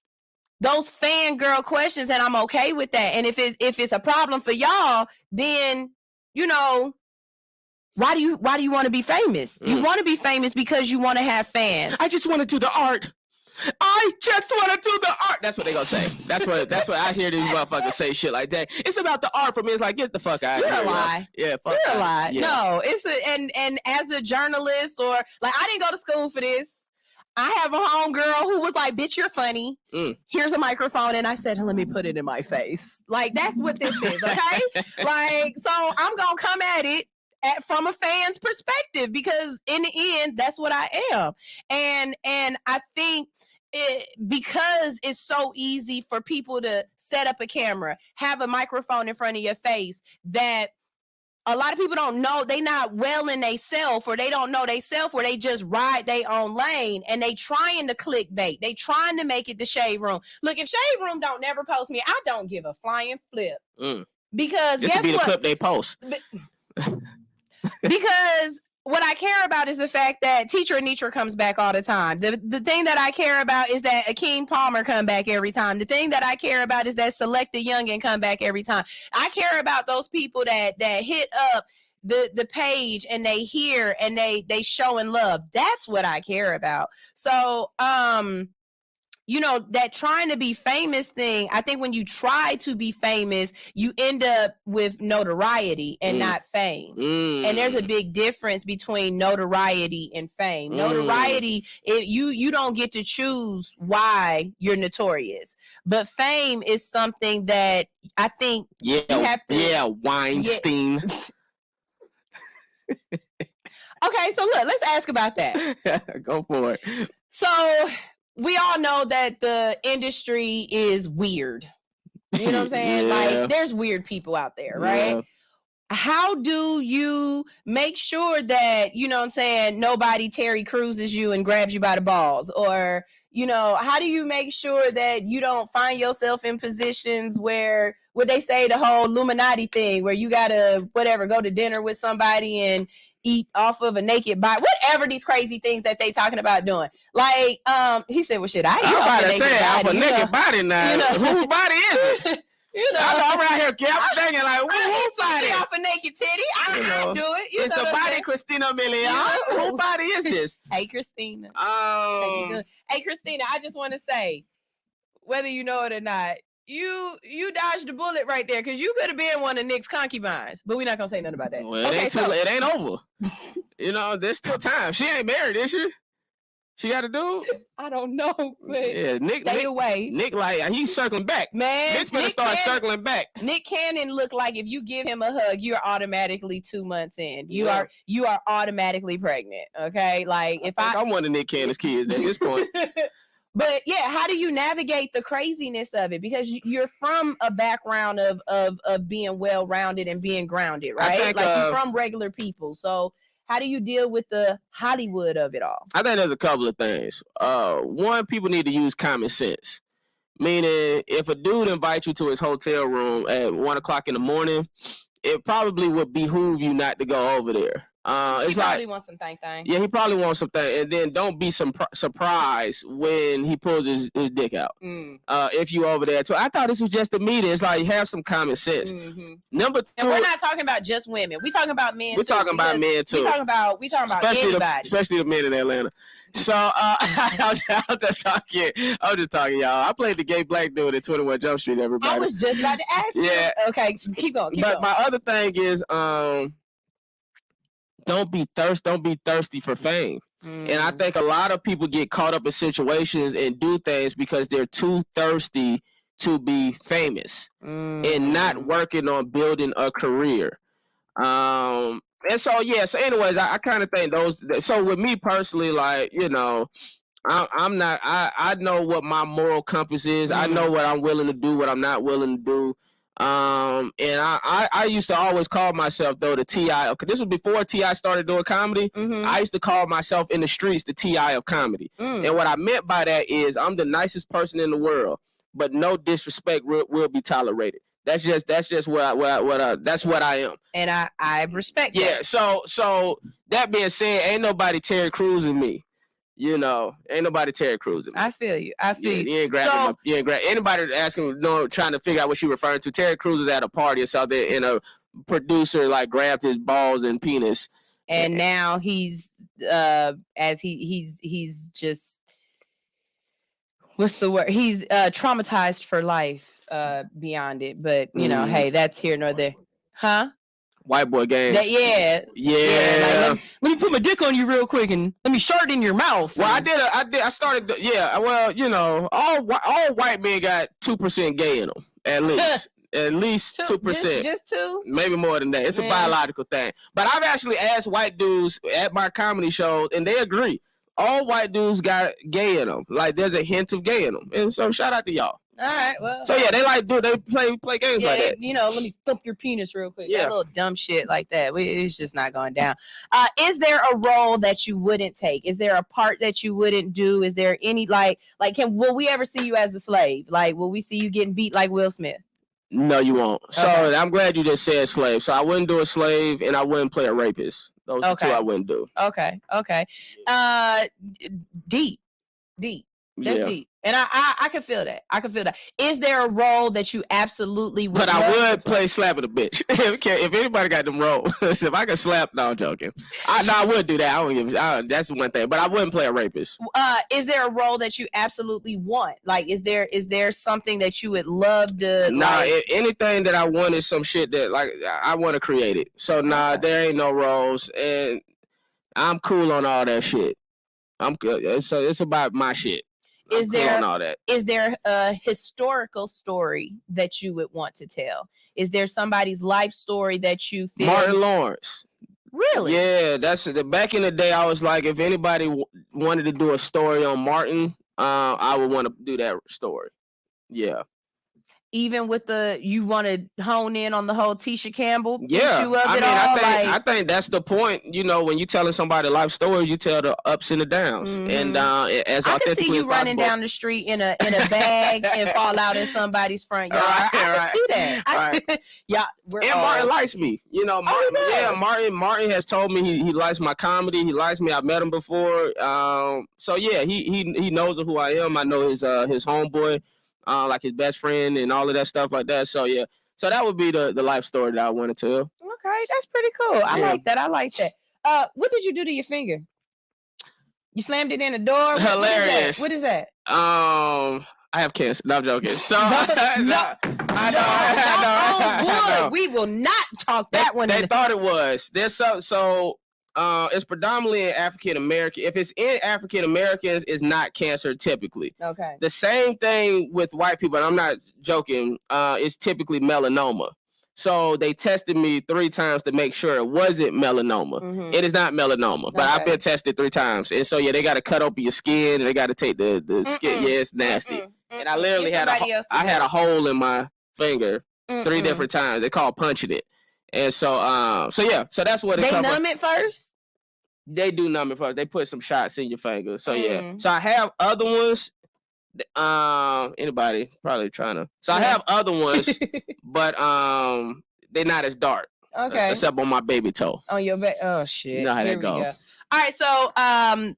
those fangirl questions, and I'm okay with that. And if it's a problem for y'all, then, you know, why do you want to be famous? You want to be famous because you want to have fans. I just want to do the art. I just want to do the art. That's what they gonna say. That's what I hear these motherfuckers say shit like that. It's about the art for me. It's like, get the fuck out of here. You're a lie. Yeah, fuck You're a out. lie. Yeah. No, it's and as a journalist or like I didn't go to school for this. I have a homegirl who was like, bitch, you're funny. Here's a microphone. And I said, let me put it in my face. Like, that's what this is, okay? Like, so I'm going to come at it from a fan's perspective because in the end, that's what I am. And I think because it's so easy for people to set up a camera, have a microphone in front of your face, that a lot of people don't know they not well in they self, or they don't know they self, or they just ride their own lane and they trying to clickbait. They trying to make it the Shade Room. Look, if Shade Room don't never post me, I don't give a flying flip. Because this guess would be what? the clip they post. Because what I care about is the fact that Teacher Anitra comes back all the time. The thing that I care about is that Akeem Palmer come back every time. The thing that I care about is that Selecta Youngin come back every time. I care about those people that hit up the page and they hear and they showing love. That's what I care about. So you know, that trying to be famous thing, I think when you try to be famous, you end up with notoriety and not fame. And there's a big difference between notoriety and fame. Notoriety, you don't get to choose why you're notorious. But fame is something that I think you have to... Weinstein. Okay, so look, let's ask about that. Go for it. So... we all know that the industry is weird. You know what I'm saying? Like, there's weird people out there, right? Yeah. How do you make sure that, you know what I'm saying, nobody Terry Cruises you and grabs you by the balls? Or, you know, how do you make sure that you don't find yourself in positions where, what they say, the whole Illuminati thing, where you gotta, whatever, go to dinner with somebody and eat off of a naked body, whatever these crazy things that they talking about doing. Like, he said, well, shit, I eat off a naked body. Off a naked body now. You know? Whose body is it? You know, I'm right here, I'm thinking like, whose body? Off a naked titty. I do it. It's the body, Christina Milian. Whose body is this? Hey, Christina. Hey, Christina, I just want to say, whether you know it or not, you dodged the bullet right there, because you could have been one of Nick's concubines, but we're not gonna say nothing about that. Well, it ain't over. You know, there's still time. She ain't married, is she? She got a dude? I don't know, but yeah, Nick, away. Nick, like, he's circling back. Man, Nick's gonna start circling back. Nick Cannon look like if you give him a hug, you're automatically 2 months in. You are automatically pregnant. Okay, like if I'm one of Nick Cannon's kids at this point. But yeah, how do you navigate the craziness of it? Because you're from a background of being well-rounded and being grounded, right? Think, like you're from regular people. So how do you deal with the Hollywood of it all? I think there's a couple of things. One, people need to use common sense. Meaning, if a dude invites you to his hotel room at 1 o'clock in the morning, it probably would behoove you not to go over there. He probably wants some thing. Yeah, he probably wants something. And then don't be surprised when he pulls his dick out. If you over there too. I thought this was just a meeting. It's like, have some common sense. Number two, and we're not talking about just women. We're talking about men. We're talking about men too. We're talking about anybody. Especially the men in Atlanta. So I'm just talking, y'all. I played the gay black dude at 21 Jump Street, everybody. I was just about to ask you. Yeah. Okay, keep going. But my other thing is don't be thirsty for fame. And I think a lot of people get caught up in situations and do things because they're too thirsty to be famous and not working on building a career. And so, so anyways, I kind of think those. So with me personally, like, you know, I know what my moral compass is. I know what I'm willing to do, what I'm not willing to do. And I used to always call myself, though, the T.I. Okay, this was before T.I. started doing comedy. I used to call myself in the streets the T.I. of comedy. And what I meant by that is I'm the nicest person in the world, but no disrespect will be tolerated. That's just what I am. And I respect that. Yeah, so that being said, ain't nobody Terry Crews in me. You know, ain't nobody Terry Crews. I feel you. You ain't grabbing. You ain't grabbing. Anybody asking, trying to figure out what she referring to. Terry Crews was at a party or something, and a producer like grabbed his balls and penis. And now he's as he's just what's the word? He's traumatized for life beyond it. But you know, hey, that's here nor there. Huh? White boy game. Yeah. Yeah. Like, let me put my dick on you real quick and let me shart in your mouth. Well, I started. Yeah. Well, you know, all white men got 2% gay in them at least. At least 2%. Just 2? Maybe more than that. It's a biological thing. But I've actually asked white dudes at my comedy shows, and they agree. All white dudes got gay in them. Like there's a hint of gay in them. And so shout out to y'all. All right, well. So yeah, they play games like that. You know, let me thump your penis real quick. Yeah. That little dumb shit like that. It's just not going down. Is there a role that you wouldn't take? Is there a part that you wouldn't do? Is there any will we ever see you as a slave? Like, will we see you getting beat like Will Smith? No, you won't. So Okay. I'm glad you just said slave. So I wouldn't do a slave, and I wouldn't play a rapist. Those are 2 I wouldn't do. Okay. Deep. That's deep. And I can feel that. Is there a role that you absolutely would? But I would play slapping a bitch. If anybody got them roles, if I could slap, no, I'm joking. I would do that. I don't give. That's one thing. But I wouldn't play a rapist. Is there a role that you absolutely want? Like, is there something that you would love to? Nah, anything that I want is some shit that like I want to create it. So there ain't no roles, and I'm cool on all that shit. I'm good. So it's about my shit. Is there all that. Is there a historical story that you would want to tell? Is there somebody's life story that you feel? Martin Lawrence. Really? Yeah, back in the day. I was like, if anybody wanted to do a story on Martin, I would want to do that story. Yeah. Even with you want to hone in on the whole Tisha Campbell issue of I think that's the point. You know, when you're telling somebody a life story, you tell the ups and the downs, and as I can authentically see you as running possible. down the street in a bag and fall out in somebody's front yard. I can see that. And Martin likes me. You know, Martin has told me he likes my comedy. He likes me. I've met him before. So yeah, he knows who I am. I know his homeboy. Like his best friend and all of that stuff like that. So yeah, so that would be the life story that I want to tell. Okay, that's pretty cool. I like that. What did you do to your finger? You slammed it in a door? Hilarious. What is that? I have cancer. No, I'm joking. So I know. We will not talk that one. They thought it was. There's it's predominantly in African American. If it's in African Americans, it's not cancer typically. Okay. The same thing with white people, and I'm not joking. It's typically melanoma. So they tested me 3 times to make sure it wasn't melanoma. It is not melanoma, but I've been tested 3 times, and so yeah, they got to cut open your skin, and they got to take the skin. Yeah, it's nasty. And I literally had a hole in my finger 3 different times. They call punching it. And so that's what they numb it first. They do numb it first. They put some shots in your finger. So yeah. So I have other ones. Anybody probably trying to. So I have other ones, but they're not as dark. Okay. Except on my baby toe. On your back. Oh shit. You know how that go. All right. So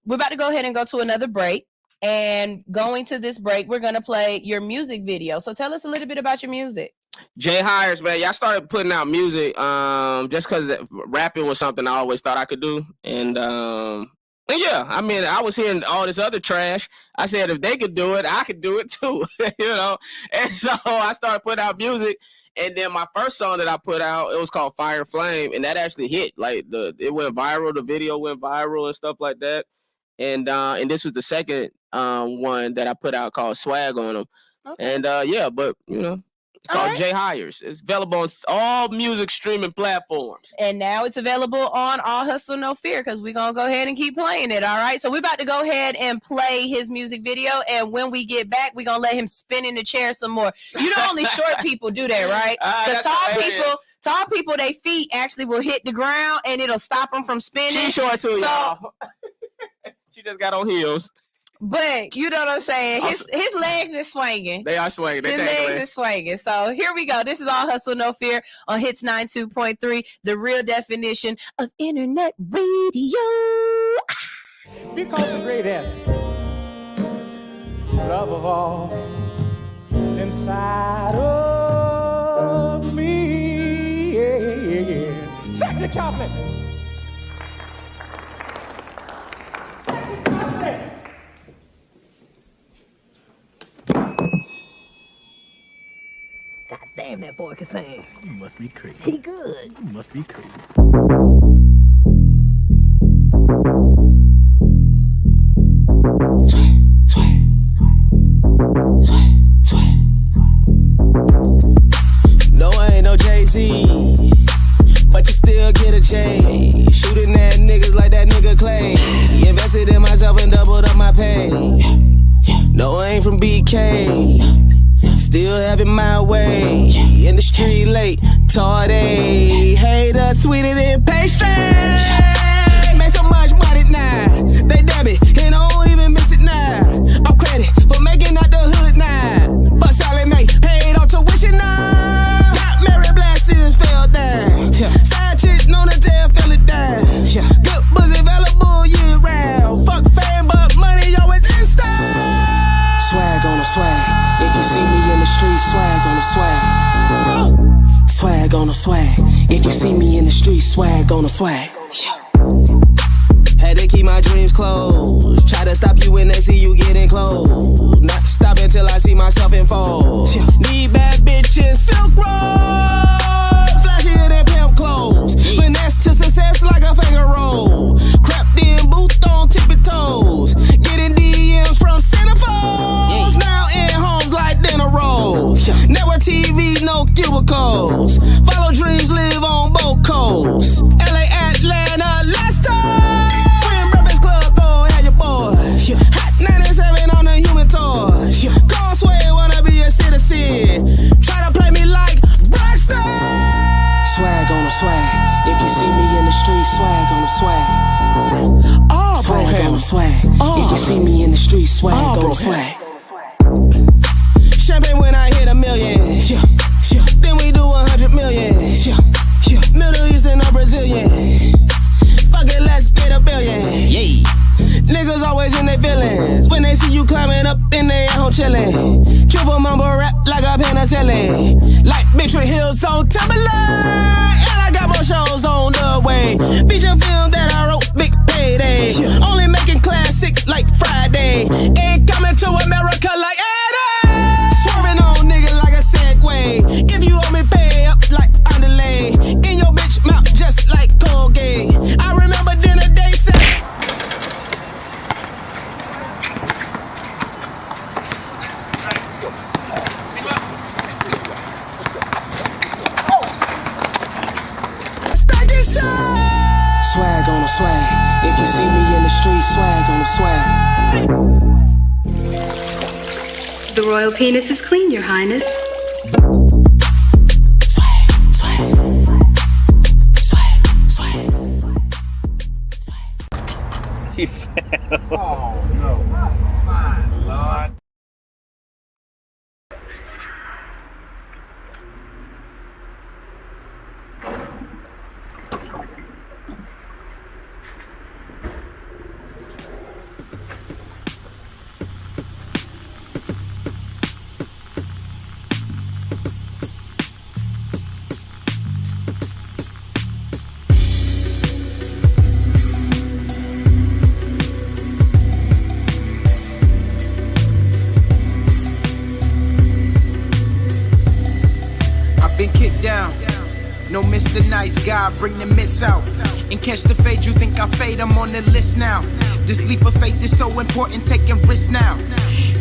we're about to go ahead and go to another break. And going to this break, we're gonna play your music video. So tell us a little bit about your music. Jay Hires, man, y'all started putting out music just because rapping was something I always thought I could do. And yeah, I mean, I was hearing all this other trash. I said, if they could do it, I could do it too, you know? And so I started putting out music. And then my first song that I put out, it was called Fire Flame. And that actually hit. Like, it went viral. The video went viral and stuff like that. And this was the second one that I put out called Swag on them. Okay. And yeah, but, you know. It's called Jay Hires. It's available on all music streaming platforms. And now it's available on All Hustle No Fear because we're going to go ahead and keep playing it, all right? So we're about to go ahead and play his music video, and when we get back, we're going to let him spin in the chair some more. You know only short people do that, right? Because tall people, their feet actually will hit the ground, and it'll stop them from spinning. She's short too, y'all. She just got on heels. But you know what I'm saying? His legs are swinging. They are swinging. His legs are swinging. So here we go. This is All Hustle No Fear on Hits 92.3, the real definition of internet radio. Because the greatest love of all is inside of me. Yeah. Sexy chocolate. Damn, that boy can sing. You must be crazy. He good. You must be crazy. No, I ain't no Jay-Z, but you still get a J. Shooting at niggas like that nigga Clay. Invested in myself and doubled up my pay. No, I ain't from BK, still having my way. In the street late, tardy. Hater sweeter than pastry. Made so much money now, they debit, and I don't even miss it now. I'm credit for making out the hood now. But Sally Mae paid off tuition now. Got Mary Blasters fell down. Side chicks known to tell fell it down. Good pussy available year round. Fuck fame, but money always in style. Swag on the swag. If you see me in the street, swag on the swag. Swag on the swag. If you see me in the street, swag on the swag. Had to keep my dreams closed. Try to stop you when they see you getting close. Not stop until I see myself in fold. Need bad bitches, silk robes. Flashier than pimp clothes. Finesse to success like a finger roll. Crept in, booth on tippy toes. Getting DMs from centerfolds. Now in homes like dinner rolls. Network TV, no cubicles. Follow dreams, live on both coasts. LA, Atlanta, Leicester. Hot 97 on the human torch. Gone sway, wanna be a citizen. Try to play me like Braxton. Swag on the swag. If you see me in the street, swag on the swag. Oh, swag on the swag. If you see me in the street, swag on the swag. Champagne when I hit 1 million. Then we do 100 million. Middle Eastern or Brazilian. Fuck it, let's get $1 billion. Yeah. Niggas always in their feelings when they see you climbing up in their home chillin'. Triple mumble rap like a penicillin. Like Big Tree Hills on Timberland. And I got more shows on the way. Feature film that I wrote, big payday. Only making classic like Friday. Ain't coming to America like Eddie. Swerving on nigga like a Segway. If you owe me, pay up like underlay. In your bitch mouth just like Colgate. I remember dinner day set. Swag on the swag. If you see me in the street, swag on the swag. The royal penis is clean, Your Highness. Swag, swag, swag, swag. He fell. Oh no. My Lord. Been kicked down. No Mr. Nice Guy, bring the mitts out. And catch the fade, you think I fade, I'm on the list now. This leap of faith is so important, taking risks now.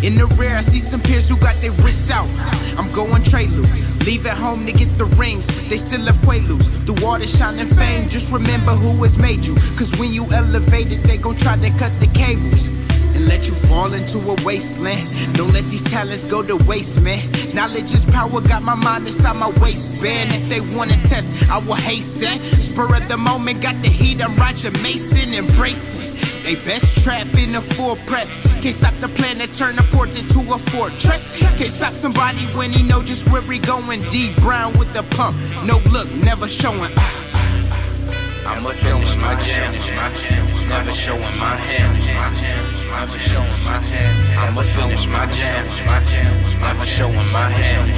In the rear, I see some peers who got their wrists out. I'm going Trelude, leave at home to get the rings. They still left Quaaludes, through all the shining fame. Just remember who has made you, cause when you elevate it, they gon' try to cut the cables and let you fall into a wasteland. Don't let these talents go to waste, man. Knowledge is power, got my mind inside my waistband. If they wanna test, I will hasten. Spur of the moment, got the heat, I'm Roger Mason, embracing. They best trap in a full press. Can't stop the plan to turn a port into a fortress. Can't stop somebody when he know just where he going. D Brown with the pump, no look, never showing. I'ma finish my jam, never showing my hand. Never showing my hand. I'ma finish my jam, never showing my hand.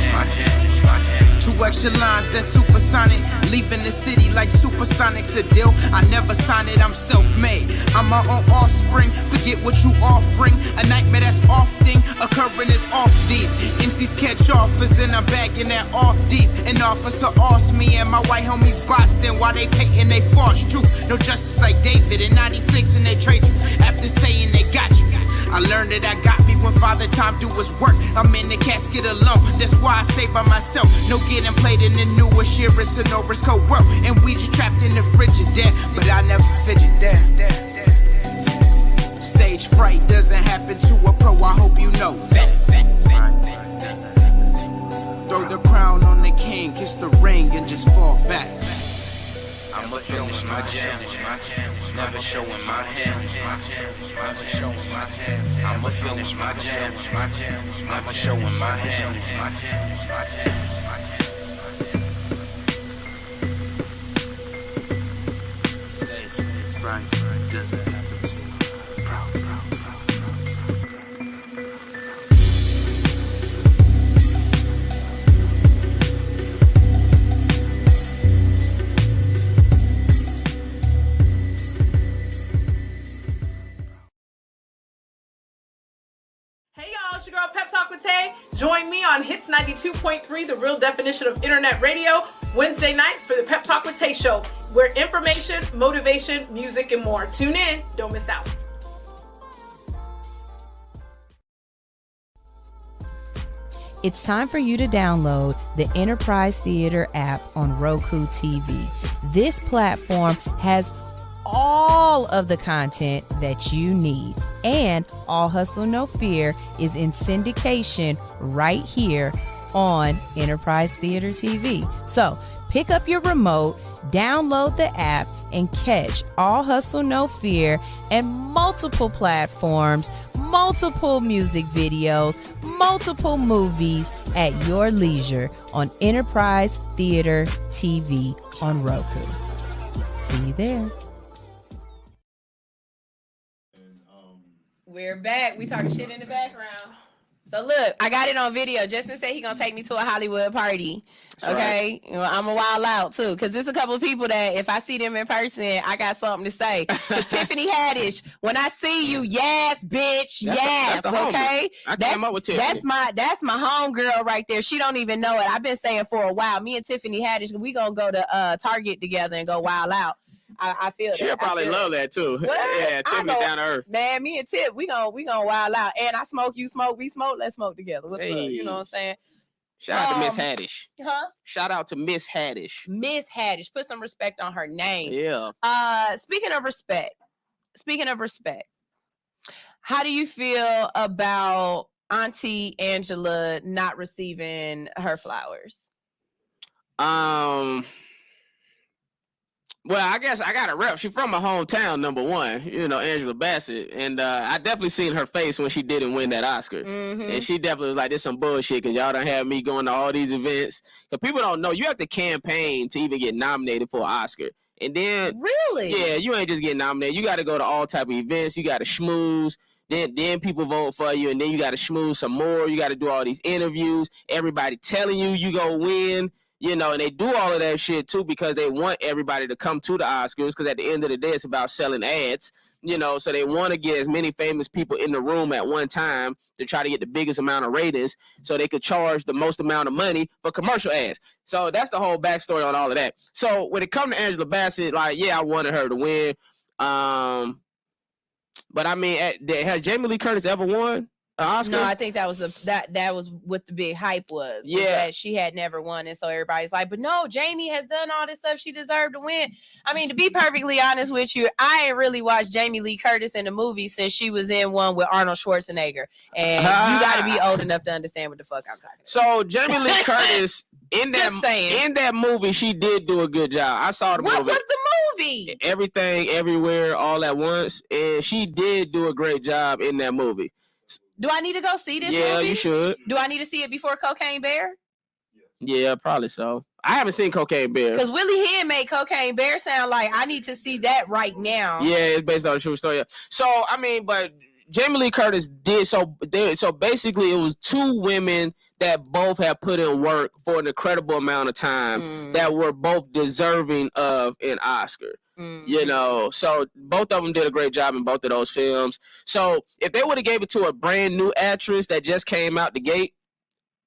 2 extra lines, that's supersonic. Leaving the city like supersonic's a deal. I never sign it, I'm self-made. I'm my own offspring, forget what you offering. A nightmare that's often occurring is off these. MCs catch offers, then I'm bagging that off these. And offers to off me and my white homies Boston while they painting they false truth. No justice like David in 96 and they trade you after saying they got you. I learned that I got me when Father Time do his work. I'm in the casket alone, that's why I stay by myself. No getting played in the newest year, it's an Oris code world. And we just trapped in the Frigidaire, but I never fidget there. Stage fright doesn't happen to a pro, I hope you know that. Throw the crown on the king, kiss the ring, and just fall back. I'ma finish my jam, never showing my hand. Never showing my hand. I'ma finish my jam, never showing my hand. Stage right doesn't happen to me. Proud. Hey y'all, it's your girl Pep Talk with Tay. Join me on Hits 92.3, the real definition of internet radio, Wednesday nights for the Pep Talk with Tay show, where information, motivation, music, and more. Tune in, don't miss out. It's time for you to download the Enterprise Theater app on Roku TV. This platform has all of the content that you need, and All Hustle No Fear is in syndication right here on Enterprise Theater TV. So pick up your remote, download the app, and catch All Hustle No Fear and multiple platforms, multiple music videos, multiple movies at your leisure on Enterprise Theater TV on Roku. See you there. We're back. We talking shit in the background. So look, I got it on video. Justin said he gonna take me to a Hollywood party. Okay, right. Well, I'm a wild out too, because there's a couple of people that if I see them in person, I got something to say. Tiffany Haddish, when I see you, yes, bitch, yes, okay. I came up with Tiffany. That's my homegirl right there. She don't even know it. I've been saying for a while. Me and Tiffany Haddish, we gonna go to Target together and go wild out. I feel that. She'll probably love that too. What? Yeah, Tiffany down to earth. Man, me and Tip, we gonna wild out. And I smoke, you smoke, we smoke, let's smoke together. What's up? You know what I'm saying? Shout out to Miss Haddish. Huh? Shout out to Miss Haddish. Miss Haddish. Put some respect on her name. Yeah. Speaking of respect, how do you feel about Auntie Angela not receiving her flowers? Well, I guess I got a rep. She's from my hometown, number one, Angela Bassett. And I definitely seen her face when she didn't win that Oscar. Mm-hmm. And she definitely was like, this some bullshit because y'all done have me going to all these events. Because people don't know, you have to campaign to even get nominated for an Oscar. And then, really? Yeah, you ain't just getting nominated. You got to go to all type of events. You got to schmooze. Then people vote for you. And then you got to schmooze some more. You got to do all these interviews. Everybody telling you going to win. And they do all of that shit, too, because they want everybody to come to the Oscars, because at the end of the day, it's about selling ads, so they want to get as many famous people in the room at one time to try to get the biggest amount of ratings so they could charge the most amount of money for commercial ads. So that's the whole backstory on all of that. So when it comes to Angela Bassett, I wanted her to win. But, I mean, has Jamie Lee Curtis ever won? Oscar? No, I think that was that was what the big hype was. Yeah, that she had never won, and so everybody's like, "But no, Jamie has done all this stuff. She deserved to win." I mean, to be perfectly honest with you, I ain't really watched Jamie Lee Curtis in the movie since she was in one with Arnold Schwarzenegger, and you got to be old enough to understand what the fuck I'm talking about. So Jamie Lee Curtis in that movie, she did do a good job. I saw the movie. What was the movie? Everything, Everywhere, All at Once, and she did do a great job in that movie. Do I need to go see this movie? Yeah, you should. Do I need to see it before Cocaine Bear? Yeah, probably so. I haven't seen Cocaine Bear. Because Willie Hen made Cocaine Bear sound like I need to see that right now. Yeah, it's based on a true story. So, I mean, but Jamie Lee Curtis did so basically it was two women that both have put in work for an incredible amount of time that were both deserving of an Oscar. So both of them did a great job in both of those films. So if they would have gave it to a brand new actress that just came out the gate,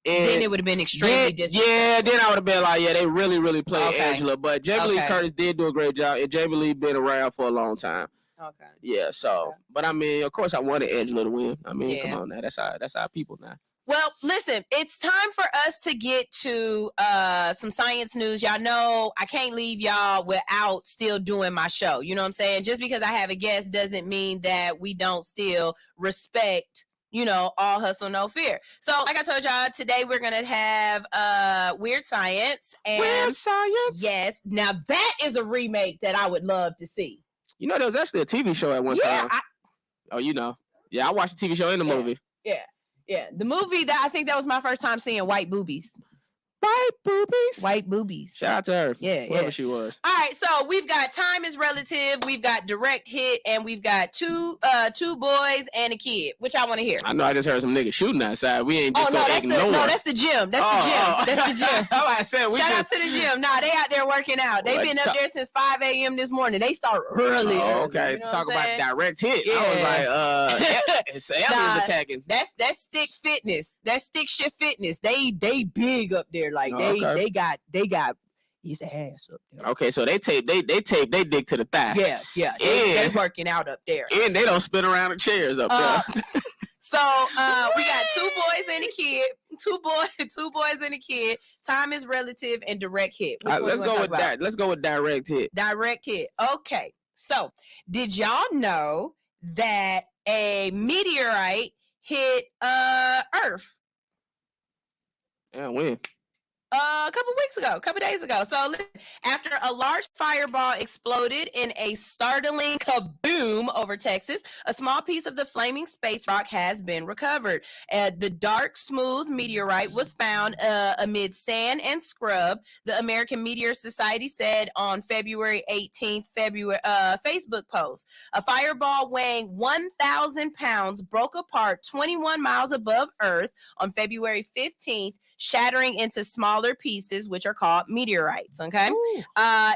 then it would have been extremely disrespectful. Yeah, then I would have been like, yeah, they really, really played Okay. Angela. But Jamie Lee Curtis did do a great job, and Jamie Lee been around for a long time. Okay. Yeah, so, but I mean, of course, I wanted Angela to win. I mean, come on now, that's our people now. Well, listen, it's time for us to get to some science news. Y'all know I can't leave y'all without still doing my show. You know what I'm saying? Just because I have a guest doesn't mean that we don't still respect, you know, all hustle, no fear. So like I told y'all, today we're going to have Weird Science. And Weird Science? Yes. Now that is a remake that I would love to see. You know, there was actually a TV show at one time. Oh, you know. Yeah, I watched the TV show and the movie. Yeah, the movie that I think that was my first time seeing white boobies. White boobies. Shout out to her. Yeah, whoever she was. All right, so we've got Time is Relative, we've got Direct Hit, and we've got two boys and a kid, which I want to hear. I know I just heard some niggas shooting outside. We ain't just gonna ignore. That's the gym. That's the gym. I said, Shout out to the gym. Nah, they out there working out. They've been up there since 5 a.m. this morning. They start early. Oh, okay. You know Talk about Direct Hit. Yeah. I was like, it's aliens attacking. That's stick fitness. That's stick shift fitness. They big up there. Like they got his ass up there. Okay, so they tape they dick to the thigh. Yeah. They working out up there. And they don't spin around the chairs up there. So we got two boys and a kid. Two boys and a kid. Time is Relative and Direct Hit. Let's go with that. Let's go with Direct Hit. Direct Hit. Okay. So did y'all know that a meteorite hit Earth? Yeah, when? A couple days ago. So after a large fireball exploded in a startling kaboom over Texas, a small piece of the flaming space rock has been recovered. The dark, smooth meteorite was found amid sand and scrub, the American Meteor Society said on February 18th, Facebook post. A fireball weighing 1,000 pounds broke apart 21 miles above Earth on February 15th, shattering into smaller pieces, which are called meteorites. Okay.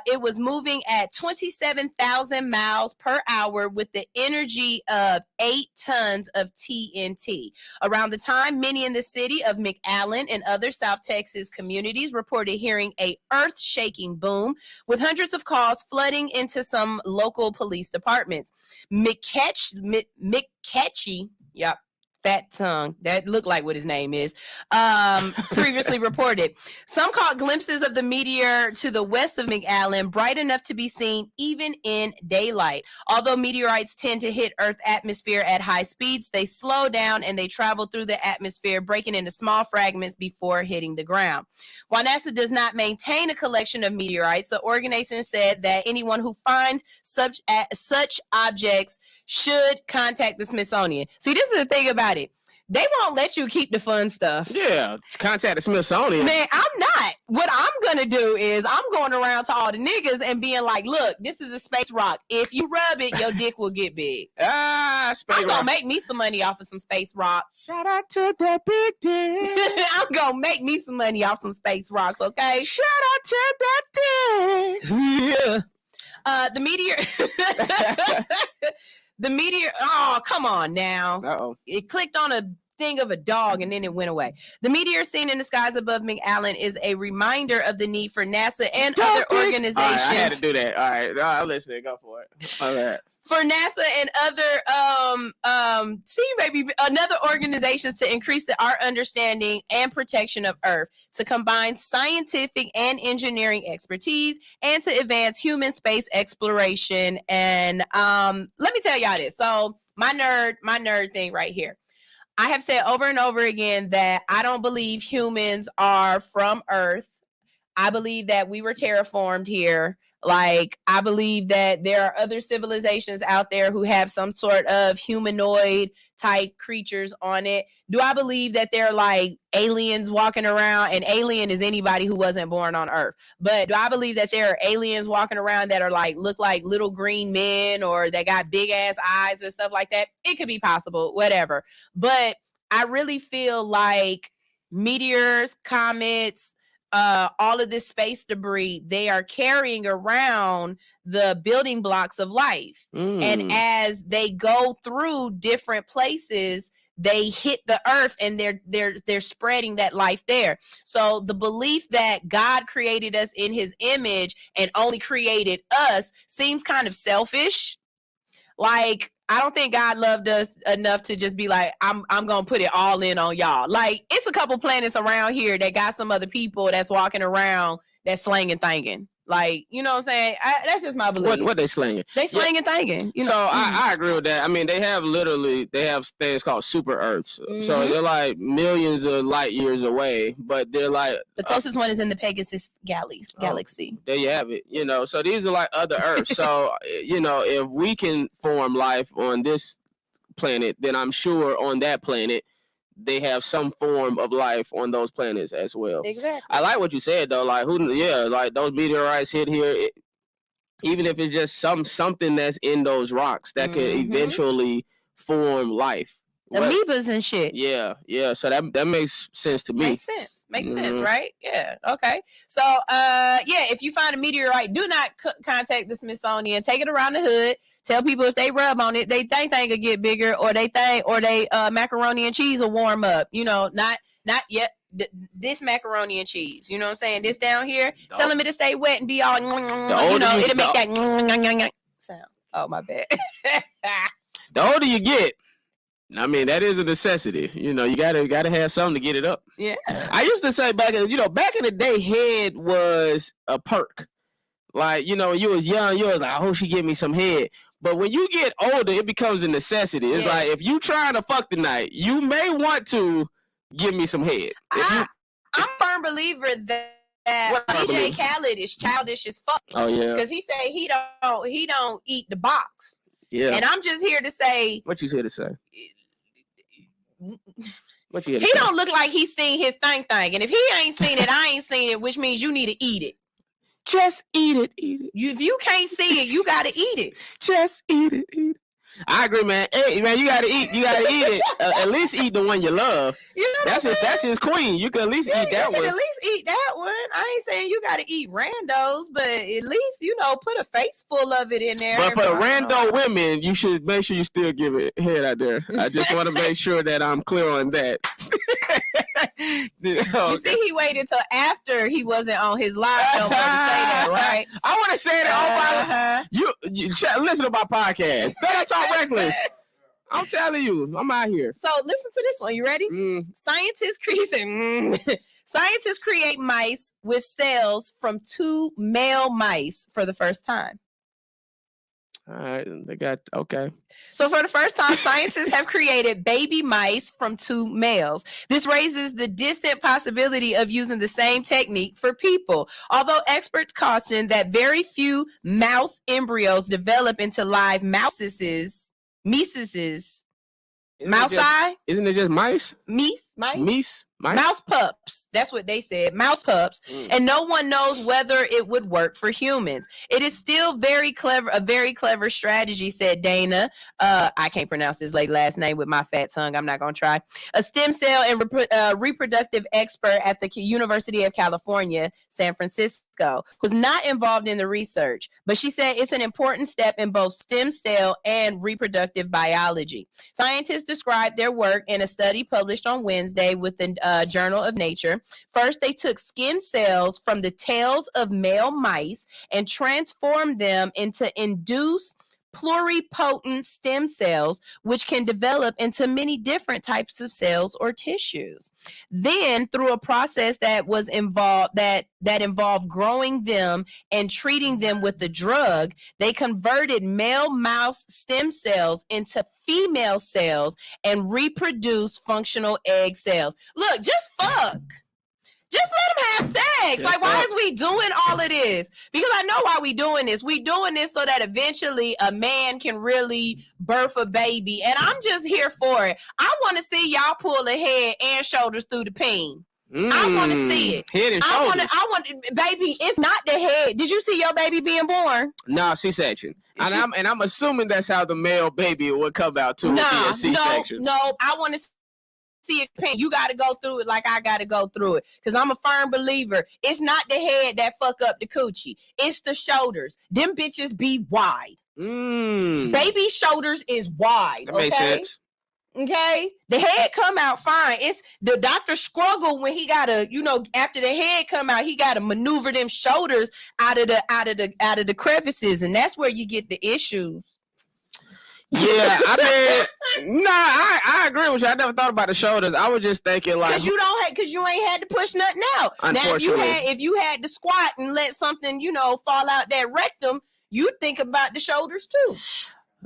It was moving at 27,000 miles per hour with the energy of 8 tons of TNT. Around the time, many in the city of McAllen and other South Texas communities reported hearing a earth-shaking boom, with hundreds of calls flooding into some local police departments. McCatchy, yep. Fat tongue, that looked like what his name is, previously reported. Some caught glimpses of the meteor to the west of McAllen, bright enough to be seen even in daylight. Although meteorites tend to hit Earth's atmosphere at high speeds, they slow down and they travel through the atmosphere, breaking into small fragments before hitting the ground. While NASA does not maintain a collection of meteorites, the organization said that anyone who finds such objects should contact the Smithsonian. See, this is the thing about it. They won't let you keep the fun stuff. Yeah, contact the Smithsonian. Man, I'm not. What I'm going to do is I'm going around to all the niggas and being like, look, this is a space rock. If you rub it, your dick will get big. Space I'm rock. going to make me some money off of some space rock. Shout out to that big dick. I'm going to make me some money off some space rocks, okay? Shout out to that dick. Yeah. The meteor... The meteor, oh, come on now. Uh-oh. It clicked on a thing of a dog and then it went away. The meteor seen in the skies above McAllen is a reminder of the need for NASA and other organizations. All right, I had to do that. All right, no, I'm listening. Go for it. All right. For NASA and other organizations to increase our understanding and protection of Earth, to combine scientific and engineering expertise, and to advance human space exploration. And let me tell y'all this. So my nerd thing right here. I have said over and over again that I don't believe humans are from Earth. I believe that we were terraformed here. Like, I believe that there are other civilizations out there who have some sort of humanoid type creatures on it. Do I believe that they're like aliens walking around? An alien is anybody who wasn't born on Earth. But do I believe that there are aliens walking around that are like, look like little green men, or they got big ass eyes or stuff like that? It could be possible, whatever. But I really feel like meteors, comets, all of this space debris, they are carrying around the building blocks of life. And as they go through different places, they hit the earth and they're spreading that life there. So the belief that God created us in his image and only created us seems kind of selfish. Like, I don't think God loved us enough to just be like, I'm gonna put it all in on y'all. Like, it's a couple planets around here that got some other people that's walking around that's slanging thinking. Like, you know what I'm saying? That's just my belief. What they slinging? They slinging thinking. You know? So I agree with that. I mean, they have things called super Earths. So they're like millions of light years away, but they're like the closest one is in the Pegasus galaxy. There you have it. You know, so these are like other Earths. So, you know, if we can form life on this planet, then I'm sure on that planet they have some form of life on those planets as well. Exactly. I like what you said though. Like like those meteorites hit here. Even if it's just something that's in those rocks that could eventually form life. Amoebas and shit. Yeah. So that makes sense to me. Makes sense, right? Yeah. Okay. So, if you find a meteorite, do not contact the Smithsonian. Take it around the hood. Tell people if they rub on it, they think will get bigger, or they macaroni and cheese will warm up. You know, not yet. This macaroni and cheese, you know what I'm saying? This down here, tell them it'll stay wet and be all, it'll make that sound. Oh, my bad. The older you get, I mean, that is a necessity. You know, you gotta have something to get it up. Yeah. I used to say back in the day, head was a perk. Like, you know, when you was young, you was like, I hope she give me some head. But when you get older, it becomes a necessity. It's like, if you trying to fuck tonight, you may want to give me some head. I'm a firm believer that DJ Khaled is childish as fuck. Oh yeah. Because he said he don't eat the box. Yeah. And I'm just here to say. What you here to say? What you here to he say? Don't look like he's seen his thing. And if he ain't seen it, I ain't seen it, which means you need to eat it. Just eat it. If you can't see it, you gotta eat it. Just eat it. I agree, man. Hey, man, you gotta eat it. At least eat the one you love. You know that's his queen. You can at least eat that one. At least eat that one. I ain't saying you gotta eat randos, but at least put a face full of it in there. But for the rando women, you should make sure you still give it head out there. I just want to make sure that I'm clear on that. You see, he waited till after he wasn't on his live show to say that, right? I want to say that. You listen to my podcast. That's all reckless. I'm telling you, I'm out here. So listen to this one. You ready? Scientists create mice with cells from 2 male mice for the first time. All right, they got okay. So for the first time, scientists have created baby mice from 2 males. This raises the distant possibility of using the same technique for people. Although experts caution that very few mouse embryos develop into live mouses. Mouse-eye? Isn't it just mice? Mice? Mouse pups. That's what they said. Mouse pups. And no one knows whether it would work for humans. It is still a very clever strategy, said Dana. I can't pronounce this lady's last name with my fat tongue. I'm not going to try. A stem cell and reproductive expert at the University of California, San Francisco, was not involved in the research, but she said it's an important step in both stem cell and reproductive biology. Scientists described their work in a study published on Wednesday with the Journal of Nature. First, they took skin cells from the tails of male mice and transformed them into induced pluripotent stem cells, which can develop into many different types of cells or tissues. Then, through a process that involved growing them and treating them with the drug, they converted male mouse stem cells into female cells and reproduced functional egg cells. Look, just fuck. Just let them have sex. Like, why is we doing all of this? Because I know why we doing this. We doing this so that eventually a man can really birth a baby. And I'm just here for it. I want to see y'all pull the head and shoulders through the peen. I want to see it. Head and shoulders. I want, baby, it's not the head. Did you see your baby being born? No, C-section. And I'm assuming that's how the male baby would come out too. No, C-section. No, I want to see it pain. You got to go through it like I got to go through it, because I'm a firm believer. It's not the head that fuck up the coochie. It's the shoulders. Them bitches be wide. Baby shoulders is wide. That makes sense. Okay, the head come out fine. It's the doctor struggle when he gotta, after the head come out, he gotta maneuver them shoulders out of the crevices, and that's where you get the issues. Yeah, I mean, I agree with you. I never thought about the shoulders. I was just thinking like, because you ain't had to push nothing out. Now, if you had to squat and let something, fall out that rectum, you think about the shoulders too.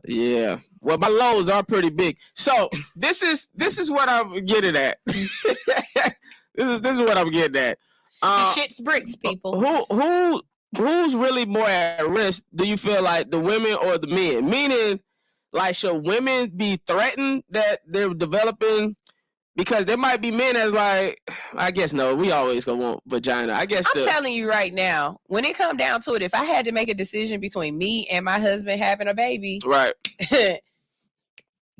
Yeah. Well, my lows are pretty big. So this is what I'm getting at. this is what I'm getting at. Shit's bricks, people. Who's really more at risk? Do you feel like the women or the men? Meaning, like, should women be threatened that they're developing? Because there might be men that's like, I guess no, we always gonna want vagina. I guess I'm telling you right now, when it come down to it, if I had to make a decision between me and my husband having a baby, right,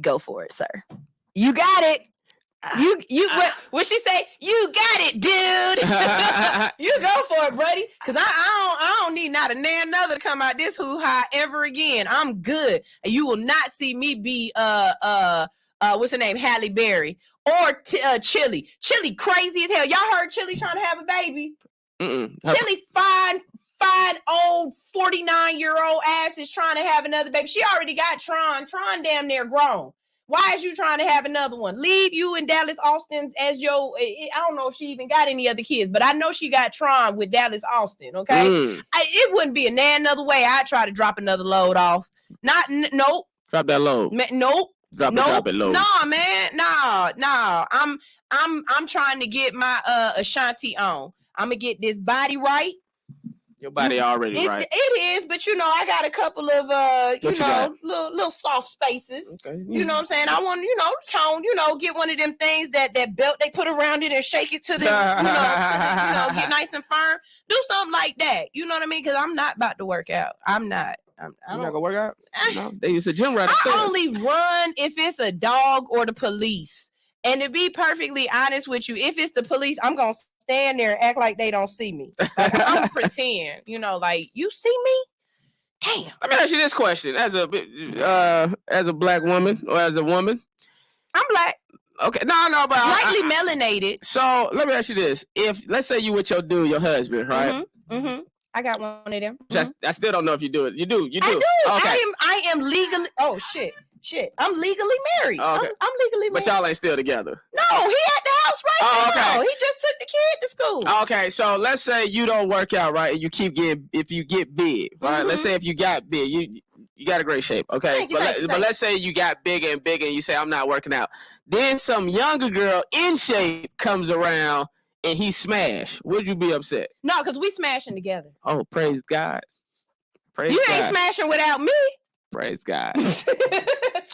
go for it, sir. You got it. What she say? You got it, dude. You go for it, buddy. Cause I don't need not another to come out this hoo-ha ever again. I'm good. You will not see me be what's her name? Halle Berry or Chili. Chili crazy as hell. Y'all heard Chili trying to have a baby? Chili fine old 49-year-old ass is trying to have another baby. She already got Tron. Tron damn near grown. Why is you trying to have another one? Leave you and Dallas Austin as your, I don't know if she even got any other kids, but I know she got Tron with Dallas Austin, okay? It wouldn't be another way I'd try to drop another load off. Nope. Drop that load. Nope. Drop it low. No, man. No. I'm trying to get my Ashanti on. I'm gonna get this body right. Your body already right. It is, but I got a couple of little soft spaces. Okay. You know what I'm saying? I want tone, get one of them things that belt they put around it and shake it to the get nice and firm. Do something like that. You know what I mean? Because I'm not about to work out. I'm not. You're not gonna work out? No. They use a gym right upstairs. I only run if it's a dog or the police. And to be perfectly honest with you, if it's the police, I'm gonna stand there and act like they don't see me. Like, I'm pretend, like you see me. Damn. Let me ask you this question: as a black woman or as a woman, I'm black. Okay, no, but lightly melanated. So let me ask you this: if let's say you with your dude, your husband, right? Mm-hmm. I got one of them. I still don't know if you do it. You do. I do. Okay. I am legally. Oh shit. I'm legally married. Okay. I'm legally married. But y'all ain't still together. No, he at the house right now. Okay. He just took the kid to school. Okay, so let's say you don't work out right, and you keep getting if you get big, right? Mm-hmm. Let's say if you got big, you got a great shape. Okay, but let's say you got bigger and bigger, and you say I'm not working out. Then some younger girl in shape comes around. And he smashed. Would you be upset? No, because we smashing together. Oh, praise God. Praise God. You ain't smashing without me. Praise God.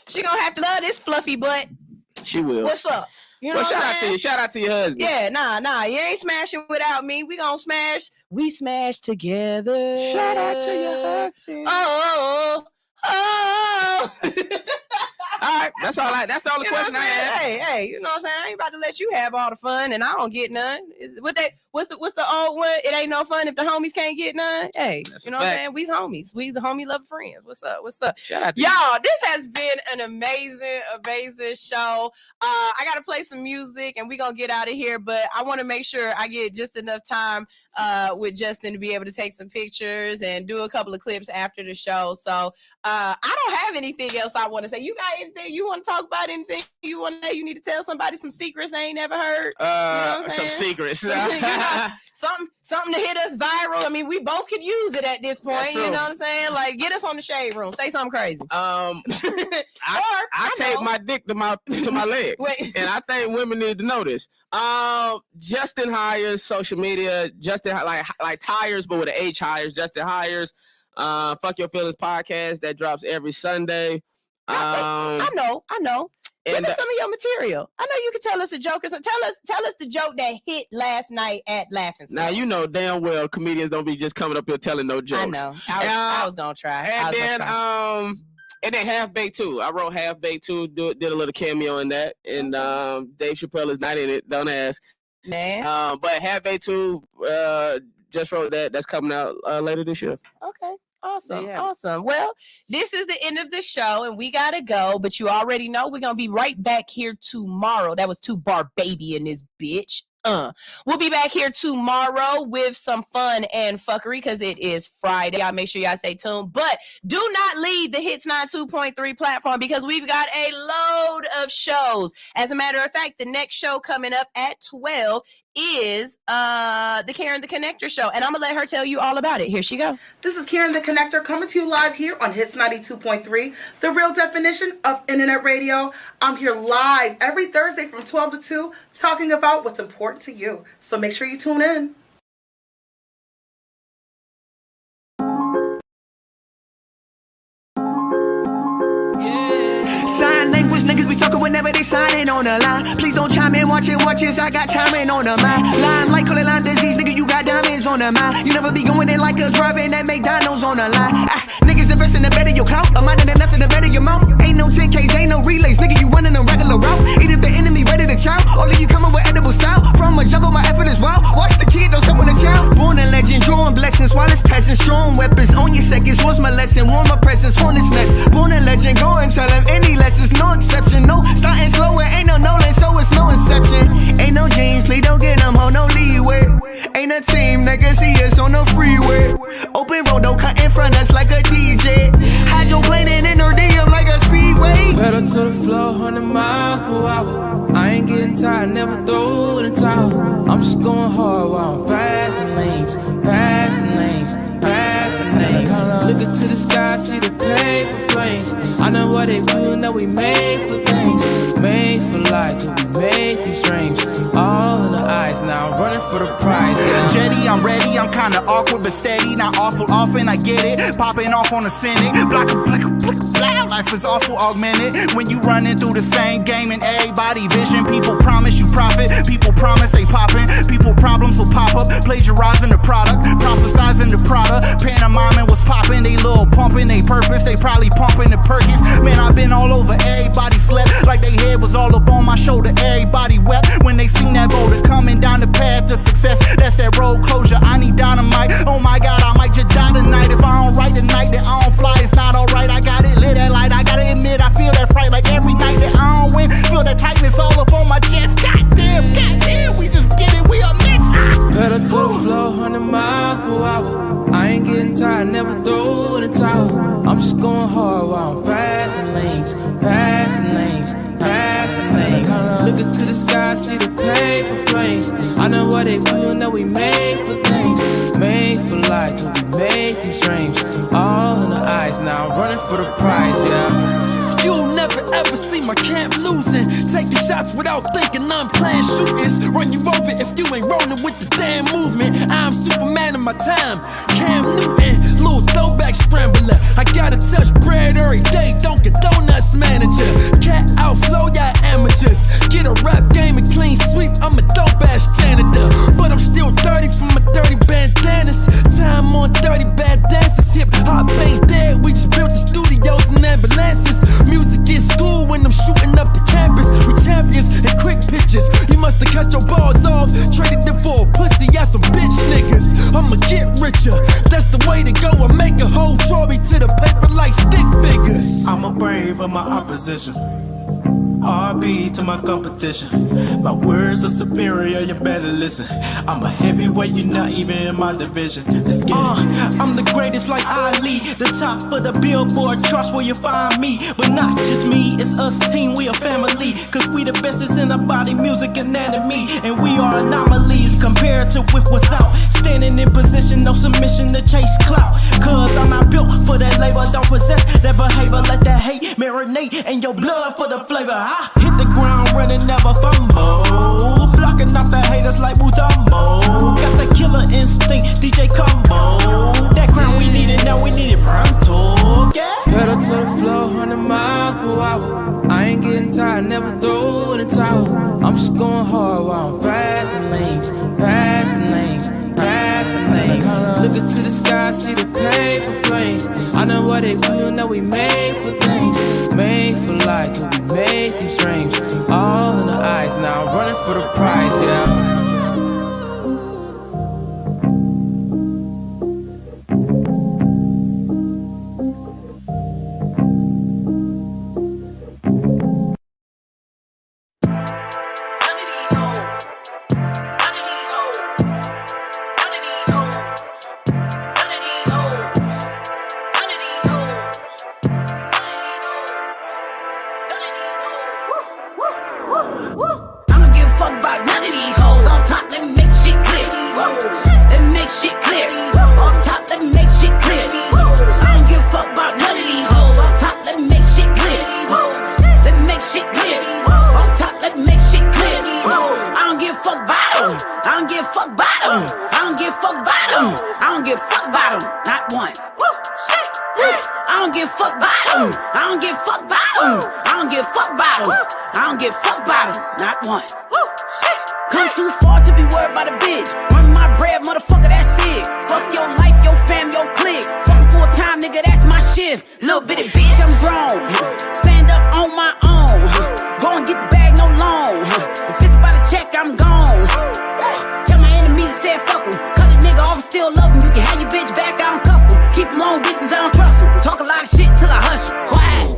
She gonna have to love this fluffy butt. She will. What's up? Shout out to you. Shout out to your husband. Yeah, nah. You ain't smashing without me. We gonna smash. We smash together. Shout out to your husband. Oh. All right, that's the only question I have. Hey, you know what I'm saying? I ain't about to let you have all the fun and I don't get none. What's the old one? It ain't no fun if the homies can't get none. Hey, that's you know what I'm saying? We's homies. We the homie love friends. What's up? Shout out to y'all. This has been an amazing show. I gotta play some music and we're gonna get out of here, but I want to make sure I get just enough time with Justin to be able to take some pictures and do a couple of clips after the show. So I don't have anything else I want to say. You got anything you want to talk about? Anything you want to know? You need to tell somebody some secrets they ain't never heard? You know some secrets. Something to hit us viral. I mean, we both could use it at this point. You know what I'm saying? Like, get us on the shade room. Say something crazy. I tape my dick to my leg. Wait. And I think women need to know this. Justin Hires social media. Justin like tires, but with an H Hires. Justin Hires. Fuck Your Feelings podcast that drops every Sunday. I know. Give us some of your material. I know you can tell us a joke or something. Tell us the joke that hit last night at Laughing Square. Now you know damn well comedians don't be just coming up here telling no jokes. I know. I was gonna try. And then Half Baked too. I wrote Half Baked too. Did a little cameo in that. And Dave Chappelle is not in it. Don't ask. Man. But Half Baked too. Just wrote that. That's coming out later this year. Okay. Awesome. Yeah. Awesome. Well, this is the end of the show and we got to go, but you already know we're going to be right back here tomorrow. That was too Barbaby in this bitch. We'll be back here tomorrow with some fun and fuckery because it is Friday. Y'all make sure y'all stay tuned, but do not leave the Hits 92.3 platform because we've got a load of shows. As a matter of fact, the next show coming up at 12 is the Karen the Connector show, and I'm gonna let her tell you all about it. Here she go. This is Karen the Connector coming to you live here on Hits 92.3, the real definition of internet radio. I'm here live every Thursday from 12 to 2 talking about what's important to you. So make sure you tune in. Sign language niggas be talking whenever they signing on the line. Please don't chime in, watch it, I got timing on the mind. Line like call it line disease, nigga, you got diamonds on the mind. You never be going in like a driving that McDonald's on the line. Niggas investing the better your clout, a mind and nothing the better your mouth. Ain't no 10Ks, ain't no relays, nigga, you running a regular route. Eat if the enemy ready to chow, all of you coming with edible style. From a jungle, my effort is wild. Watch the kid, don't step on the child. Born a legend, drawing blessings, while it's passing, strong weapons on your seconds. Was my lesson, warm my presence, hornet's nest. Born a legend, go and tell them any lessons, no exception, no starting slow, ain't no Nolan, so it's no inception. Ain't no James, please don't get them home, no leeway. Ain't a team, nigga, see us on the freeway. Open road, don't cut in front us like a DJ. Hydroplaning in her DM like a speedway. Pedal to the floor, 100 miles per hour. I ain't getting tired, never throw in the towel. I'm just going hard while I'm passing lanes, passing lanes, passing lanes. Looking to the sky, see the paper planes. I know what they do, know we made for things, made for life, till we made these dreams. All in the eyes, now I'm running for the prize. Yeah. Jetty, I'm ready, I'm kinda awkward but steady. Not awful often, I get it. Popping off on the Senate. Block a blick, blah. Life is awful augmented. When you running through the same game and everybody vision. People promise you profit, people promise they poppin'. People problems will pop up, plagiarizing the product, prophesizing the product. Pantomiming was popping, they little pumping, they purpose, they probably pumping the Perkins. Man, I've been all over, everybody slept like they head was all up on my shoulder. Everybody wept when they seen that boulder coming down the path to success. That's that road closure, I need dynamite. Oh my God, I might just die tonight. If I don't write tonight, then I don't fly, it's not alright. I got it lit that light, I gotta admit, I feel that fright. Like every night that I don't win, feel that tightness all up on my chest. Goddamn, we just get it, we up next. Pedal to the floor, 100 miles per hour. I ain't getting tired, never throw in the towel. I'm just going hard while I'm passing lanes, passing lanes, passing lanes. Looking to the sky, see the paper planes. I know what they do, know we made for things, made for life, till we made these dreams. All in the eyes, now I'm running for the prize, yeah. You'll never ever see my camp losing. Taking shots without thinking, unplanned shootings. Run you over if you ain't rolling with the damn movement. I'm Superman of my time, Cam Newton, little throwback scrambler. I gotta touch bread every day, don't get donuts manager. Cat outflow, y'all amateurs. Get a rap game and clean sweep, I'm a dope ass janitor. But I'm still dirty from my dirty bandanas. Time on 30 bad dances. Hip hop ain't dead, we just built the studios and ambulances. Music in school when I'm shooting up the campus. We champions and quick pitches. You must have cut your balls off, traded them for a pussy ass some bitch niggas. I'ma get richer, that's the way to go. I make a whole Tory to the paper like stick figures. I'm a brave of my opposition. RB to my competition. My words are superior, you better listen. I'm a heavyweight, you're not even in my division. Let's get it. I'm the greatest like Ali, the top of the Billboard charts where you find me. But not just me, it's us team, we a family. Cause we the bestest in the body, music, anatomy. And we are anomalies compared to with what's out. Standing in position, no submission to chase clout. Cause I'm not built for that labor, don't possess that behavior. Let that hate marinate in your blood for the flavor. I hit the ground running, never fumble. Blocking off the haters like Mutombo. Got the killer instinct, DJ Combo. That crown we needed, now we need it pronto. Yeah. Pedal to the floor, 100 miles per hour. I ain't getting tired, never throw in the towel. I'm just going hard while I'm passing lanes, passing lanes, passing lanes. Looking to the sky, see the paper planes. I know what they do, know we made for things, made for life, till we made these dreams. All in the eyes, now I'm running for the prize, yeah. them. I don't give a fuck about them. I don't give a fuck about them. Not one. I don't give a fuck about them. I don't give a fuck about them. I don't give a fuck about them. I don't give a fuck about them. Not one. Come too far to be worried about a bitch. Run my bread, motherfucker, that's it. Fuck your life, your fam, your clique. Fucking full time, nigga, that's my shift. Little bitty bitch, I'm grown. Stand up on my own. Go and get the bag, no loan. If it's about a check, I'm gone. Tell my enemies to say fuck 'em. Cut a nigga off and still love him. You can have your bitch back, I don't cuff him. Keep him long distance, I don't trust him. Talk a lot of shit till I hush him. Quiet.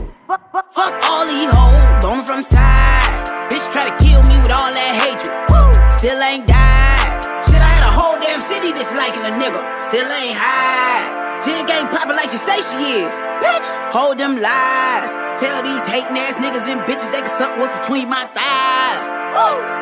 Fuck all these hoes, bone from side. Bitch try to kill me with all that hatred. Still ain't died. Shit, I had a whole damn city disliking a nigga. Still ain't high. Jig ain't poppin' like she say she is. Bitch, hold them lies. Tell these hating ass niggas and bitches they can suck what's between my thighs.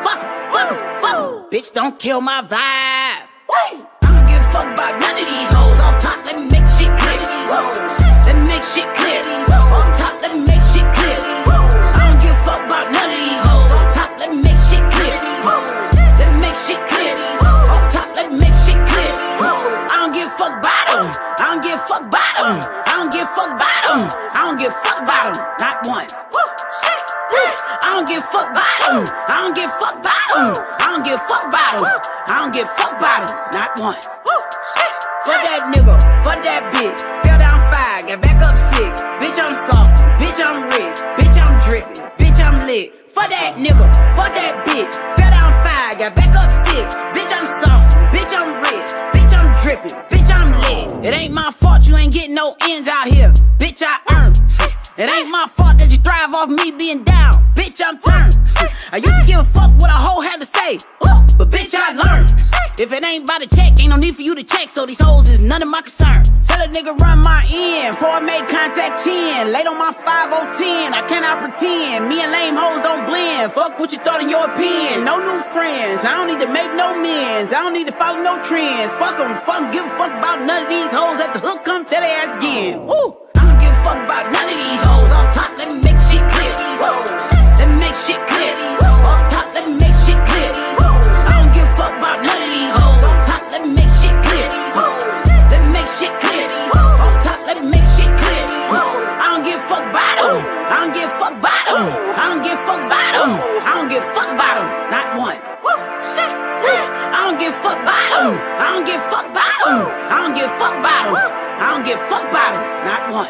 Fuck 'em, fuck 'em, fuck 'em. Bitch, don't kill my vibe. I don't give a fuck about none of these hoes. Off top, let me make shit clear to these hoes. Let me make shit clear to these hoes. Off top, let me make shit clear to these hoes. I don't give a fuck about none of these hoes. Off top, let me make shit clear to these hoes. Let me make shit clear to these hoes. Off top, let me make shit clear to these hoes. I don't give a fuck about them. I don't give a fuck about them. I don't give a fuck about them. I don't give a fuck about them. Not one. I don't give a fuck about them. I don't give a fuck about them. I don't give a fuck about them. I don't give a fuck about them. Not one. Fuck that nigga. Fuck that bitch. Fell down 5, got back up 6. Bitch, I'm saucy. Bitch, I'm rich. Bitch, I'm drippin'. Bitch, I'm lit. Fuck that nigga. Fuck that bitch. Fell down 5, got back up 6. Bitch, I'm saucy. Bitch, I'm rich. Bitch, I'm drippin'. Bitch, I'm lit. It ain't my fault you ain't getting no ends out here. Bitch, I earned. It ain't my fault that you thrive off me being down. Bitch, I'm turned. I used to give a fuck what a hoe had to say, but bitch, I learned. If it ain't by the check, ain't no need for you to check. So these hoes is none of my concern. Tell a nigga run my end before I make contact chin. Late on my 5-0-10, I cannot pretend. Me and lame hoes don't blend. Fuck what you thought in your opinion. No new friends. I don't need to make no amends. I don't need to follow no trends. Fuck them. Fuck, give a fuck about none of these hoes. At the hook, come tell their ass again. Woo. I don't give a fuck about none of these hoes. Off top, let me make shit clear. These hoes. Let me make shit clear. These hoes. Off top, let me make shit clear. These hoes. I don't give a fuck about none of these hoes. Off top, let me make shit clear. These hoes. Let me make shit clear. These hoes. Off top, let me make shit clear. These hoes. I don't give a fuck about them. I don't give a fuck about them. I don't give a fuck about them. I don't give a fuck about them. Not one. I don't give a fuck about them. I don't give a fuck about them. I don't give a fuck about them. I don't give a fuck about them. Not one.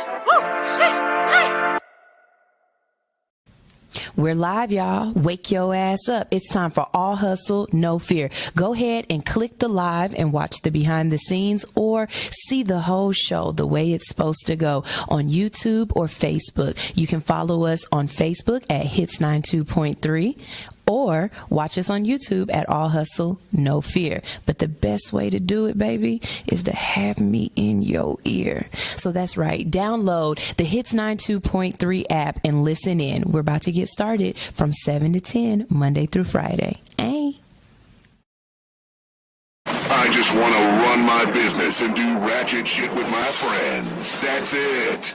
We're live, y'all. Wake your ass up. It's time for All Hustle, No Fear. Go ahead and click the live and watch the behind the scenes or see the whole show the way it's supposed to go on YouTube or Facebook. You can follow us on Facebook at Hits 92.3 or watch us on YouTube at All Hustle, No Fear. But the best way to do it, baby, is to have me in your ear. So that's right. Download the Hits 92.3 app and listen in. We're about to get started from 7 to 10, Monday through Friday. Hey. I just want to run my business and do ratchet shit with my friends. That's it.